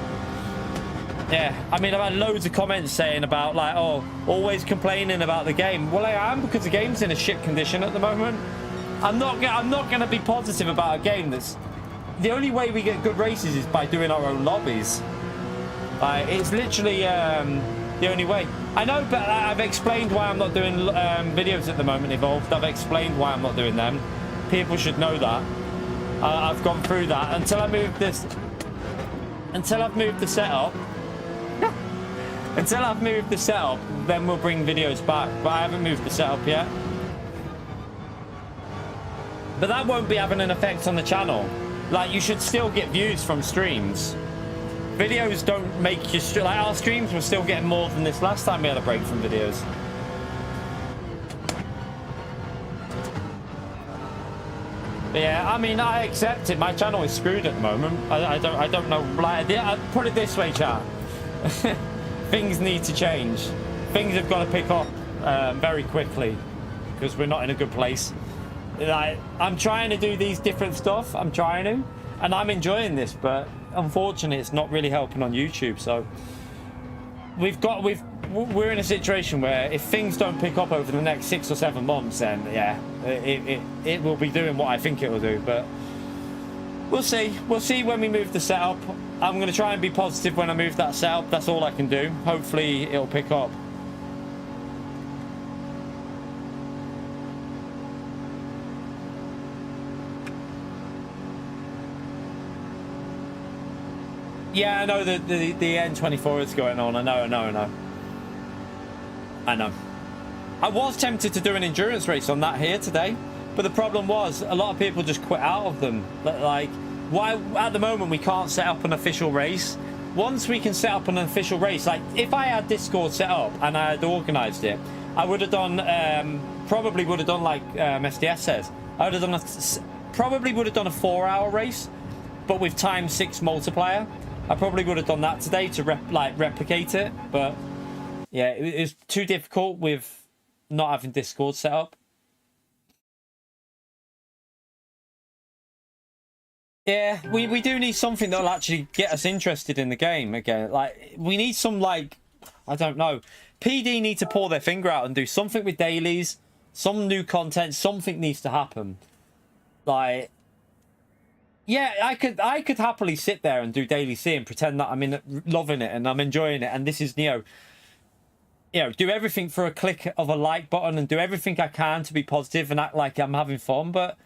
yeah. I mean, I've had loads of comments saying about, like, oh, always complaining about the game. Well, I am, because the game's in a shit condition at the moment. I'm not going to be positive about a game that's... The only way we get good races is by doing our own lobbies. It's literally... the only way. I know, but I've explained why I'm not doing videos at the moment, Evolved. I've explained why I'm not doing them. People should know that. I've gone through that. Until I've moved the setup. Until I've moved the setup, then we'll bring videos back. But I haven't moved the setup yet. But that won't be having an effect on the channel. Like, you should still get views from streams. Videos don't make you... Like, our streams were still getting more than this last time we had a break from videos. But yeah, I mean, I accept it. My channel is screwed at the moment. I don't know. Like, I put it this way, chat. Things need to change. Things have got to pick up very quickly because we're not in a good place. Like, I'm trying to do these different stuff. I'm trying to, and I'm enjoying this, but unfortunately it's not really helping on YouTube. So we're in a situation where if things don't pick up over the next 6 or 7 months, then yeah, it will be doing what I think it will do. But we'll see when we move the setup. I'm going to try and be positive when I move that setup. That's all I can do. Hopefully it'll pick up. Yeah, I know the N24 is going on. I know. I was tempted to do an endurance race on that here today, but the problem was a lot of people just quit out of them. Like, why at the moment we can't set up an official race? Once we can set up an official race, like if I had Discord set up and I had organised it, I would have done probably would have done like SDS says. I would have probably would have done a 4-hour race, but with ×6 multiplier. I probably would have done that today to replicate it, but yeah, it was too difficult with not having Discord set up. Yeah, we do need something that'll actually get us interested in the game again. Like, we need some, like, I don't know. PD need to pull their finger out and do something with dailies, some new content. Something needs to happen. Like, yeah, I could happily sit there and do Daily C and pretend that I'm loving it and I'm enjoying it. And this is, do everything for a click of a like button and do everything I can to be positive and act like I'm having fun. But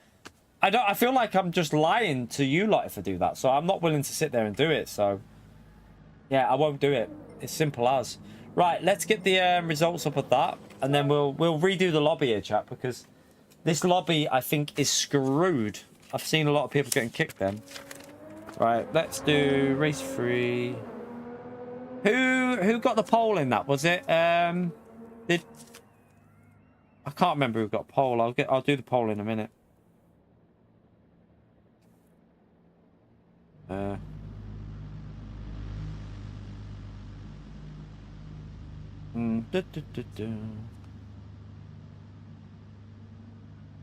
I feel like I'm just lying to you lot if I do that. So I'm not willing to sit there and do it. So yeah, I won't do it. It's simple as. Right, let's get the results up of that, and then we'll redo the lobby here, chat, because this lobby I think is screwed. I've seen a lot of people getting kicked then. Right, let's do race 3. Who got the pole in that? Was it I can't remember who got pole. I'll do the pole in a minute.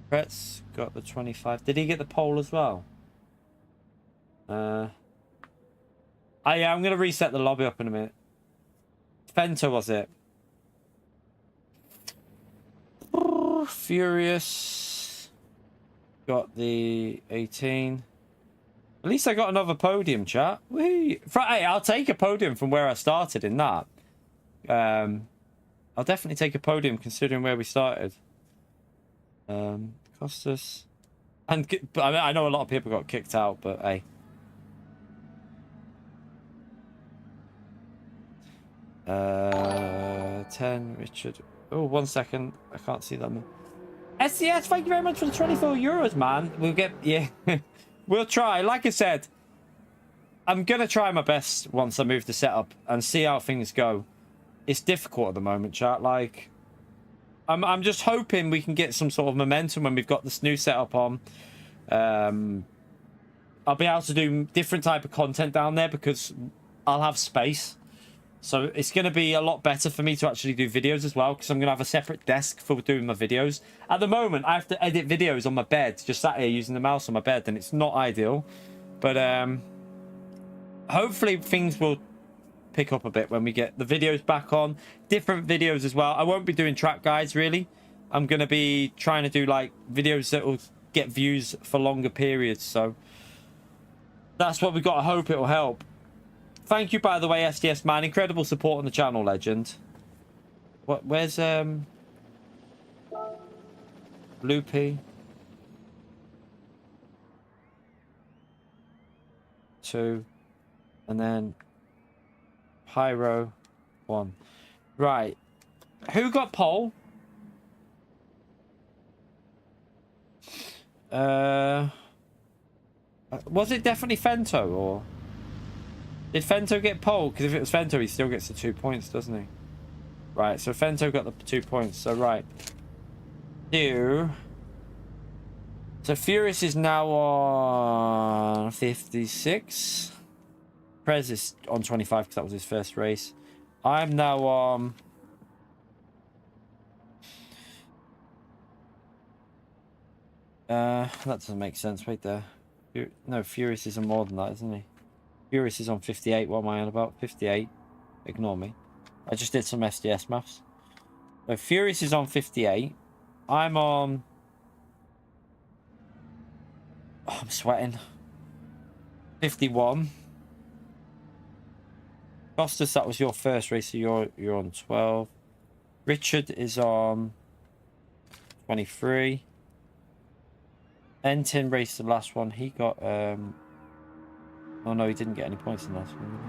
Brett's got the 25. Did he get the pole as well? Yeah, I'm going to reset the lobby up in a minute. Fento, was it? Furious got the 18. At least I got another podium, chat. Hey, I'll take a podium from where I started in that. I'll definitely take a podium considering where we started. Costas. But I mean, I know a lot of people got kicked out, but hey. Uh, 10, Richard. Oh, 1 second. I can't see that. SCS, thank you very much for the 24 euros, man. We'll get, yeah, we'll try. Like I said, I'm going to try my best once I move the setup and see how things go. It's difficult at the moment, chat. Like, I'm just hoping we can get some sort of momentum when we've got this new setup on. I'll be able to do different type of content down there because I'll have space. So it's going to be a lot better for me to actually do videos as well, because I'm going to have a separate desk for doing my videos. At the moment, I have to edit videos on my bed, just sat here using the mouse on my bed, and it's not ideal. But hopefully things will pick up a bit when we get the videos back on. Different videos as well. I won't be doing track guides, really. I'm going to be trying to do, like, videos that will get views for longer periods. So that's what we've got to hope it will help. Thank you, by the way, SDS man. Incredible support on the channel, legend. What? Where's Loopy? 2, and then Pyro 1. Right. Who got pole? Was it definitely Fento, or did Fento get pole? Because if it was Fento, he still gets the 2 points, doesn't he? Right, so Fento got the 2 points. So, right. So, Furious is now on 56. Prez is on 25 because that was his first race. I'm now on... that doesn't make sense. Wait there. No, Furious is on more than that, isn't he? Furious is on 58. What am I on about? 58. Ignore me. I just did some SDS maths. So Furious is on 58. I'm on... Oh, I'm sweating. 51. Costas, that was your first race, so you're on 12. Richard is on 23. Entin raced the last one. He got oh no, he didn't get any points in the last one.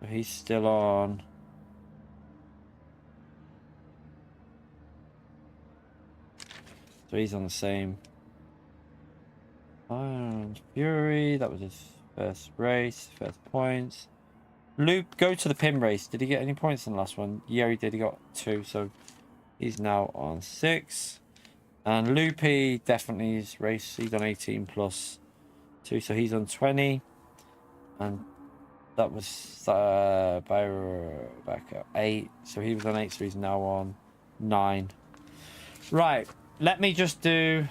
So he's still on. So he's on the same. And Fury, that was his first race, first points. Loop, go to the pin race. Did he get any points in the last one? Yeah, he did. He got 2, so he's now on 6. And Loopy definitely is race. He's on 18 plus 2, so he's on 20. And that was back at 8, so he was on 8, so he's now on 9. Right, let me just do...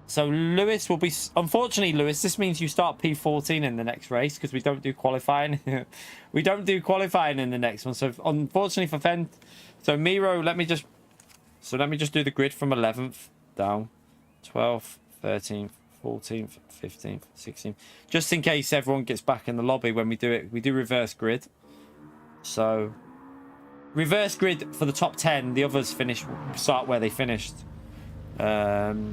So Lewis will be... Unfortunately, Lewis, this means you start P14 in the next race because we don't do qualifying. We don't do qualifying in the next one. So unfortunately for Fen... So Miro, let me just do the grid from 11th down. 12th, 13th, 14th, 15th, 16th. Just in case everyone gets back in the lobby when we do it. We do reverse grid. So reverse grid for the top 10. The others start where they finished. Fento.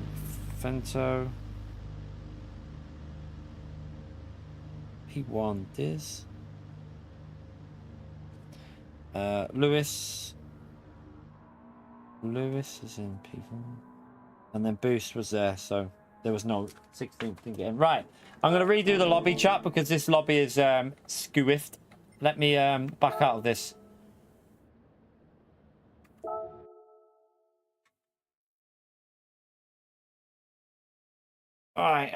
P1 Diz. Lewis is in P1. And then Boost was there, so there was no 16th didn't get in. Right. I'm going to redo the lobby chat because this lobby is squiffed. Let me back out of this. Alright.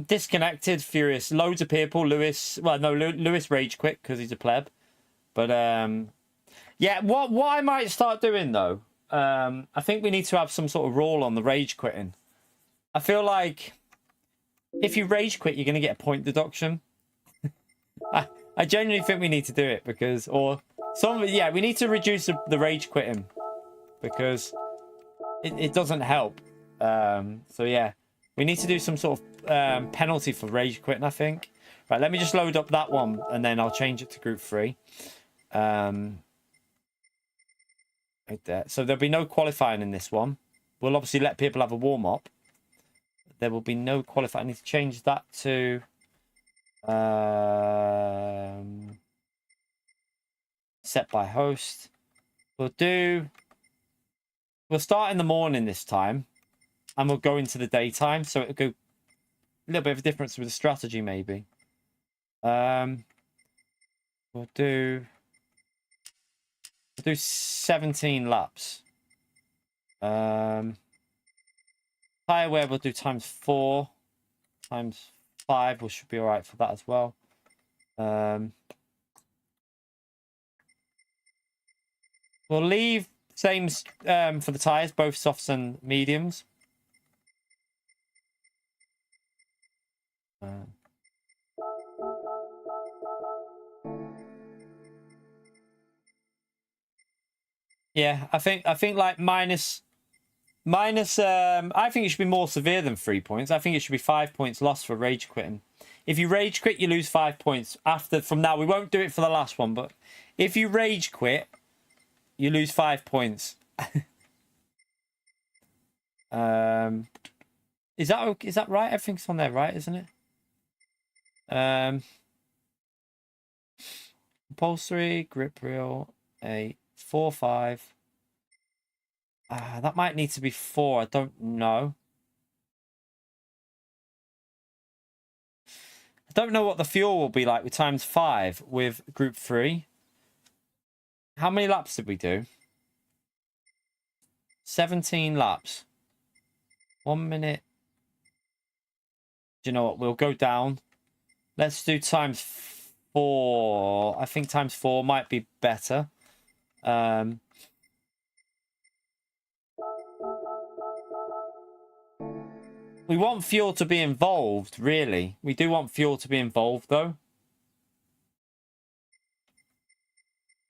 Disconnected, Furious. Loads of people. Lewis. Well, no, Lewis rage quit because he's a pleb. But yeah, what I might start doing though, I think we need to have some sort of rule on the rage quitting. I feel like if you rage quit, you're going to get a point deduction. I genuinely think we need to do it because, yeah, we need to reduce the rage quitting because it doesn't help. So yeah, we need to do some sort of penalty for rage quitting, I think. Right, let me just load up that one and then I'll change it to group 3. Right there. So there'll be no qualifying in this one. We'll obviously let people have a warm-up. There will be no qualifying. I need to change that to set by host. We'll start in the morning this time, and we'll go into the daytime, so it'll go a little bit of a difference with the strategy, maybe. We'll do 17 laps. Tire wear we'll do ×4, ×5, we should be all right for that as well. We'll leave same for the tires, both softs and mediums. Yeah, I think like minus. I think it should be more severe than 3 points. I think it should be 5 points lost for rage quitting. If you rage quit, you lose 5 points. From now, we won't do it for the last one, but if you rage quit, you lose 5 points. Is that right? Everything's on there, right? Isn't it? Upholstery, grip reel, 8, 4, 5. That might need to be 4. I don't know. I don't know what the fuel will be like with ×5 with group 3. How many laps did we do? 17 laps. 1 minute. Do you know what? We'll go down. Let's do ×4. I think ×4 might be better. We want fuel to be involved, really. We do want fuel to be involved, though.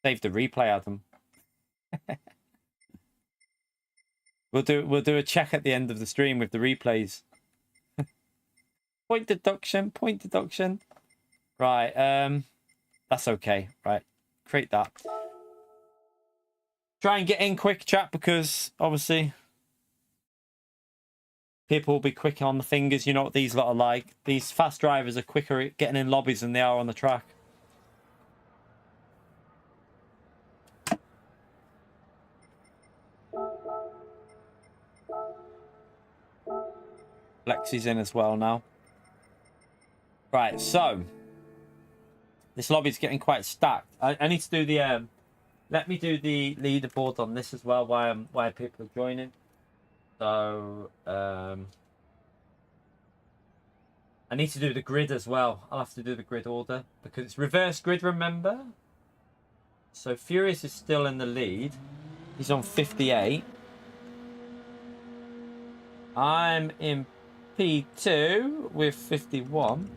Save the replay, Adam. We'll do a check at the end of the stream with the replays. Point deduction. Right, that's okay. Right, create that. Try and get in quick, chat, because obviously people will be quicker on the fingers. You know what these lot are like. These fast drivers are quicker at getting in lobbies than they are on the track. Lexi's in as well now. Right, so this lobby's getting quite stacked. I need to do the let me do the leaderboard on this as well, why people are joining. So I need to do the grid as well. I'll have to do the grid order because it's reverse grid, remember? So Furious is still in the lead. He's on 58. I'm in P2 with 51.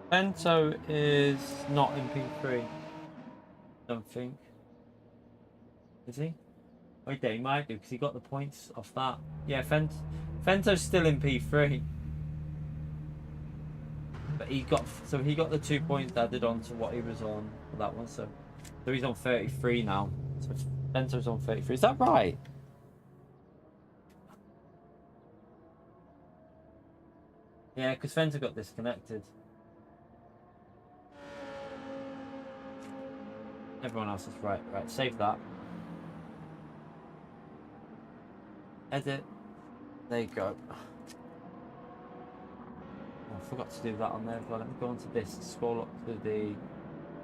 Bento is not in P3. Don't think. Is he? Oh, yeah, he might do because he got the points off that. Yeah, Fento's still in P3. But he got the 2 points added on to what he was on for that one. So he's on 33 now. So Fento's on 33. Is that right? Yeah, because Fento got disconnected. Everyone else is right. Right, save that. Edit. There you go. Oh, I forgot to do that on there as well. Let me go on to this. Scroll up to the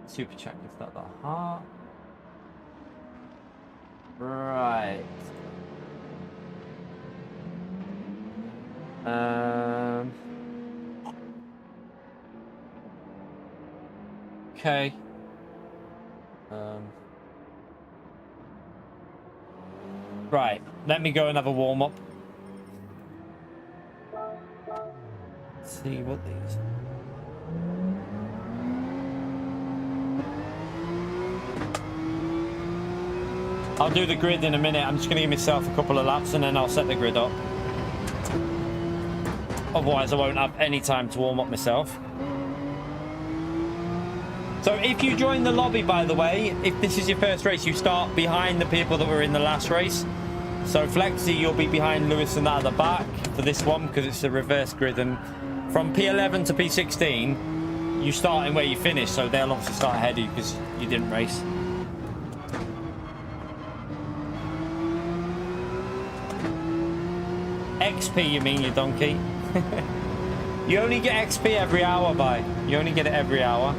super chat. Give that heart. Right. Okay. Right, let me go and have a warm-up. See what these... I'll do the grid in a minute. I'm just going to give myself a couple of laps and then I'll set the grid up. Otherwise I won't have any time to warm up myself. So if you join the lobby, by the way, if this is your first race, you start behind the people that were in the last race. So Flexi, you'll be behind Lewis and that at the back for this one because it's a reverse grid. And from P11 to P16, you start in where you finish. So they'll obviously start ahead of you because you didn't race. XP, you mean, you donkey? You only get XP every hour, bye. You only get it every hour.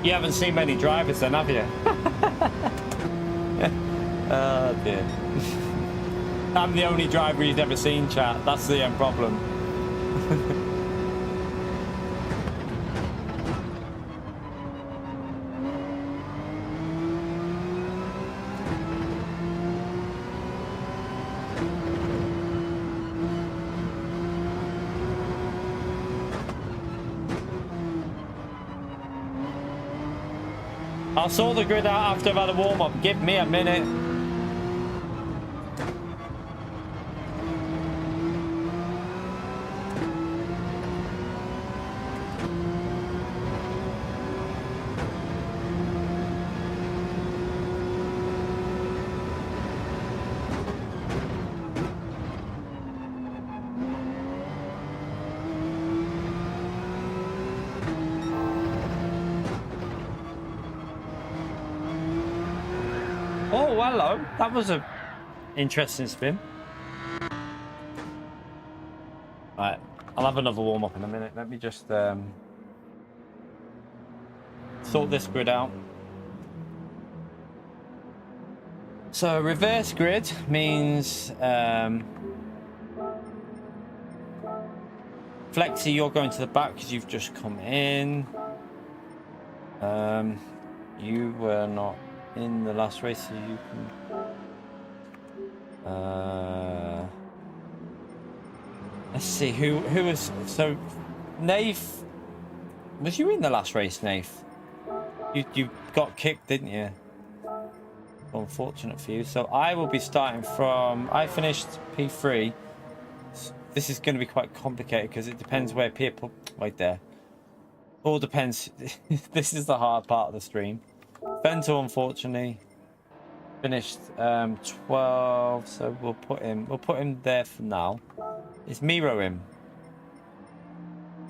You haven't seen many drivers then, have you? Oh dear. I'm the only driver he's never seen, chat. That's the problem. I'll sort the grid out after I've had a warm-up. Give me a minute. Oh, hello. That was a interesting spin. Right, I'll have another warm-up in a minute. Let me just sort this grid out. So reverse grid means Flexi, you're going to the back because you've just come in. You were not in the last race, so you can let's see who was. So Nath, was you in the last race, Nath? You got kicked, didn't you? Unfortunate for you. So I will be starting from, I finished P3. This is going to be quite complicated because it depends where people right there. All depends. This is the hard part of the stream. Bento unfortunately finished 12, so we'll put him there for now. Is Miro him?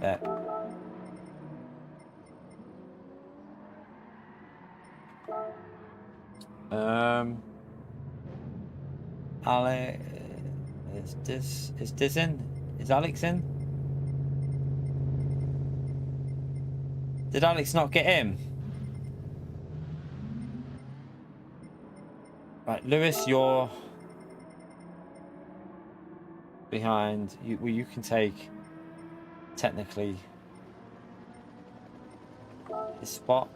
Yeah. Ale, is this in? Is Alex in? Did Alex not get in? Right, Lewis, you're behind. You can take technically his spot.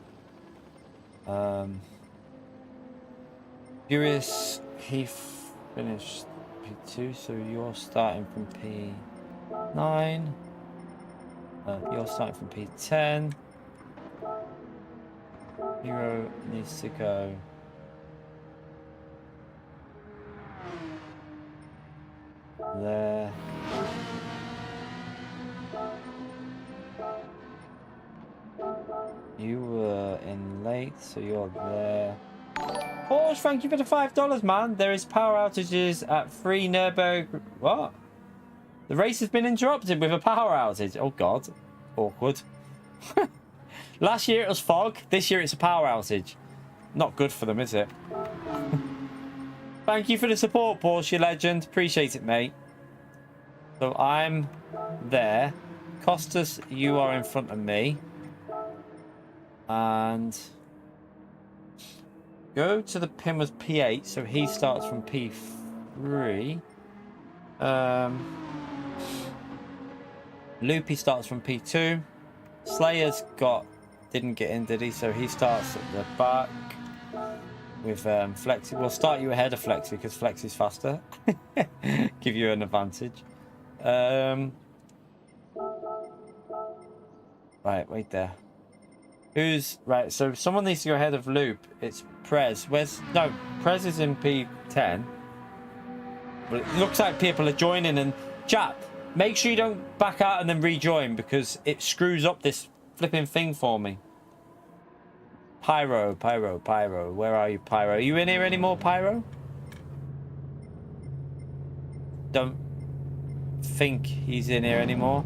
Furious, he finished P2, so you're starting from P9. You're starting from P10. Hero needs to go. There. You were in late, so you're there. Porsche, thank you for the $5, man. There is power outages at 3 Nürburgring. What? The race has been interrupted with a power outage. Oh god, awkward. Last year it was fog. This year it's a power outage. Not good for them, is it? Thank you for the support, Porsche legend. Appreciate it, mate. So I'm there. Costas, you are in front of me. And go to the pin with P8, so he starts from P3. Loopy starts from P2. Slayer's didn't get in, did he? So he starts at the back with Flexi. We'll start you ahead of Flexi because Flexi's faster. Give you an advantage. Right, wait there. Who's right? So someone needs to go ahead of Loop. It's Prez. Prez is in P10. But it looks like people are joining. And chat, make sure you don't back out and then rejoin because it screws up this flipping thing for me. Pyro. Where are you, Pyro? Are you in here anymore, Pyro? Don't think he's in here anymore.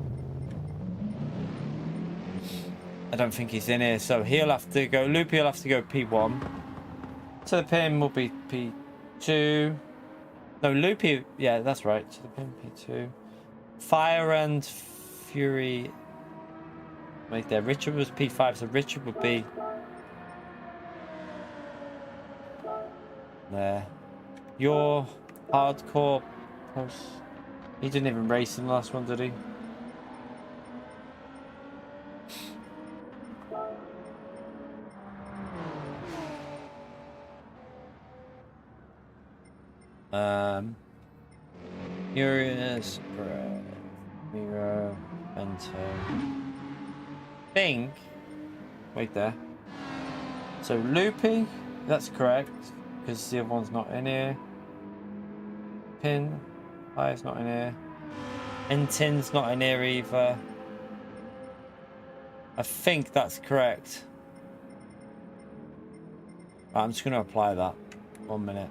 I don't think he's in here, so he'll have to go. Loopy will have to go P1. So the pin will be P2. No, Loopy, yeah, that's right. So the pin P2. Fire and Fury. Right there. Richard was P5, so Richard would be there. Your hardcore post. He didn't even race in the last one, did he? Furious, Miro, Bento. Think. Wait there. So Loopy, that's correct, because the other one's not in here. Pin, Fire's not in here. Entin's not in here either. I think that's correct. Right, I'm just going to apply that. 1 minute.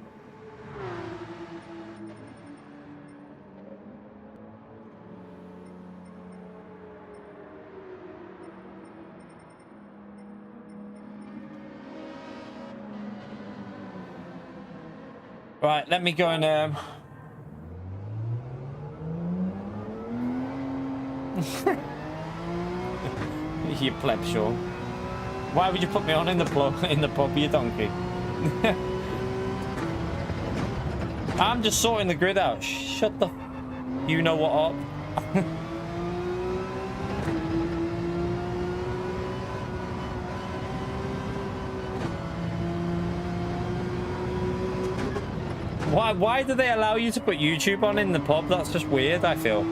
Right, let me go and you pleb, sure. Why would you put me on in the pub, you donkey? I'm just sorting the grid out. Shut the you know what up. Why do they allow you to put YouTube on in the pub? That's just weird, I feel.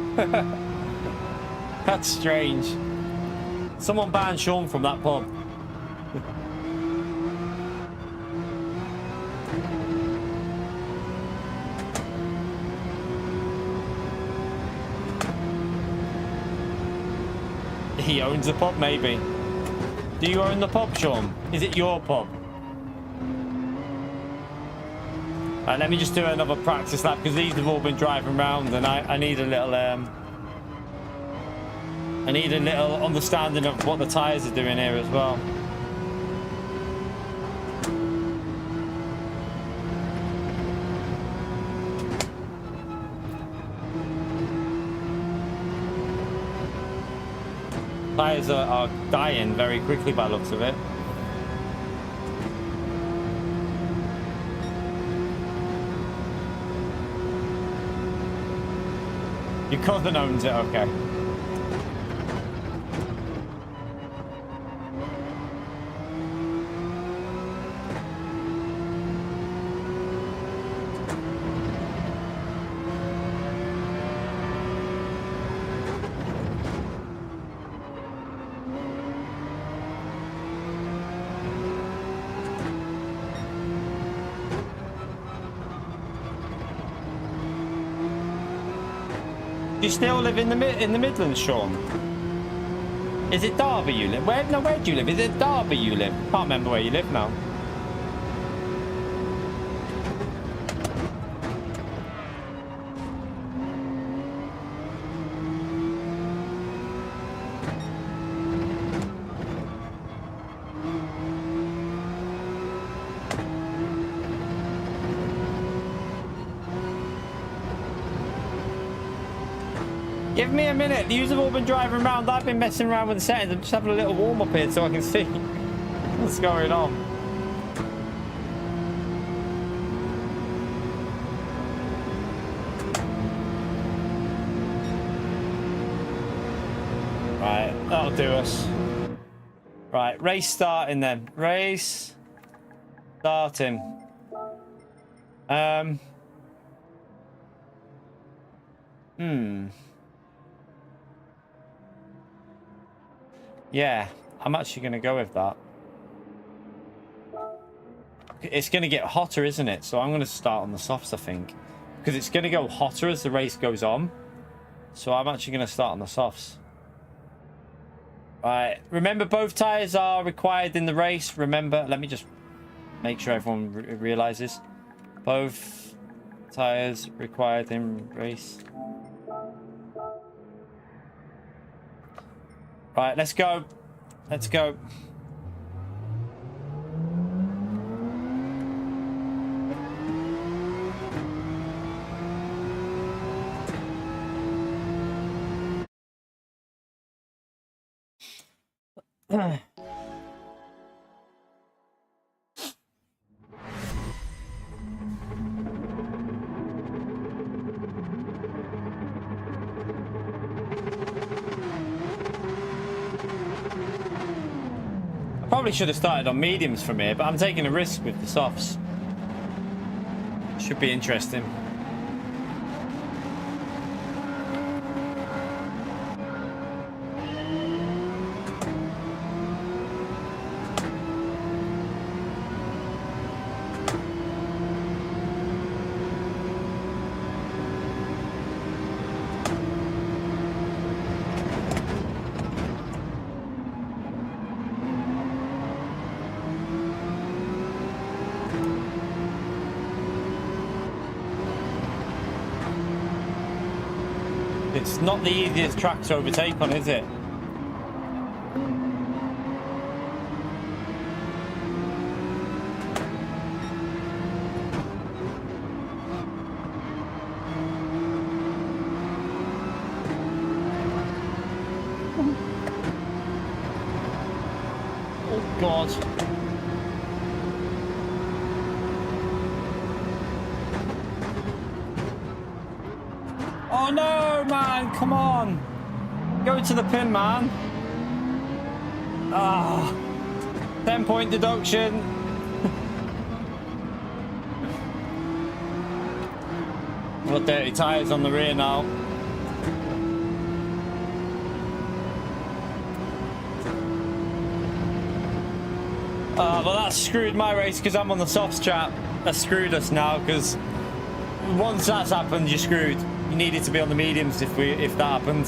That's strange. Someone banned Sean from that pub. He owns the pub, maybe. Do you own the pub, Sean? Is it your pub? Right, let me just do another practice lap because these have all been driving around, and I need a little understanding of what the tyres are doing here as well. Tyres are dying very quickly by the looks of it. Your cousin owns it, okay. Do you still live in the Midlands, Sean? Is it Derby you live? Where do you live? Is it Derby you live? Can't remember where you live now. Give me a minute. The users have all been driving around. I've been messing around with the settings. I'm just having a little warm up here so I can see what's going on. Right, that'll do us. Right, race starting then. Race starting. Yeah, I'm actually going to go with that. It's going to get hotter, isn't it? So I'm going to start on the softs, I think. Because it's going to go hotter as the race goes on. So I'm actually going to start on the softs. Right. Remember, both tyres are required in the race. Remember, let me just make sure everyone realizes. Both tyres required in race. Right, let's go. Let's go. Probably should have started on mediums from here, but I'm taking a risk with the softs. Should be interesting. It's not the easiest track to overtake on, is it? Oh, God. Oh no, man, come on. Go to the pin, man. Ah, 10-point deduction. Got dirty tyres on the rear now. Well, that's screwed my race because I'm on the softs, chap. That's screwed us now because once that's happened, you're screwed. You needed to be on the mediums if that happened.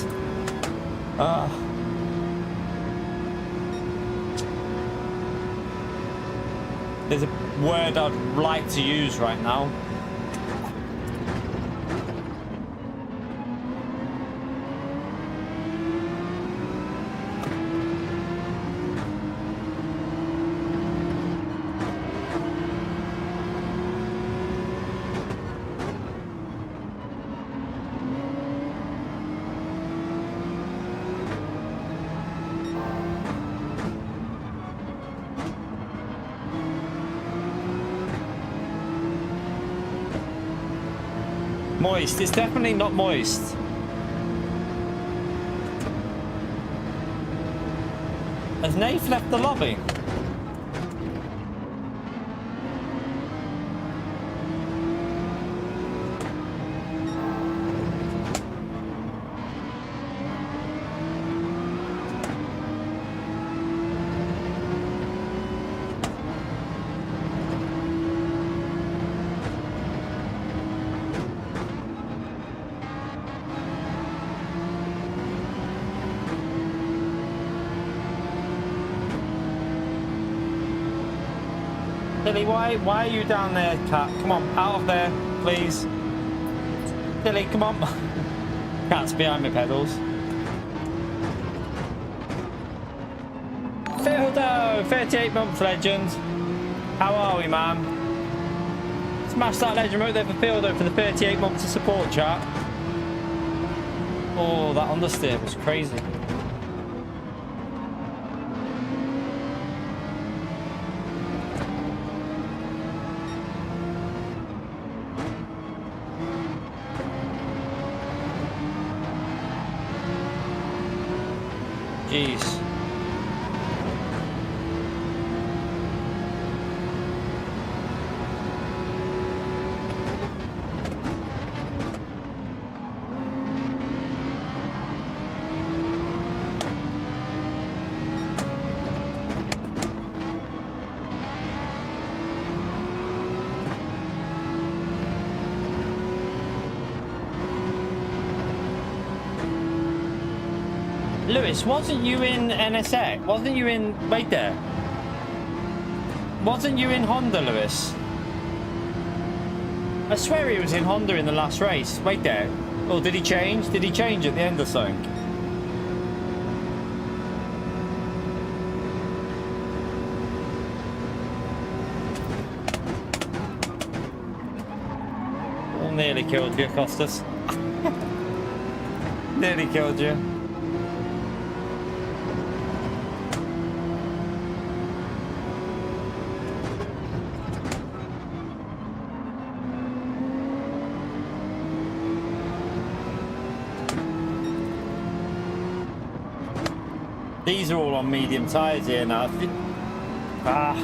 There's a word I'd like to use right now. Moist. It's definitely not moist. Has Nath left the lobby? Billy, why are you down there, cat? Come on, out of there, please. Billy, come on. Cat's behind my pedals. Fieldo, 38-month legend. How are we, man? Smash that legend right there for Fieldo for the 38 months of support, chat. Oh, that understeer was crazy. Jeez. Lewis, wasn't you in NSX? Wasn't you in... Wait there. Wasn't you in Honda, Lewis? I swear he was in Honda in the last race. Wait there. Oh, did he change? Did he change at the end of something? Oh, nearly killed you, Costas. Nearly killed you. These are all on medium tyres here now. Ah.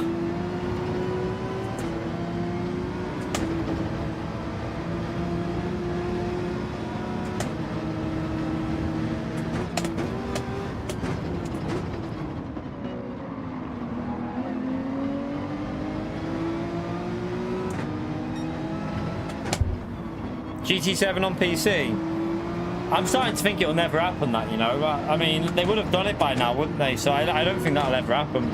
GT7 on PC. I'm starting to think it'll never happen, that, you know. I mean, they would have done it by now, wouldn't they? So I don't think that'll ever happen.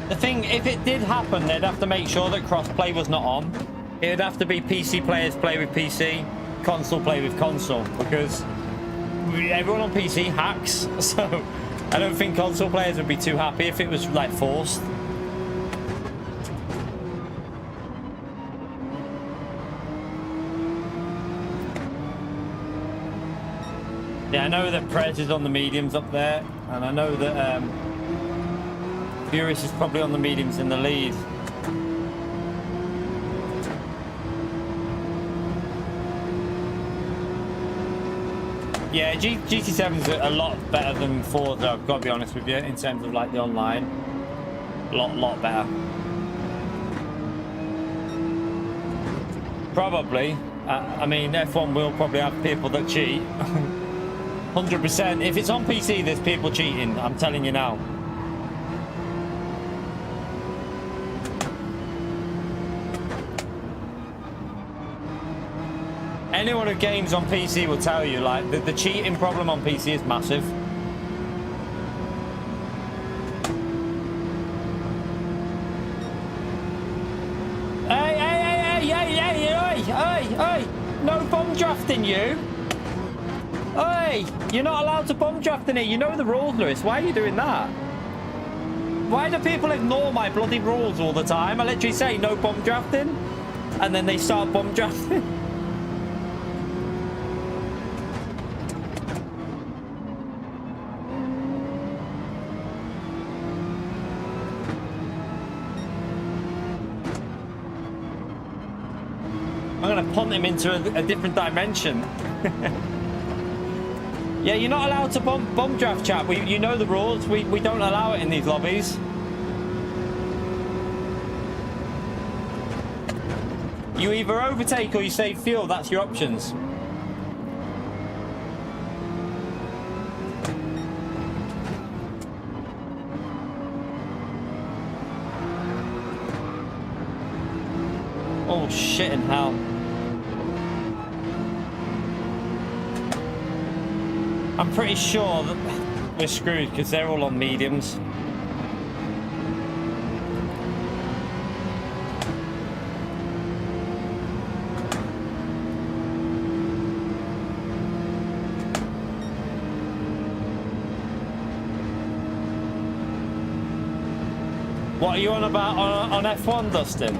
The thing, if it did happen, they'd have to make sure that crossplay was not on. It'd have to be PC players play with PC, console play with console, because everyone on PC hacks. So I don't think console players would be too happy if it was like forced. Yeah, I know that Prez is on the mediums up there, and I know that Furious is probably on the mediums in the lead. Yeah, GT7's a lot better than Forza, I've got to be honest with you, in terms of like the online. A lot better. Probably. I mean, F1 will probably have people that cheat. 100%. If it's on PC, there's people cheating, I'm telling you now. Anyone who games on PC will tell you, like, the cheating problem on PC is massive. Hey, no bomb drafting, you. Hey, you're not allowed to bomb draft in here. You know the rules, Lewis. Why are you doing that? Why do people ignore my bloody rules all the time? I literally say no bomb drafting, and then they start bomb drafting. I'm going to punt him into a different dimension. Yeah, you're not allowed to bomb draft, chat. You know the rules. We don't allow it in these lobbies. You either overtake or you save fuel. That's your options. Oh, shit in hell. I'm pretty sure that we're screwed because they're all on mediums. What are you on about on F1, Dustin?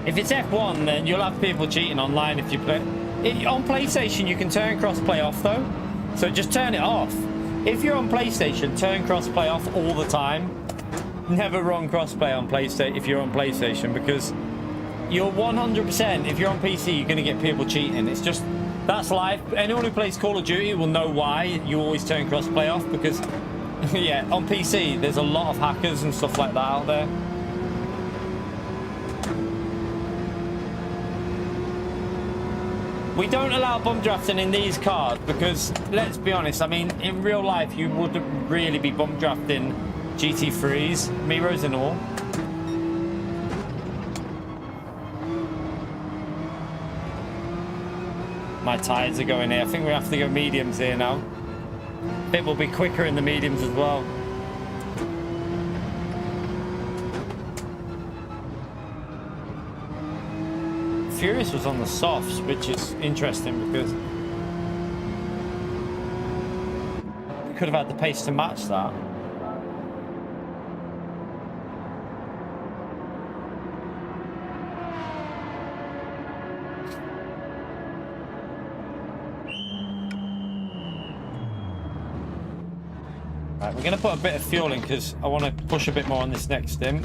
If it's F1, then you'll have people cheating online if you play. On PlayStation, you can turn crossplay off, though. So just turn it off. If you're on PlayStation, turn crossplay off all the time. Never run crossplay on PlayStation if you're on PlayStation, because you're 100%, if you're on PC, you're going to get people cheating. It's just, that's life. Anyone who plays Call of Duty will know why you always turn crossplay off, because, yeah, on PC, there's a lot of hackers and stuff like that out there. We don't allow bum drafting in these cars because, let's be honest, I mean, in real life, you wouldn't really be bum drafting GT3s, Miros and all. My tyres are going here. I think we have to go mediums here now. I think we'll be quicker in the mediums as well. Furious was on the softs, which is interesting because we could have had the pace to match that. Right, we're going to put a bit of fuel in because I want to push a bit more on this next stim.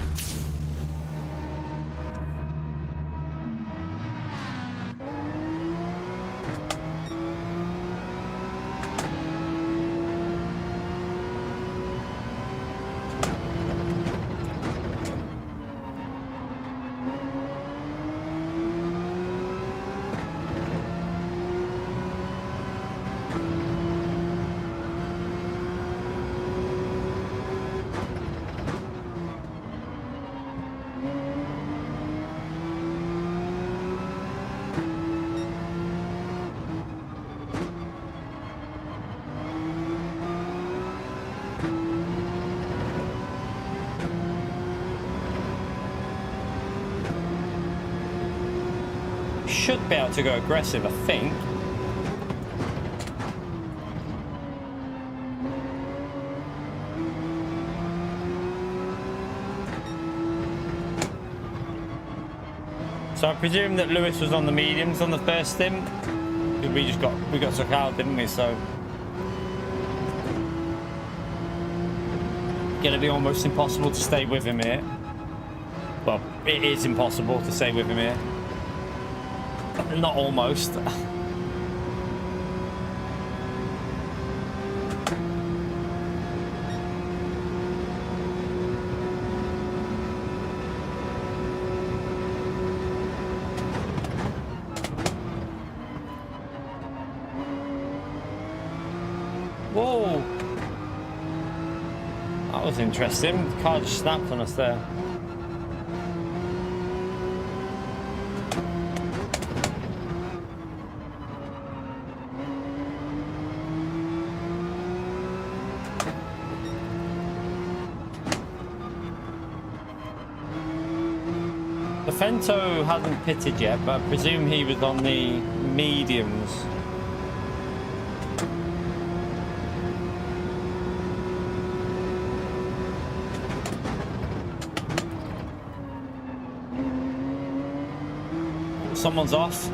Should be able to go aggressive, I think. So I presume that Lewis was on the mediums on the first stim. We got took out, didn't we? So gonna be almost impossible to stay with him here. Well, it is impossible to stay with him here. Not almost. Whoa! That was interesting. The car just snapped on us there. Fento hasn't pitted yet, but I presume he was on the mediums. Someone's off.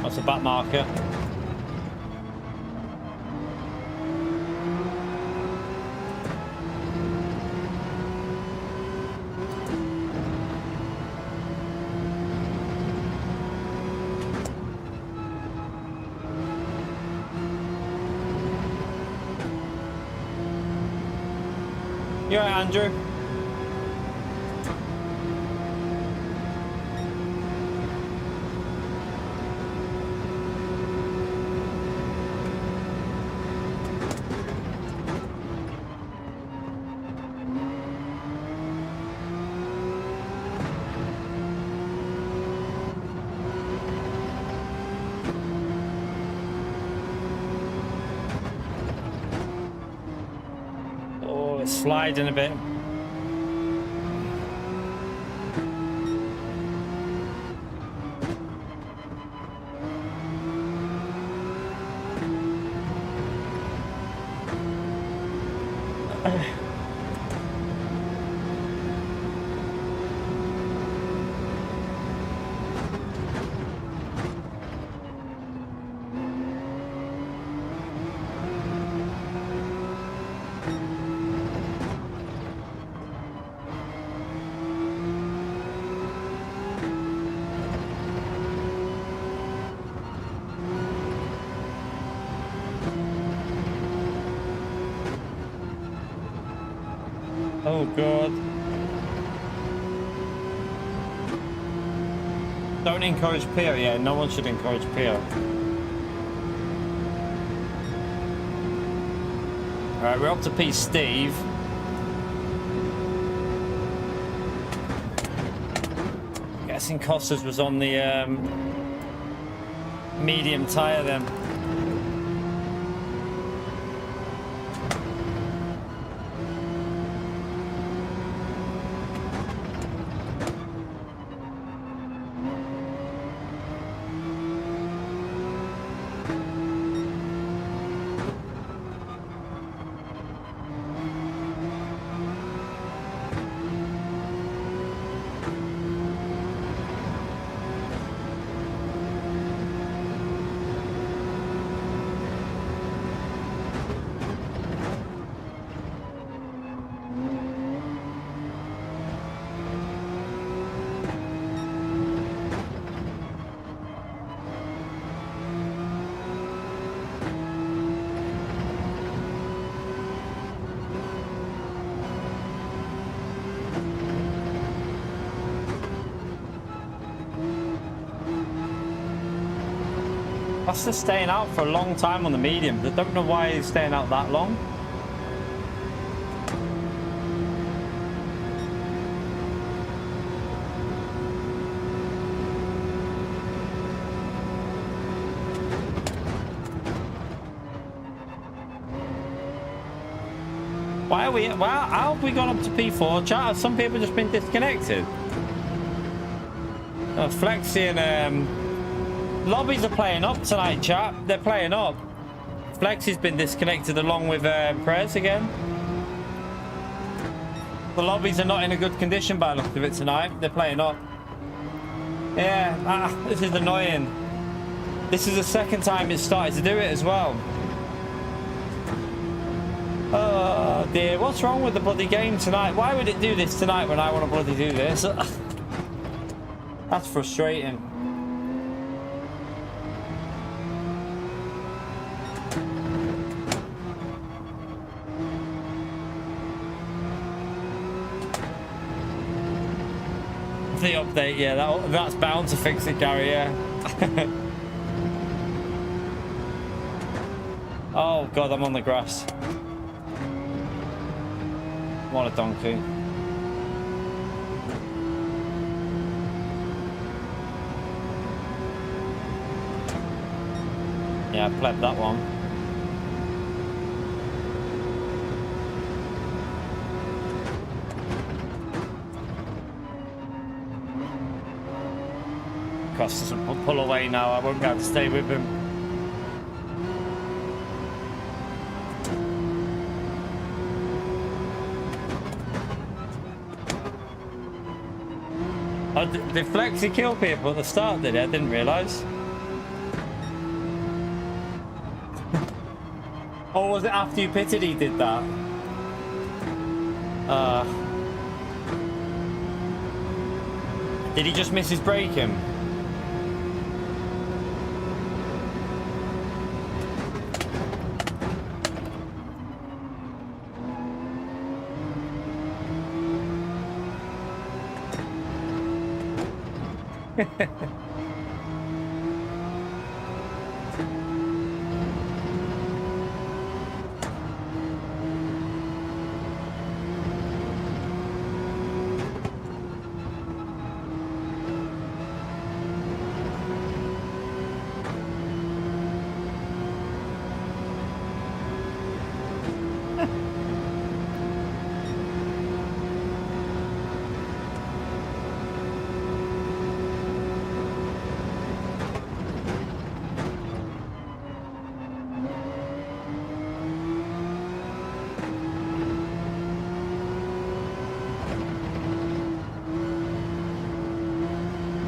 That's a back marker. You all right, Andrew? Oh, it's sliding a bit. Oh God. Don't encourage peer. Yeah, no one should encourage peer. Alright, we're up to P Steve. Guessing Costas was on the medium tyre then. Buster's staying out for a long time on the medium. I don't know why he's staying out that long. Why are we? Well, how have we gone up to P4? Chat, have some people just been disconnected? Flexi and Lobbies are playing up tonight, chat. They're playing up. Flexi's been disconnected along with Prez again. The lobbies are not in a good condition by the look of it tonight. They're playing up. Yeah, this is annoying. This is the second time it's started to do it as well. Oh dear, what's wrong with the bloody game tonight? Why would it do this tonight when I want to bloody do this? That's frustrating. The update, yeah, that's bound to fix it, Gary, yeah. Oh god, I'm on the grass. What a donkey. Yeah, I pled that one. Costas will pull away now. I won't be able to stay with him. Oh, did Flexi kill people at the start, did he? I didn't realise. Or was it after you pitted he did that? Did he just miss his braking?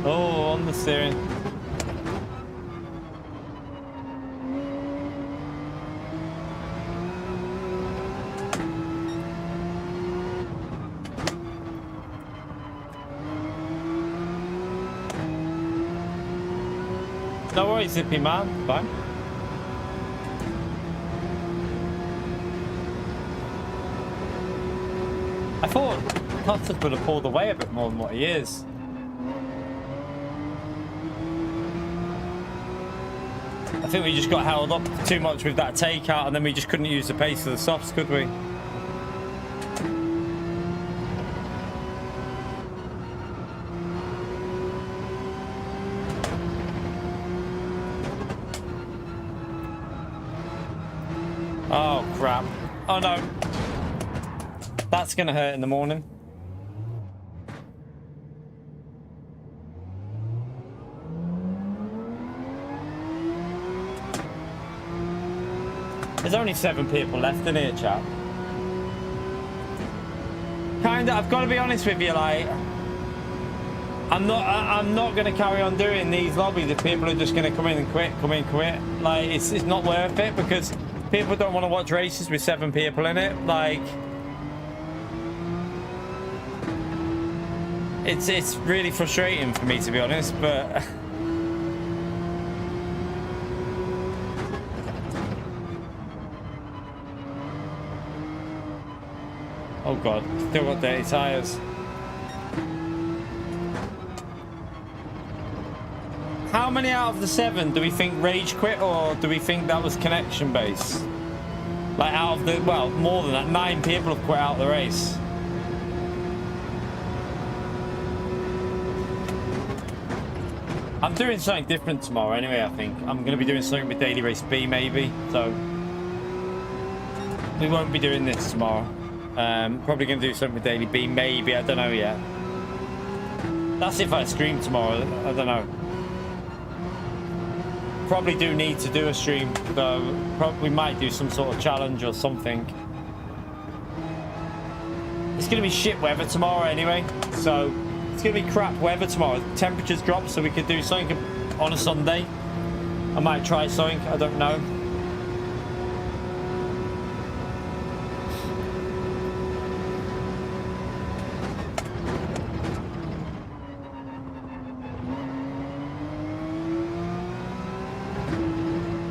Oh, on the steering. No worries, Zippy man. Fine. I thought Costas would have pulled away a bit more than what he is. think we just got held up too much with that takeout, and then we just couldn't use the pace of the softs, could we? Oh, crap. Oh, no. That's going to hurt in the morning. There's only 7 people left in here, chap. Kinda, I've got to be honest with you, like, I'm not going to carry on doing these lobbies if people are just going to come in and quit. Like, it's not worth it, because people don't want to watch races with 7 people in it. Like, it's really frustrating for me, to be honest, but oh god, still got dirty tires. How many out of the 7 do we think rage quit, or do we think that was connection based? Like, out of the, well, more than that, 9 people have quit out of the race. I'm doing something different tomorrow anyway, I think. I'm going to be doing something with Daily Race B, maybe. So, we won't be doing this tomorrow. Probably going to do something with Daily B, maybe. I don't know yet. That's if I stream tomorrow. I don't know. Probably do need to do a stream, though. We might do some sort of challenge or something. It's going to be shit weather tomorrow anyway, so it's going to be crap weather tomorrow. Temperatures drop, so we could do something on a Sunday. I might try something, I don't know.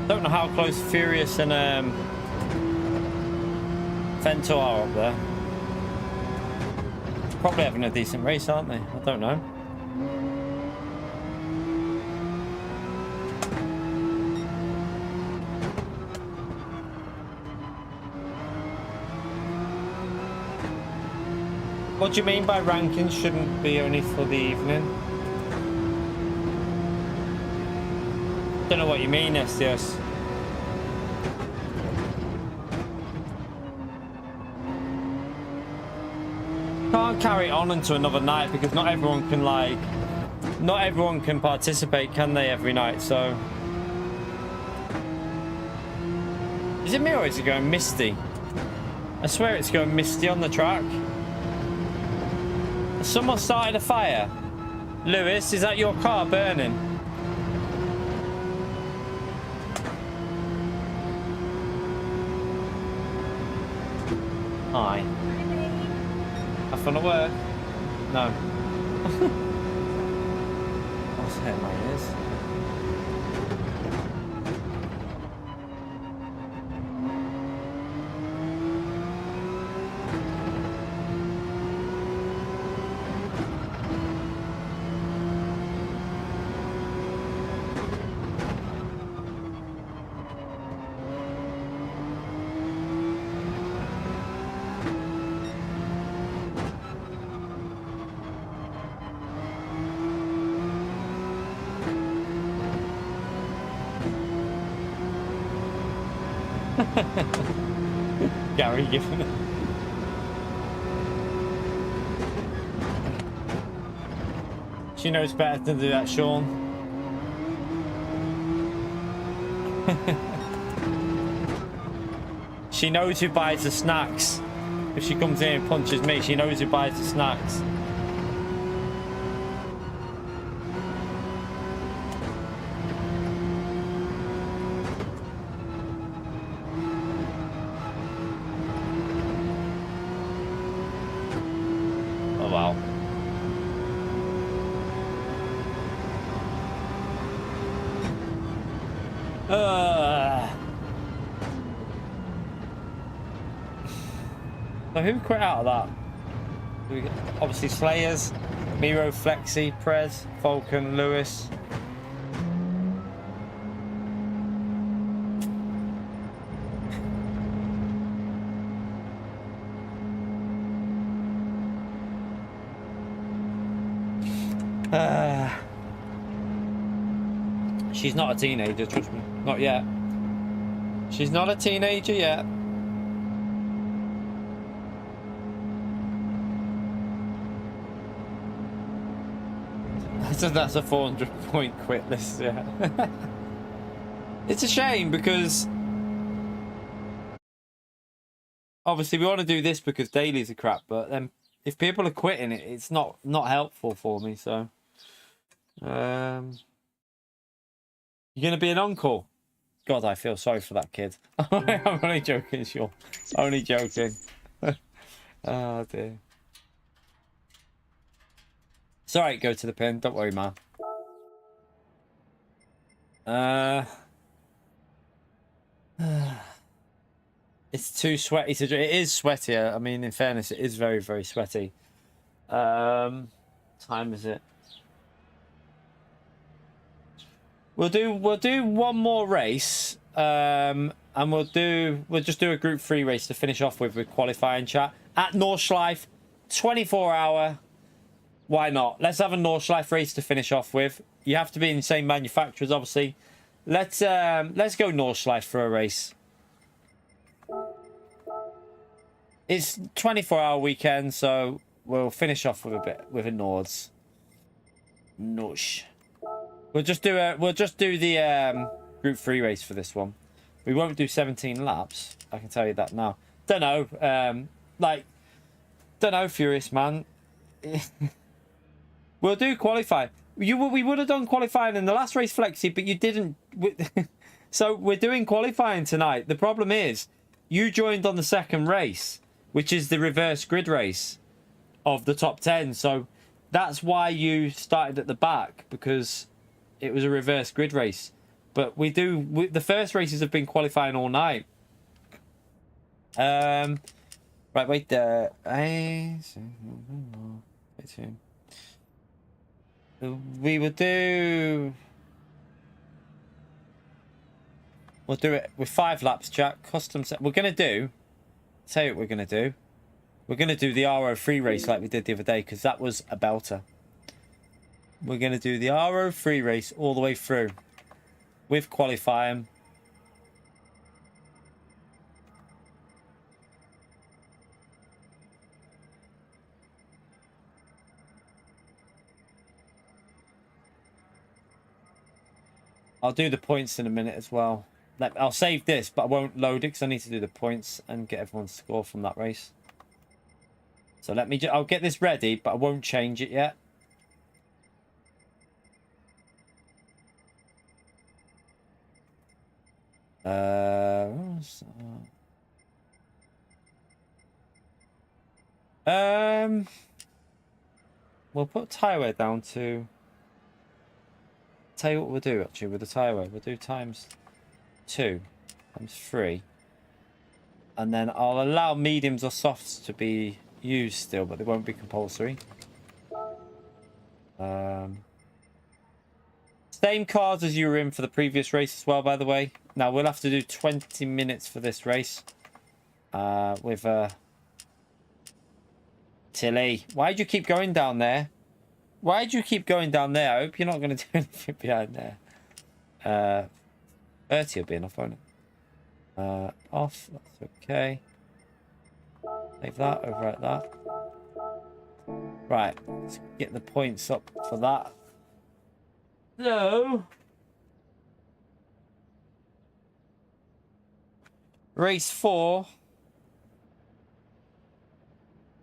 Don't know how close Furious and Fento are up there. Probably having a decent race, aren't they? I don't know. What do you mean by rankings shouldn't be only for the evening? Don't know what you mean, SDS. Can't carry it on into another night because not everyone can, like, not everyone can participate, can they, every night? So is it me or is it going misty? I swear it's going misty on the track. Has someone started a fire? Lewis, is that your car burning? Hi. Have fun at work? No. What's hurting my ears? Gary giving it. She knows better than to do that, Sean. She knows who buys the snacks. If she comes in and punches me, she knows who buys the snacks. So who quit out of that? Obviously Slayers, Miro, Flexi, Prez, Falcon, Lewis. She's not a teenager, trust me. Not yet. She's not a teenager yet. That's a 400-point quit list, yeah. It's a shame because obviously we want to do this because dailies are crap, but then if people are quitting it, it's not helpful for me. So, you're gonna be an uncle. God, I feel sorry for that kid. I'm only joking, sure. Only joking. Oh dear. It's alright, go to the pin. Don't worry, man. It's too sweaty to drink. It is sweatier. I mean, in fairness, it is very, very sweaty. Time is it? We'll do one more race. And we'll just do a group 3 race to finish off with qualifying chat at Nordschleife, 24-hour. Why not? Let's have a Nordschleife race to finish off with. You have to be in the same manufacturers, obviously. Let's go Nordschleife for a race. It's 24-hour weekend, so we'll finish off with a Nords. Nosh. We'll just do the group 3 race for this one. We won't do 17 laps. I can tell you that now. Don't know. Don't know, Furious Man. We'll do qualifying. We would have done qualifying in the last race, Flexi, but you didn't. So we're doing qualifying tonight. The problem is, you joined on the second race, which is the reverse grid race of the top 10. So that's why you started at the back, because it was a reverse grid race. But the first races have been qualifying all night. Right, wait there. We'll do it with 5 laps, Jack. Custom set. Tell you what we're gonna do. We're gonna do the RO3 race like we did the other day, because that was a belter. We're gonna do the RO3 race all the way through with qualifying. I'll do the points in a minute as well. I'll save this, but I won't load it because I need to do the points and get everyone's score from that race. So I'll get this ready, but I won't change it yet. We'll put tire wear down to. Tell you what we'll do actually with the tire wear. We'll do times 2, times 3, and then I'll allow mediums or softs to be used still, but they won't be compulsory. Same cars as you were in for the previous race as well, by the way. Now we'll have to do 20 minutes for this race. With Tilly. Why'd you keep going down there? Why'd you keep going down there? I hope you're not going to do anything behind there. 30 will be enough, won't it? Off. That's okay. Leave that over at that. Right. Let's get the points up for that. So, race 4.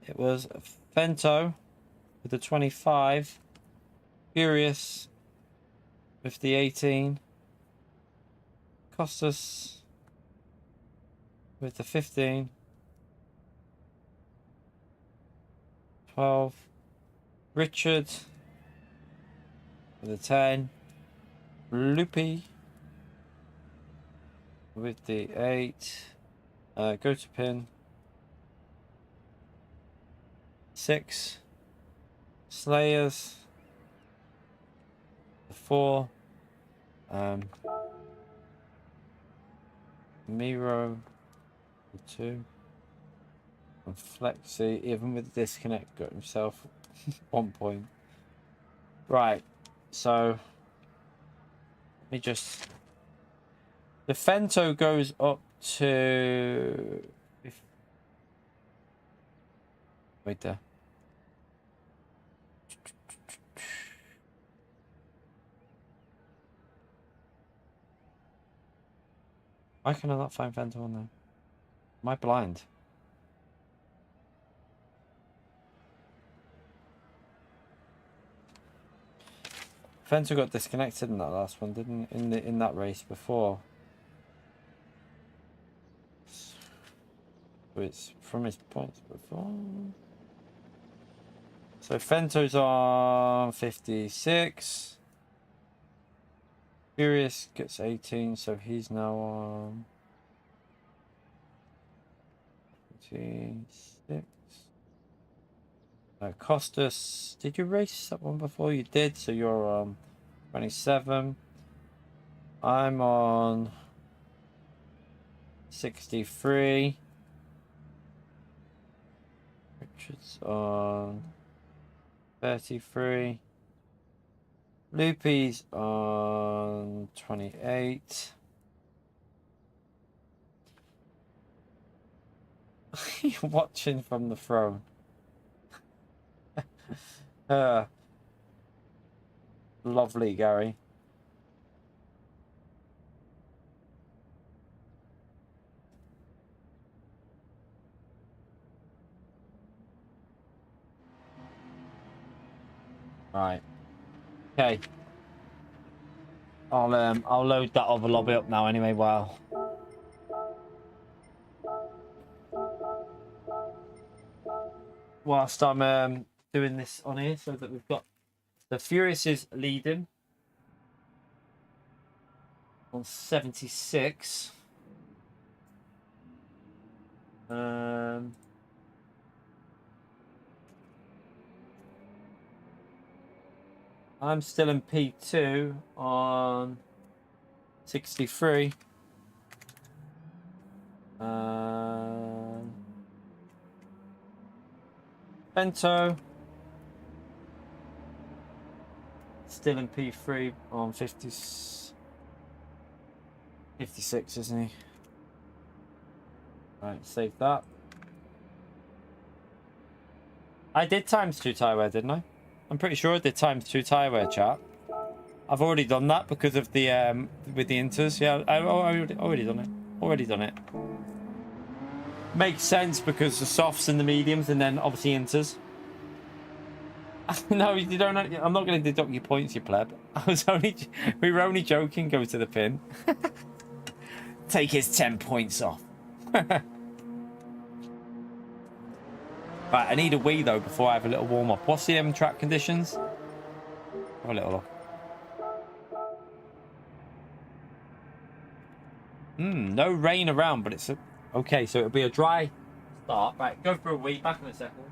It was Fento with the 25, Furious with the 18, Costas with the 15, 12, Richard with the 10, Loopy with the 8, go to pin, 6, Slayers, 4, Miro, 2, and Flexi, even with the disconnect, got himself 1 point. Right. So let me just. The Fento goes up to. Wait there. Why can I not find Fento on there? Am I blind? Fento got disconnected in that last one, didn't in that race before. So it's from his points before. So Fento's on 56. Furious gets 18, so he's now on 26. Costas, did you race that one before? You did, so you're on 27. I'm on 63. Richard's on 33. Loopy's on 28. You're watching from the throne. Lovely, Gary. Right. Okay. I'll load that other lobby up now anyway. Wow. Whilst I'm doing this on here, so that we've got the Furious is leading on 76. I'm still in P2 on 63. Bento still in P3 on 56, isn't he? Right, save that. I did ×2 tire wear, didn't I? I'm pretty sure I did ×2 tire wear, chat. I've already done that because of the with the inters. Yeah, I've already done it. Already done it. Makes sense because the softs and the mediums, and then obviously inters. No, you don't. I'm not going to deduct your points, you pleb. We were only joking. Go to the pin. Take his 10 points off. Right, I need a wee though before I have a little warm up. What's the track conditions? Have a little look. No rain around, but it's okay. So it'll be a dry start. Right, go for a wee. Back in a second.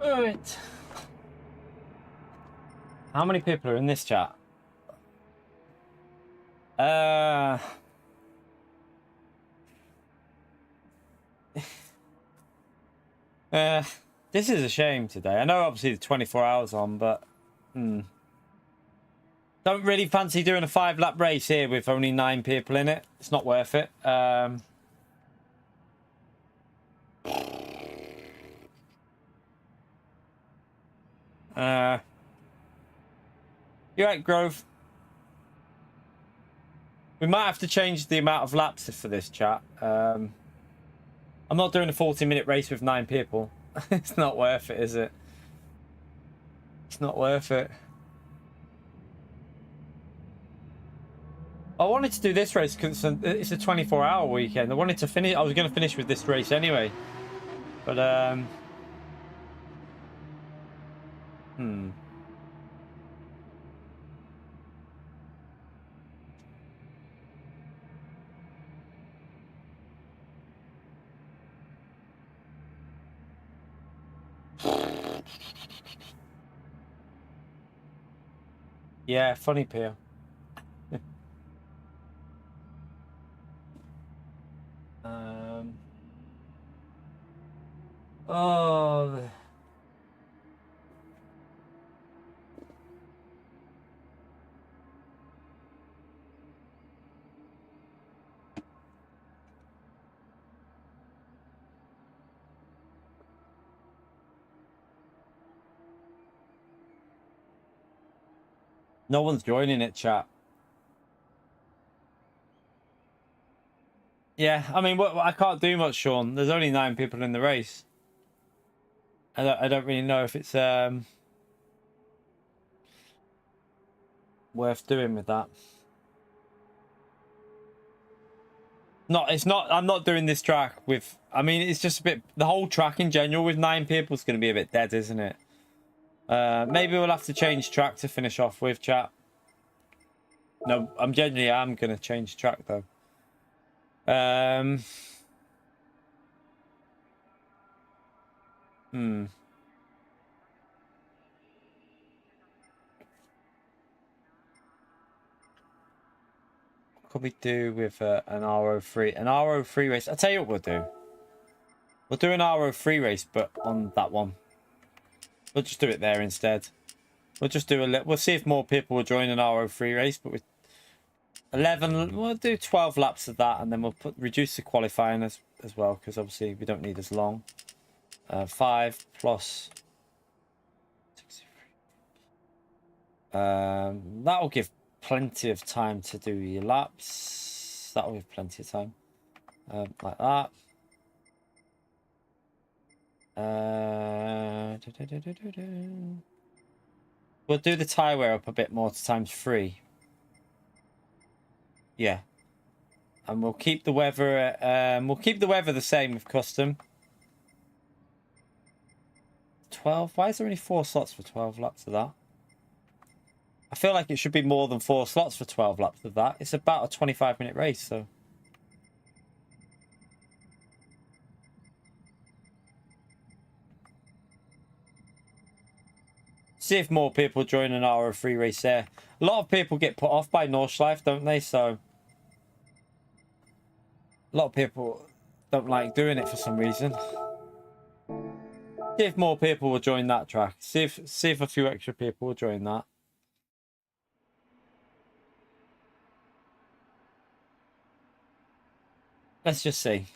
Alright. How many people are in this chat? This is a shame today. I know obviously the 24 hours on, but don't really fancy doing a 5-lap race here with only 9 people in it. It's not worth it. You're right, Grove. We might have to change the amount of laps for this chat. I'm not doing a 40-minute race with 9 people. It's not worth it, is it? It's not worth it. I wanted to do this race because it's a 24-hour weekend. I wanted to finish. I was going to finish with this race anyway, but yeah, funny Pio. Oh. No one's joining it, chat. Yeah, I mean, I can't do much, Sean. There's only 9 people in the race. I don't really know if it's worth doing with that. It's not. I'm not doing this track with. I mean, it's just a bit. The whole track in general with 9 people is going to be a bit dead, isn't it? Maybe we'll have to change track to finish off with, chat. No, I'm going to change track though. What could we do with an RO3? An RO3 race. I'll tell you what we'll do. We'll do an RO3 race, but on that one. We'll just do it there instead. We'll just do we'll see if more people will join an RO3 race, but with 11, we'll do 12 laps of that, and then we'll reduce the qualifying as well, because obviously we don't need as long. 5 plus 63. That'll give plenty of time to do your laps. That'll give plenty of time. Like that. We'll do the tyre wear up a bit more to ×3. Yeah. And we'll keep the weather the same with custom. 12. Why is there only 4 slots for 12 laps of that? I feel like it should be more than 4 slots for 12 laps of that. It's about a 25-minute race, so. See if more people join an RO3 race there. A lot of people get put off by Nordschleife, don't they? So a lot of people don't like doing it for some reason. See if more people will join that track. See if a few extra people will join that. Let's just see.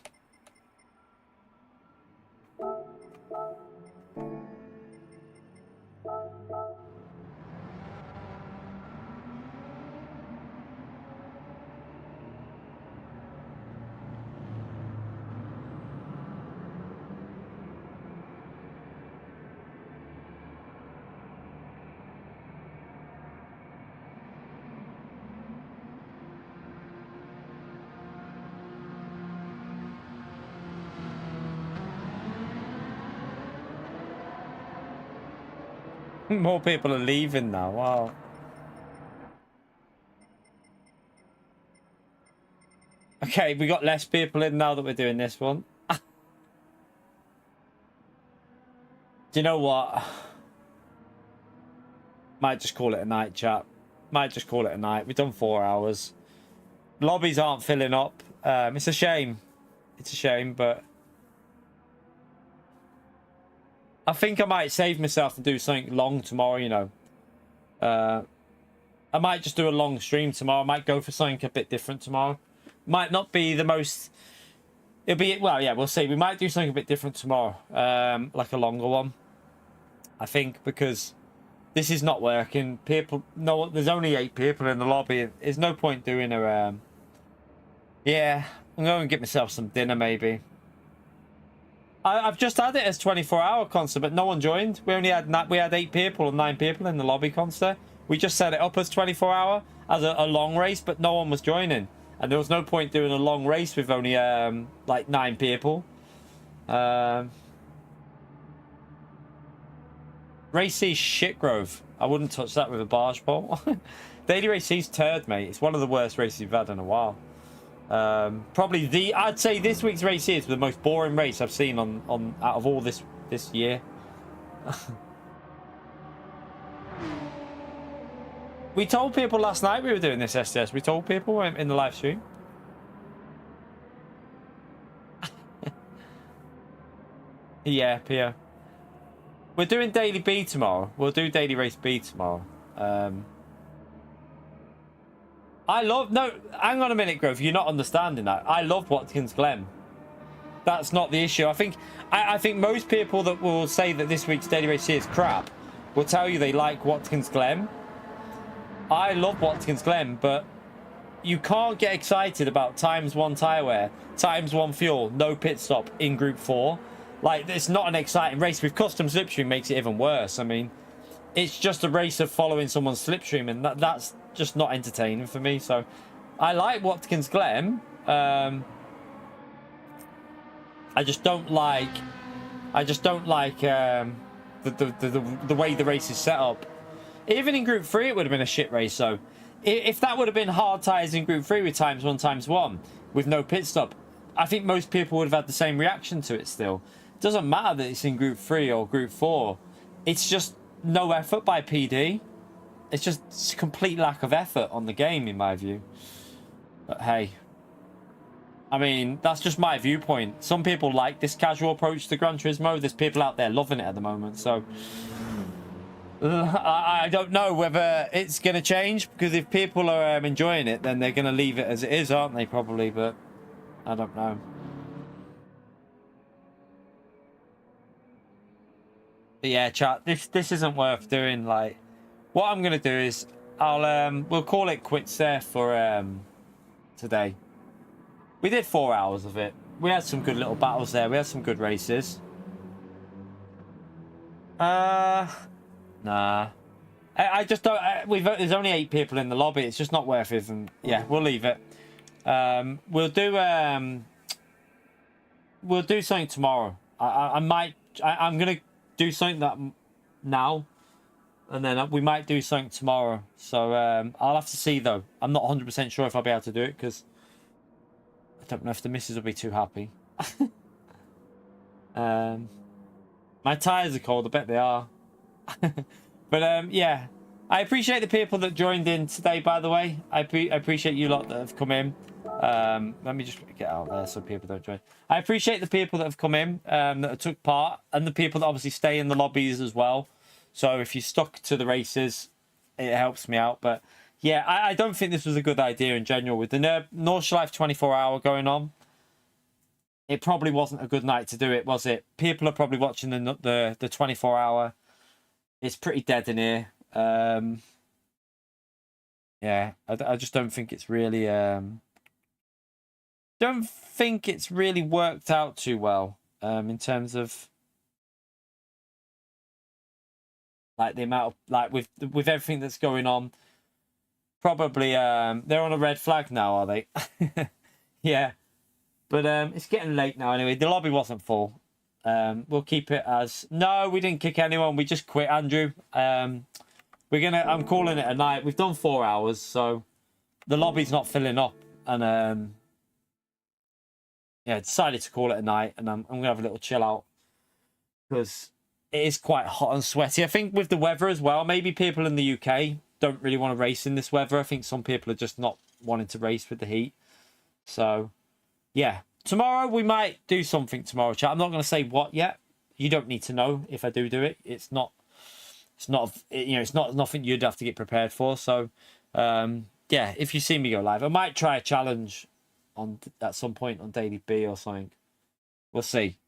More people are leaving now. Wow. Okay, we got less people in now that we're doing this one. Do you know what? Might just call it a night, chat. Might just call it a night. We've done 4 hours. Lobbies aren't filling up. It's a shame. It's a shame, but I think I might save myself and do something long tomorrow, you know. I might just do a long stream tomorrow. I might go for something a bit different tomorrow. Might not be the most... It'll be... Well, yeah, we'll see. We might do something a bit different tomorrow. Like a longer one. I think, because this is not working. People... No, there's only 8 people in the lobby. There's no point doing a... Yeah, I'm going to get myself some dinner, maybe. I've just had it as 24-hour concert, but no one joined. We only had 8 people or 9 people in the lobby concert. We just set it up as 24-hour, as a long race, but no one was joining. And there was no point doing a long race with only, like, 9 people. Race C's Shitgrove. I wouldn't touch that with a barge pole. Daily Race C's turd, mate. It's one of the worst races we've had in a while. Probably I'd say this week's race is the most boring race I've seen on out of all this year. We told people last night we were doing this SDS. We told people in the live stream. Yeah, Pia. We're doing Daily B tomorrow. We'll do Daily Race B tomorrow. I love... No, hang on a minute, Grove. You're not understanding that. I love Watkins Glen. That's not the issue. I think most people that will say that this week's Daily Race is crap will tell you they like Watkins Glen. I love Watkins Glen, but you can't get excited about ×1 tyre wear, ×1 fuel, no pit stop in Group 4. Like, it's not an exciting race. With custom slipstream, makes it even worse. I mean, it's just a race of following someone's slipstream, and that's just not entertaining for me. So I like Watkins Glen. I just don't like the way the race is set up. Even in Group 3 it would have been a shit race. So if that would have been hard tyres in Group 3 with ×1 with no pit stop, I think most people would have had the same reaction to it still. It doesn't matter that it's in Group 3 or Group 4. It's just no effort by PD. It's just complete lack of effort on the game, in my view. But hey, I mean, that's just my viewpoint. Some people like this casual approach to Gran Turismo. There's people out there loving it at the moment. So I don't know whether it's going to change, because if people are enjoying it, then they're going to leave it as it is, aren't they? Probably, but I don't know. But yeah, chat, this isn't worth doing. Like, what I'm gonna do is we'll call it quits there for today. We did 4 hours of it. We had some good little battles there. We had some good races. Nah. I just don't. There's only 8 people in the lobby. It's just not worth it. And yeah, we'll leave it. We'll do something tomorrow. I'm gonna do something that now, and then we might do something tomorrow. So I'll have to see though. I'm not 100% sure if I'll be able to do it, because I don't know if the missus will be too happy. My tires are cold. I bet they are. But yeah, I appreciate the people that joined in today, by the way. I appreciate you lot that have come in. Let me just get out there so people don't join. I appreciate the people that have come in, that took part, and the people that obviously stay in the lobbies as well. So if you stuck to the races, it helps me out. But yeah, I don't think this was a good idea in general. With the Nordschleife 24-hour going on, it probably wasn't a good night to do it, was it? People are probably watching the 24-hour. It's pretty dead in here. Yeah, I just don't think it's really worked out too well in terms of like the amount of, like, with everything that's going on. Probably they're on a red flag now, are they? Yeah, but it's getting late now anyway. The lobby wasn't full. We'll keep it as... No, we didn't kick anyone. We just quit, Andrew. I'm calling it a night. We've done 4 hours, so the lobby's not filling up. And yeah, decided to call it a night, and I'm gonna have a little chill out, because it is quite hot and sweaty. I think with the weather as well, maybe people in the UK don't really want to race in this weather. I think some people are just not wanting to race with the heat. So, yeah. Tomorrow, we might do something tomorrow, chat. I'm not going to say what yet. You don't need to know if I do it. It's not, it's not nothing you'd have to get prepared for. So, yeah, if you see me go live, I might try a challenge at some point on Daily B or something. We'll see.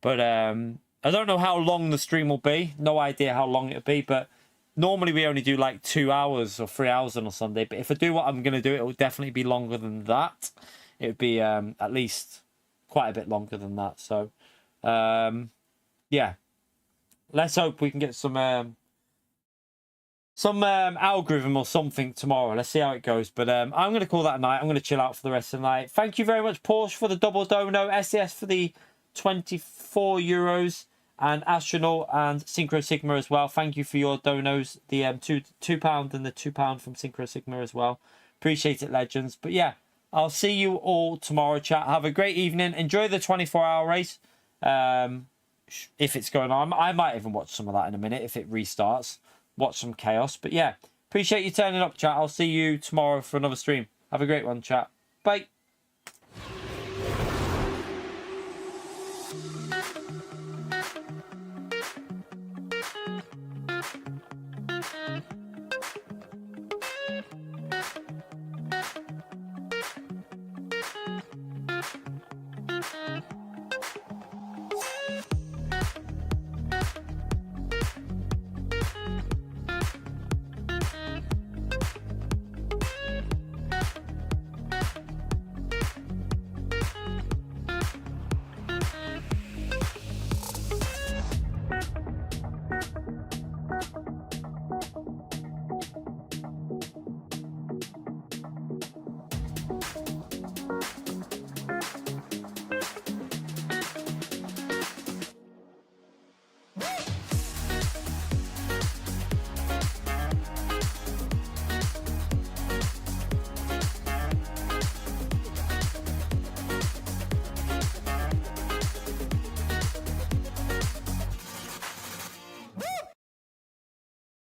But I don't know how long the stream will be. No idea how long it'll be. But normally we only do like 2 hours or 3 hours on a Sunday. But if I do what I'm going to do, it will definitely be longer than that. It would be at least quite a bit longer than that. So, yeah. Let's hope we can get some algorithm or something tomorrow. Let's see how it goes. But I'm going to call that a night. I'm going to chill out for the rest of the night. Thank you very much, Porsche, for the double dono. SES for the 24 euros. And Astronaut and Synchro Sigma as well. Thank you for your donos. The £2 and the £2 from Synchro Sigma as well. Appreciate it, legends. But yeah, I'll see you all tomorrow, chat. Have a great evening. Enjoy the 24-hour race. If it's going on. I might even watch some of that in a minute if it restarts. Watch some chaos. But yeah, appreciate you turning up, chat. I'll see you tomorrow for another stream. Have a great one, chat. Bye.